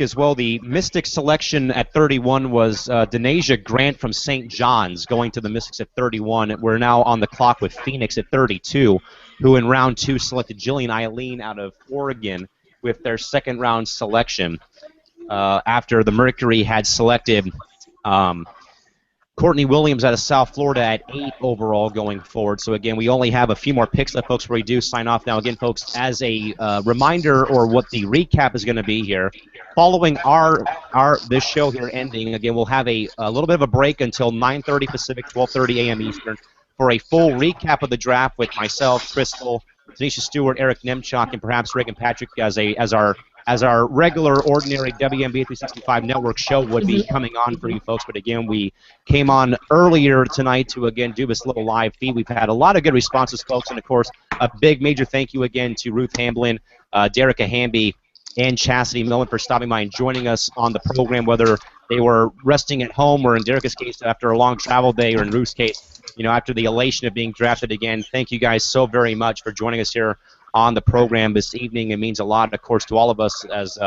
E: as well, the Mystics selection at 31 was Denasia Grant from St. John's going to the Mystics at 31. We're now on the clock with Phoenix at 32, who in round 2 selected Jillian Eileen out of Oregon with their second round selection. After the Mercury had selected Courtney Williams out of South Florida at 8 overall going forward. So again, we only have a few more picks left, folks, where we do sign off. Now again, folks, as a reminder, or what the recap is going to be here, following this show here ending, again, we'll have a little bit of a break until 9:30 Pacific, 12:30 a.m. Eastern, for a full recap of the draft with myself, Crystal, Tanisha Stewart, Eric Nemchuk, and perhaps Reagan Patrick as our regular, ordinary WNBA 365 network show would be coming on for you folks. But again, we came on earlier tonight to, again, do this little live feed. We've had a lot of good responses, folks. And, of course, a big, major thank you again to Ruth Hamblin, Derica Hamby, and Chastity Millen for stopping by and joining us on the program, whether they were resting at home or, in Derica's case, after a long travel day, or in Ruth's case, after the elation of being drafted again. Thank you guys so very much for joining us here on the program this evening. It means a lot, of course, to all of us as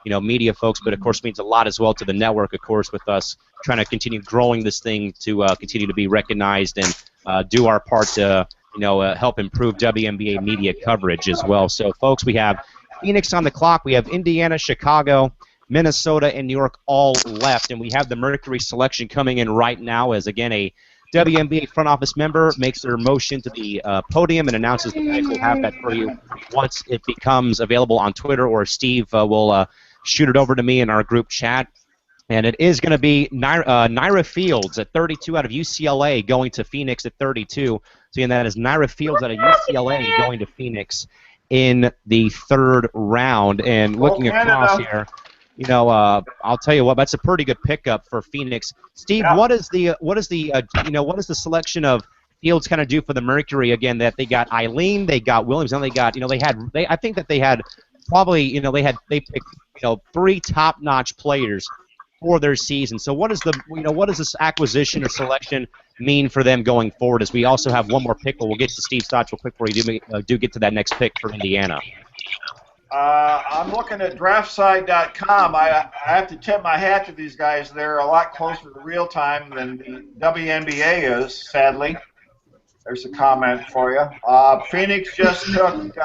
E: media folks, but of course means a lot as well to the network, of course, with us trying to continue growing this thing to continue to be recognized and do our part to help improve WNBA media coverage as well. So, folks, we have Phoenix on the clock. We have Indiana, Chicago, Minnesota, and New York all left. And we have the Mercury selection coming in right now as, again, a WNBA front office member makes their motion to the podium and announces the pick. We'll have that for you once it becomes available on Twitter, or Steve will shoot it over to me in our group chat. And it is going to be Naira Fields at 32 out of UCLA going to Phoenix at 32. So that is Naira Fields out of UCLA going to Phoenix in the third round. And looking across here, I'll tell you what, that's a pretty good pickup for Phoenix. Steve, what is the selection of Fields kind of do for the Mercury again? That they got Eileen, they got Williams, and they got I think that they had probably they picked 3 top-notch players for their season. So what does this acquisition or selection mean for them going forward? As we also have one more pick, but we'll get to Steve's thoughts real quick before you do get to that next pick for Indiana.
D: I'm looking at draftside.com. I have to tip my hat to these guys. They're a lot closer to real time than the WNBA is, sadly. There's a comment for you. Phoenix just took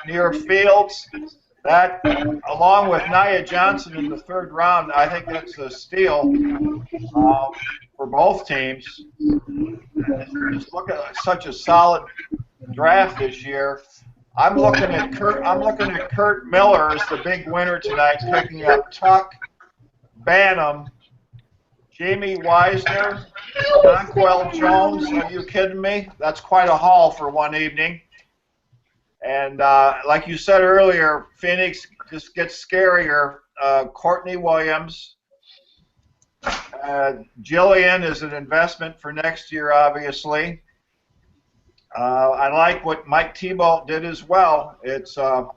D: Naira Fields. That, along with Nia Johnson in the third round, I think that's a steal for both teams. Just look at such a solid draft this year. I'm looking at Kurt Miller as the big winner tonight, picking up Tuck, Banham, Jamie Wisner, Donquel Jones. Are you kidding me? That's quite a haul for one evening. And like you said earlier, Phoenix just gets scarier. Courtney Williams. Jillian is an investment for next year, obviously. I like what Mike Thibault did as well. It's I'm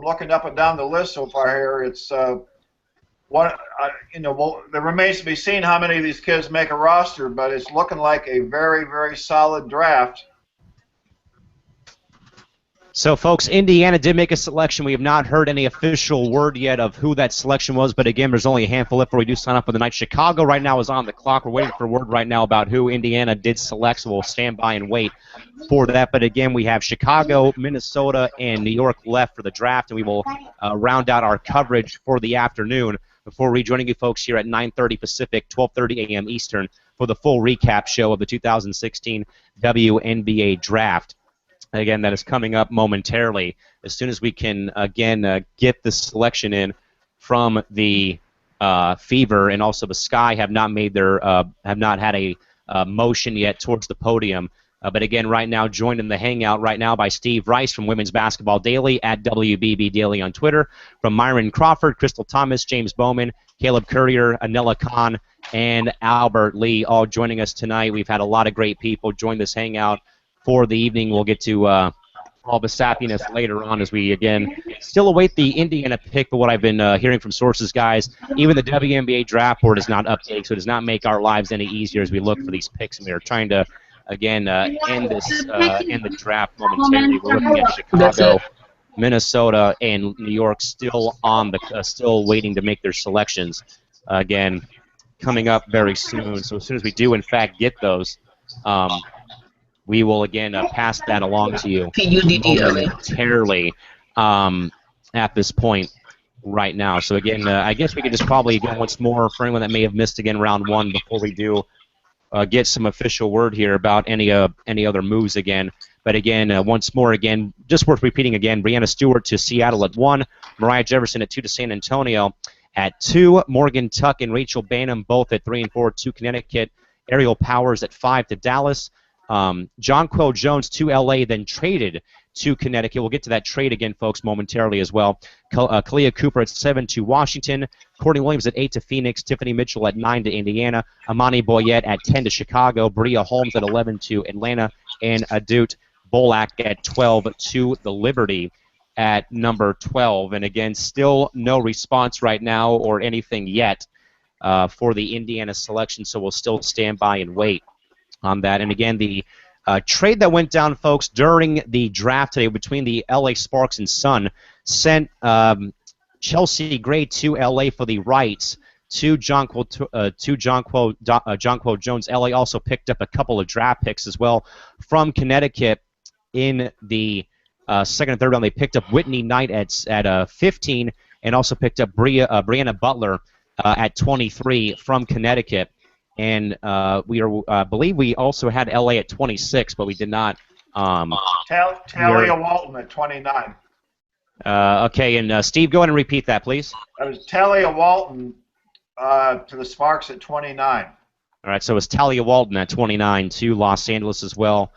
D: looking up and down the list so far here. It's there remains to be seen how many of these kids make a roster, but it's looking like a very, very solid draft.
E: So, folks, Indiana did make a selection. We have not heard any official word yet of who that selection was, but again, there's only a handful left before we do sign up for the night. Chicago right now is on the clock. We're waiting for word right now about who Indiana did select, so we'll stand by and wait for that. But again, we have Chicago, Minnesota, and New York left for the draft, and we will round out our coverage for the afternoon before rejoining you folks here at 9:30 Pacific, 12:30 a.m. Eastern for the full recap show of the 2016 WNBA Draft. Again, that is coming up momentarily. As soon as we can, again, get the selection in from the Fever and also the Sky have not made their have not had a motion yet towards the podium. But again, right now, joined in the hangout right now by Steve Rice from Women's Basketball Daily at WBB Daily on Twitter, from Myron Crawford, Crystal Thomas, James Bowman, Caleb Courier, Anela Khan, and Albert Lee all joining us tonight. We've had a lot of great people join this hangout for the evening. We'll get to all the sappiness later on as we, again, still await the Indiana pick, but what I've been hearing from sources, guys, even the WNBA draft board is not updated, so it does not make our lives any easier as we look for these picks, and we are trying to, again, end the draft momentarily. We're looking at Chicago, Minnesota, and New York still on the still waiting to make their selections. Again, coming up very soon, so as soon as we do, in fact, get those, we will, again, pass that along to you momentarily at this point right now. So, again, I guess we could just probably go once more for anyone that may have missed, again, round one before we do get some official word here about any other moves again. But, again, once more, again, just worth repeating again, Breanna Stewart to Seattle at 1, Mariah Jefferson at 2 to San Antonio at 2, Morgan Tuck and Rachel Banham both at 3 and 4 to Connecticut, Ariel Powers at 5 to Dallas, Jonquel Jones to L.A., then traded to Connecticut. We'll get to that trade again, folks, momentarily as well. Kalia Cooper at 7 to Washington. Courtney Williams at 8 to Phoenix. Tiffany Mitchell at 9 to Indiana. Amani Boyette at 10 to Chicago. Bria Holmes at 11 to Atlanta. And Adut Bolak at 12 to the Liberty at number 12. And again, still no response right now or anything yet for the Indiana selection, so we'll still stand by and wait on that. And again, the trade that went down, folks, during the draft today between the LA Sparks and Sun sent Chelsea Gray to LA for the rights to Jonquil Jones. LA also picked up a couple of draft picks as well from Connecticut in the second and third round. They picked up Whitney Knight at 15, and also picked up Brianna Butler at 23 from Connecticut. And believe we also had LA at 26, but we did not.
D: Talia Walton at 29.
E: Okay, and Steve, go ahead and repeat that, please.
D: That was Talia Walton to the Sparks at 29.
E: All right, so it's Talia Walton at 29 to Los Angeles as well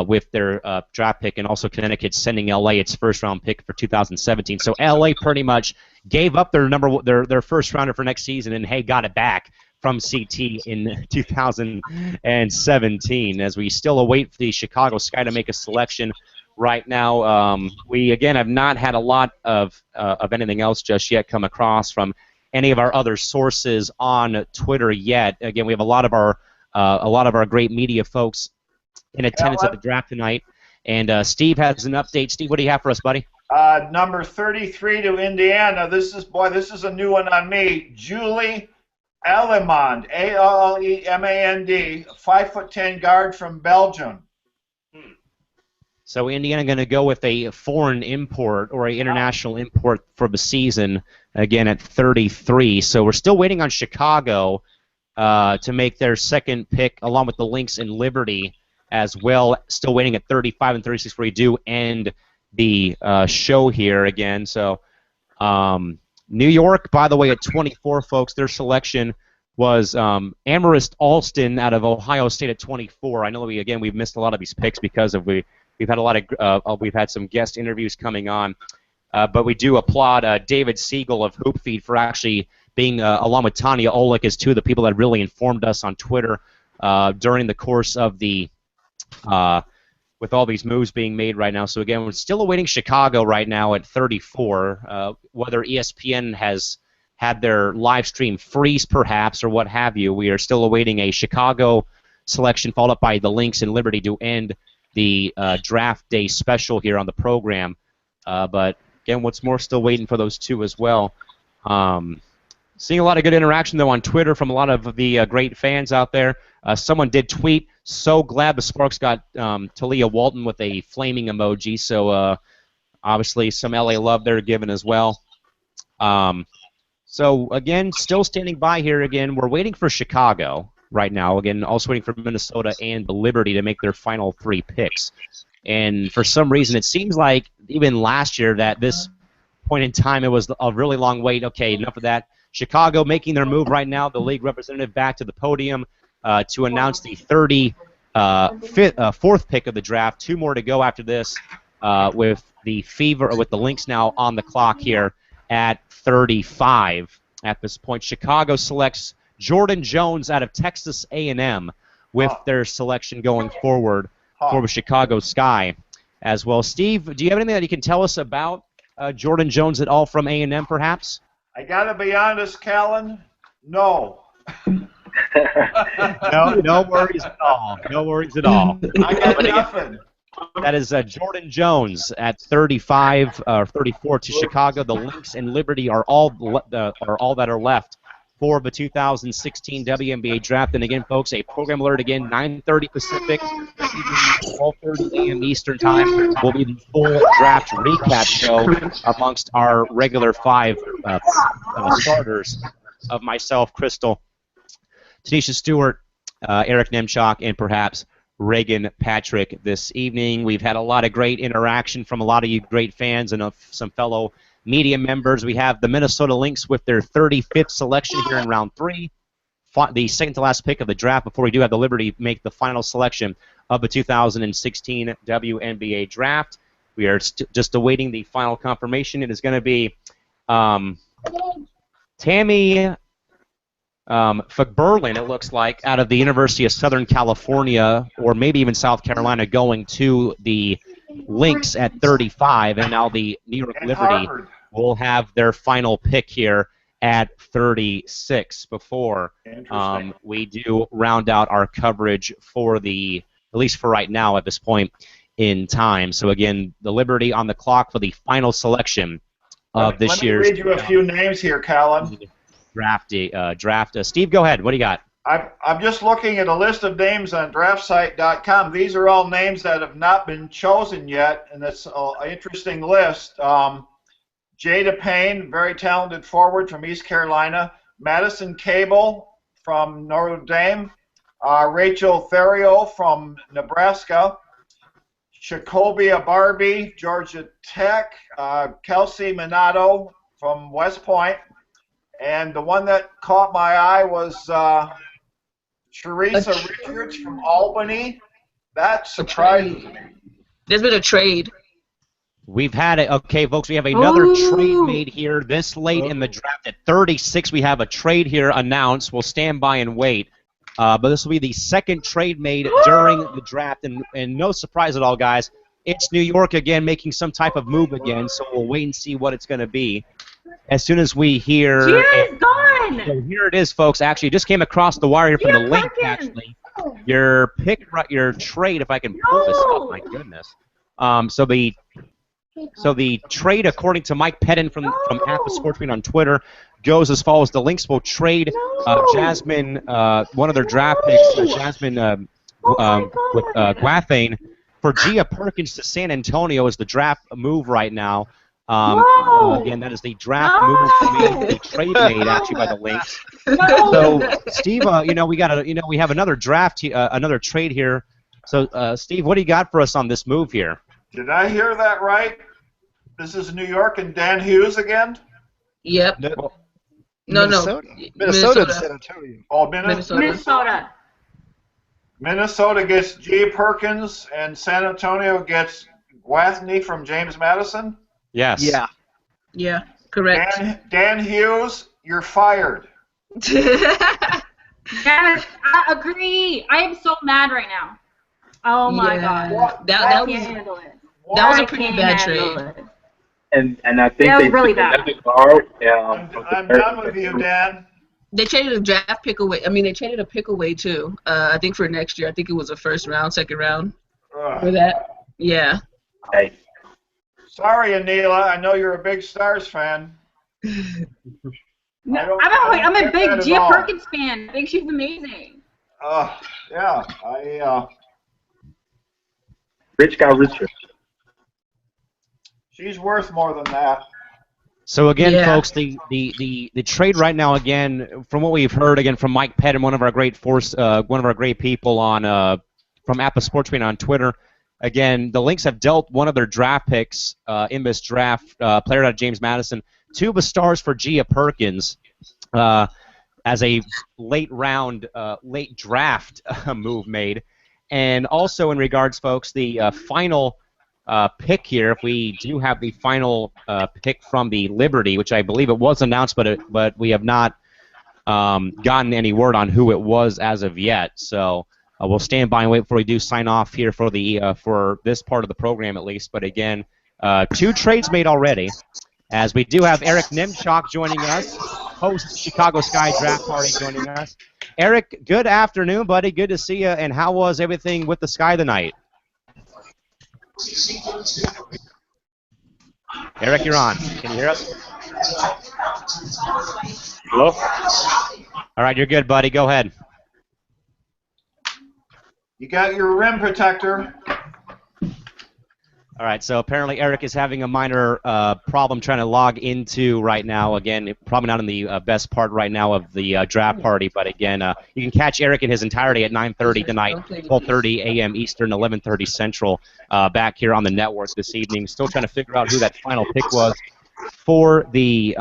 E: with their draft pick, and also Connecticut sending LA its first-round pick for 2017. So LA pretty much gave up their first rounder for next season, and hey, got it back from CT in 2017. As we still await the Chicago Sky to make a selection. Right now, we again have not had a lot of anything else just yet come across from any of our other sources on Twitter yet. Again, we have a lot of our great media folks in attendance at the draft tonight. And Steve has an update. Steve, what do you have for us, buddy?
D: Number 33 to Indiana. This is a new one on me. Julie Allemand, Allemand, 5'10" guard from Belgium.
E: So Indiana going to go with a foreign import or an international import for the season, again at 33. So we're still waiting on Chicago to make their second pick, along with the Lynx and Liberty as well. Still waiting at 35 and 36 where we do end the show here again. So New York, by the way, at 24, folks, their selection was Amarist Alston out of Ohio State at 24. I know we've missed a lot of these picks because we've had a lot of we've had some guest interviews coming on, but we do applaud David Siegel of HoopFeed for actually being along with Tanya Olick as two of the people that really informed us on Twitter during the course of the with all these moves being made right now. So again, we're still awaiting Chicago right now at 34. Whether ESPN has had their live stream freeze perhaps or what have you, we are still awaiting a Chicago selection followed up by the Lynx and Liberty to end the draft day special here on the program. But again, what's more, still waiting for those two as well. Seeing a lot of good interaction, though, on Twitter from a lot of the great fans out there. Someone did tweet, so glad the Sparks got Talia Walton with a flaming emoji. So obviously some LA love they're given as well. So again, still standing by here again. We're waiting for Chicago right now. Again, also waiting for Minnesota and the Liberty to make their final three picks. And for some reason, it seems like even last year that this point in time, it was a really long wait. Okay, enough of that. Chicago making their move right now, the league representative back to the podium to announce the 34th pick of the draft. Two more to go after this with the Lynx now on the clock here at 35 at this point. Chicago selects Jordan Jones out of Texas A&M with their selection going forward for the Chicago Sky as well. Steve, do you have anything that you can tell us about Jordan Jones at all from A&M perhaps?
D: I got to be honest, Callan, no.
E: No worries at all. No worries at all.
D: I got nothing.
E: That is Jordan Jones at 35 or 34 to Chicago. The Lynx and Liberty are all that are left for the 2016 WNBA draft. And again, folks, a program alert again, 9:30 Pacific, 12:30 a.m. Eastern time will be the full draft recap show amongst our regular five starters of myself, Crystal, Tanisha Stewart, Eric Nemchok, and perhaps Reagan Patrick this evening. We've had a lot of great interaction from a lot of you great fans and some fellow media members. We have the Minnesota Lynx with their 35th selection here in round 3, the second to last pick of the draft before we do have the Liberty make the final selection of the 2016 WNBA draft. We are just awaiting the final confirmation. It is going to be Tammy Fagberlin, it looks like, out of the University of Southern California, or maybe even South Carolina, going to the Lynx at 35, and now the New York Liberty will have their final pick here at 36 before we do round out our coverage for at least for right now at this point in time. So again, the Liberty on the clock for the final selection of this year's.
D: Let me read you a few names here, Callan.
E: draft. Steve, go ahead. What do you got?
D: I'm just looking at a list of names on draftsite.com. These are all names that have not been chosen yet, and it's an interesting list. Jada Payne, very talented forward from East Carolina. Madison Cable from Notre Dame. Rachel Theriot from Nebraska. Shakobia Barbie, Georgia Tech. Kelsey Minato from West Point. And the one that caught my eye was Teresa Richards from Albany. That surprised me.
G: There's been a trade.
E: We've had it. Okay, folks, we have another trade made here this late in the draft. At 36, we have a trade here announced. We'll stand by and wait. But this will be the second trade made during the draft. And no surprise at all, guys, it's New York again making some type of move again. So we'll wait and see what it's going to be. As soon as we hear...
A: Gia's gone!
E: So here it is, folks. Actually, it just came across the wire here from the link, actually. Your trade, if I can pull this up, my goodness. So the trade, according to Mike Pettin from Apple Sportsman on Twitter, goes as follows. The Lynx will trade Jasmine, one of their draft picks, Jasmine with Guathane, for Gia Perkins to San Antonio is the draft move right now. Again, that is the draft move the trade made actually by the Lynx. So, Steve, we have another draft, another trade here. So, Steve, what do you got for us on this move here?
D: Did I hear that right? This is New York and Dan Hughes again?
G: Yep.
F: Minnesota and San Antonio.
D: Oh,
A: Minnesota.
D: Minnesota gets G. Perkins, and San Antonio gets Guathany from James Madison?
E: Yes.
G: Yeah, correct.
D: Dan Hughes, you're fired.
A: Yes, I agree. I am so mad right now. Oh my God.
G: That was
A: handle it.
G: That was a pretty bad trade.
B: And I think
A: that was
B: they
A: really
B: took
A: bad.
B: another guard.
D: I'm done with you, Dan.
G: They traded a draft pick away. I mean, they traded a pick away too. I think for next year. I think it was a first round, second round for that. Yeah.
B: Hey.
D: Sorry, Anila. I know you're a big Stars fan.
A: No, I'm a big Gia Perkins fan. I think she's amazing.
D: Yeah.
B: Rich got richer.
D: She's worth more than that.
E: So again, folks, the trade right now, again, from what we've heard, again from Mike Pettin, one of our great people on from Apple Sportsman on Twitter. Again, the Lynx have dealt one of their draft picks in this draft, player out of James Madison, 2 of the Stars for Gia Perkins as a late draft move made. And also in regards, folks, the final pick here, if we do have the final pick from the Liberty, which I believe it was announced, but we have not gotten any word on who it was as of yet. So we'll stand by and wait before we do sign off here for the for this part of the program at least. But again, 2 trades made already, as we do have Eric Nemchok joining us, host Chicago Sky Draft Party joining us. Eric, good afternoon, buddy. Good to see you. And how was everything with the Sky tonight? Eric, you're on. Can you hear us?
B: Hello?
E: All right, you're good, buddy. Go ahead.
D: You got your rim protector.
E: All right, so apparently Eric is having a minor problem trying to log into right now. Again, probably not in the best part right now of the draft party, but again, you can catch Eric in his entirety at 9:30 tonight, 12:30 a.m. Eastern, 11:30 Central, back here on the network this evening. Still trying to figure out who that final pick was for the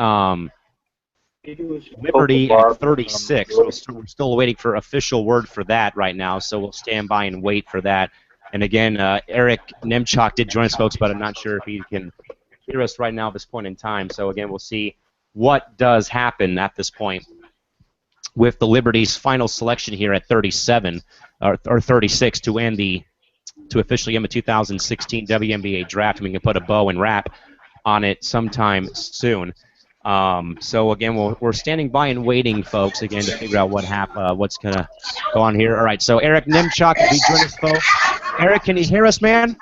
E: Liberty at 36. So we're still waiting for official word for that right now, so we'll stand by and wait for that. And again, Eric Nemchok did join us, folks, but I'm not sure if he can hear us right now at this point in time. So again, we'll see what does happen at this point with the Liberty's final selection here at 37 or 36 to officially end the 2016 WNBA draft. And we can put a bow and wrap on it sometime soon. So again, we're standing by and waiting, folks, again to figure out what's gonna go on here. All right, so Eric Nemchok will be joining us, folks. Eric, can you hear us, man?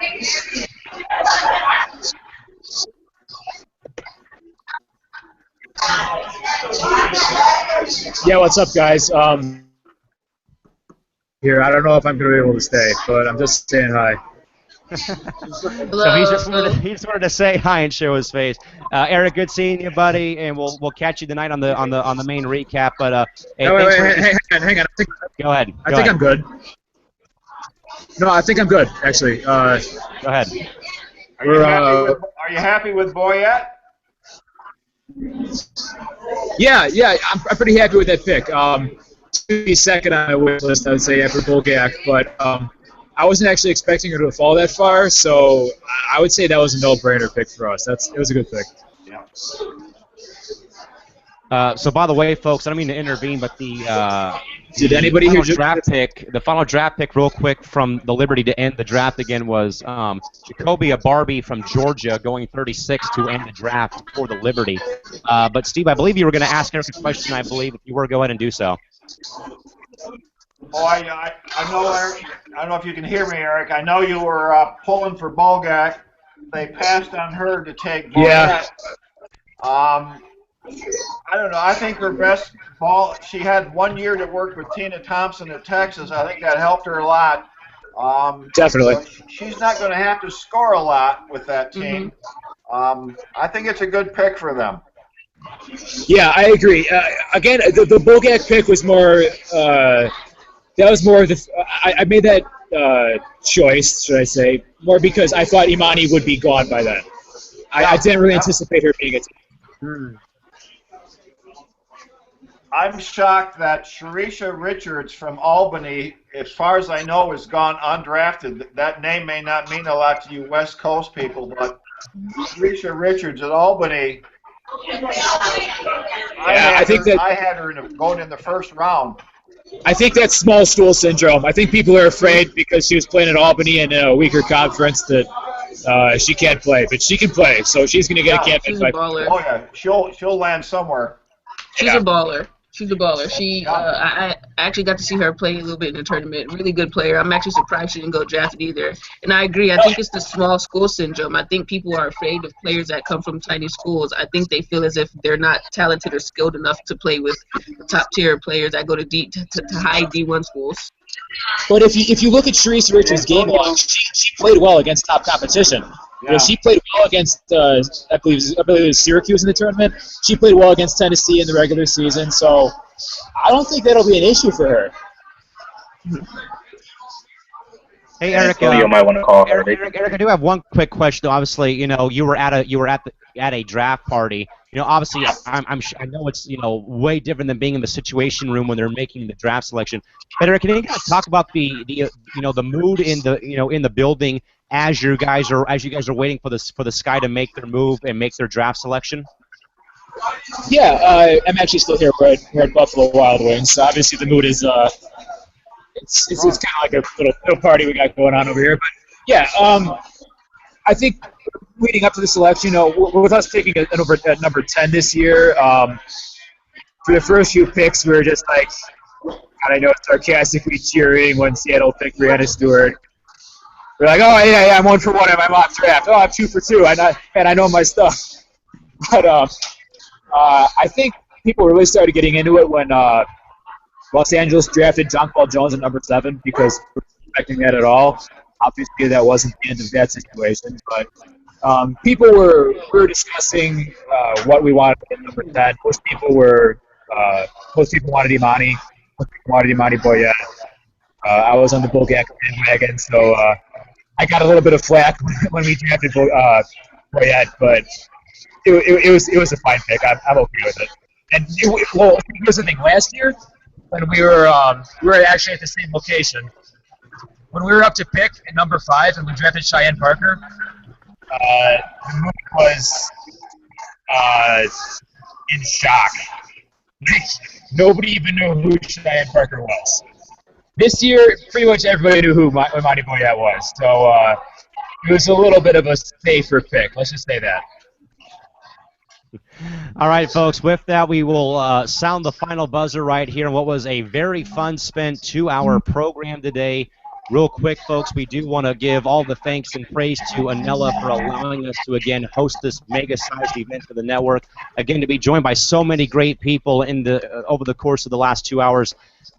O: Yeah, what's up, guys? Here, I don't know if I'm going to be able to stay, but I'm just saying hi.
E: So he just wanted to say hi and show his face. Eric, good seeing you, buddy, and we'll catch you tonight on the main recap. But hey,
O: No,
E: thanks
O: wait,
E: for
O: hang on.
E: Go ahead.
O: I think I'm good. No, I think I'm good, actually.
E: Go ahead.
D: Are you happy with Boyette?
O: Yeah, I'm pretty happy with that pick. To be second on my wish list, I would say after Bulgak, but I wasn't actually expecting her to fall that far, so I would say that was a no-brainer pick for us. It was a good pick.
D: Yeah.
E: So by the way, folks, I don't mean to intervene, but the
O: Did anybody
E: final
O: hear
E: draft pick, the final draft pick, real quick from the Liberty to end the draft again was Jacoby Barbie from Georgia going 36 to end the draft for the Liberty. But Steve, I believe you were going to ask Eric a question. I believe if you were, go ahead and do so.
D: Oh, I know, Eric. I don't know if you can hear me, Eric. I know you were pulling for Bulgak. They passed on her to take Boyette.
O: Yeah.
D: I don't know. I think her best ball. She had 1 year to work with Tina Thompson at Texas. I think that helped her a lot.
O: Definitely.
D: She's not going to have to score a lot with that team. I think it's a good pick for them.
O: Yeah, I agree. Again, the Bulgak pick was more. That was more of the. I made that choice, should I say, more because I thought Imani would be gone by then. I didn't really anticipate her being a team.
D: I'm shocked that Sharisha Richards from Albany, as far as I know, has gone undrafted. That name may not mean a lot to you West Coast people, but Sharisha Richards at Albany, I had her going in the first round.
O: I think that's small school syndrome. I think people are afraid because she was playing at Albany in a weaker conference that she can't play, but she can play, so she's going to get a camp invite.
D: Oh yeah, she'll land somewhere.
G: She's a baller. She's a baller. I actually got to see her play a little bit in the tournament. Really good player. I'm actually surprised she didn't go drafted either. And I agree. I think it's the small school syndrome. I think people are afraid of players that come from tiny schools. I think they feel as if they're not talented or skilled enough to play with the top tier players that go to high D1 schools.
O: But if you look at Sharice Richards' game log, she played well against top competition. You know, she played well against, I believe it was Syracuse in the tournament. She played well against Tennessee in the regular season, so I don't think that'll be an issue for her.
E: Hey, Eric.
B: You might want to call her.
E: Eric, I do have one quick question. Obviously, you were at a draft party. Obviously, I know it's way different than being in the situation room when they're making the draft selection. But Eric, can you guys talk about the mood in the building as you guys are waiting for the Sky to make their move and make their draft selection?
O: Yeah, I'm actually still here. We're at Buffalo Wild Wings. So obviously, the mood is it's kind of like a little party we got going on over here. But yeah, I think leading up to the selection, with us taking at number 10 this year, for the first few picks, we were just like, I know, sarcastically cheering when Seattle picked Brianna Stewart. We're like, oh yeah, I'm 1 for 1 in my mock draft. Oh, I'm 2 for 2. I know my stuff. But I think people really started getting into it when Los Angeles drafted John Paul Jones at number 7 because we weren't expecting that at all. Obviously, that wasn't the end of that situation, but people were discussing what we wanted at number 10. Most people wanted Imani. Most people wanted Imani Boyette. I was on the Bulgak bandwagon, so I got a little bit of flack when we drafted Boyette, but it was a fine pick. I'm okay with it. And here's the thing: last year, when we were actually at the same location, when we were up to pick at number 5 and we drafted Cheyenne Parker, the mood was in shock. Nobody even knew who Cheyenne Parker was. This year, pretty much everybody knew who Imani Boyette was, so it was a little bit of a safer pick. Let's just say that.
E: All right, folks. With that, we will sound the final buzzer right here on what was a very fun-spent 2-hour program today. Real quick, folks, we do want to give all the thanks and praise to Anela for allowing us to, again, host this mega-sized event for the network. Again, to be joined by so many great people in the over the course of the last 2 hours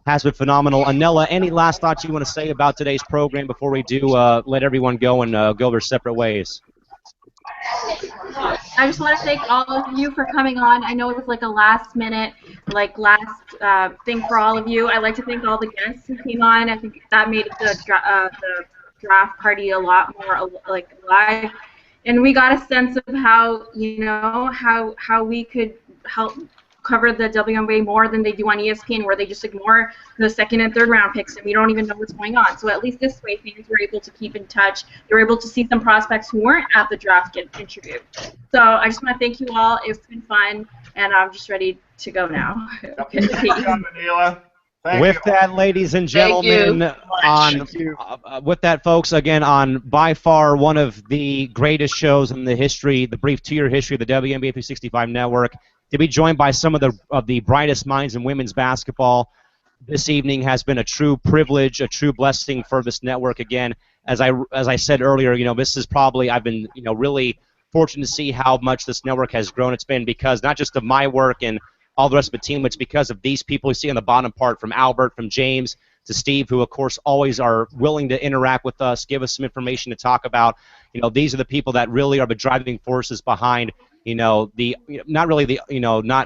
E: has been phenomenal. Anela, any last thoughts you want to say about today's program before we do let everyone go and go their separate ways?
A: I just want to thank all of you for coming on. I know it was like a last minute, thing for all of you. I'd like to thank all the guests who came on. I think that made the draft party a lot more like live, and we got a sense of how how we could help cover the WNBA more than they do on ESPN, where they just ignore the second and third round picks and we don't even know what's going on. So at least this way, fans were able to keep in touch. They were able to see some prospects who weren't at the draft get interviewed. So I just want to thank you all. It's been fun, and I'm just ready to go now. Okay.
E: With that, ladies and gentlemen, with that, folks, again, on by far one of the greatest shows in the history, the brief 2-year history of the WNBA 365 network, to be joined by some of the brightest minds in women's basketball this evening has been a true privilege, a true blessing for this network. Again, as I said earlier, this is probably, I've been really fortunate to see how much this network has grown. It's been because not just of my work and all the rest of the team, but it's because of these people you see on the bottom part, from Albert, from James, to Steve, who of course always are willing to interact with us, give us some information to talk about. These are the people that really are the driving forces behind not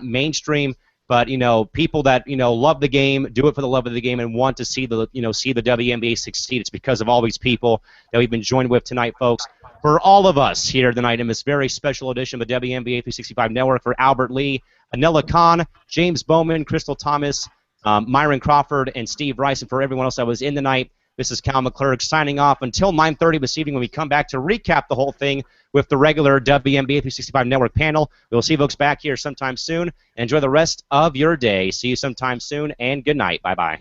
E: mainstream, but people that love the game, do it for the love of the game, and want to see the WNBA succeed. It's because of all these people that we've been joined with tonight, folks. For all of us here tonight in this very special edition of the WNBA 365 Network, for Albert Lee, Anela Khan, James Bowman, Crystal Thomas, Myron Crawford, and Steve Rice, and for everyone else that was in tonight, this is Cal McClurg signing off until 9:30 this evening when we come back to recap the whole thing with the regular WNBA 365 Network panel. We'll see you folks back here sometime soon. Enjoy the rest of your day. See you sometime soon, and good night. Bye-bye.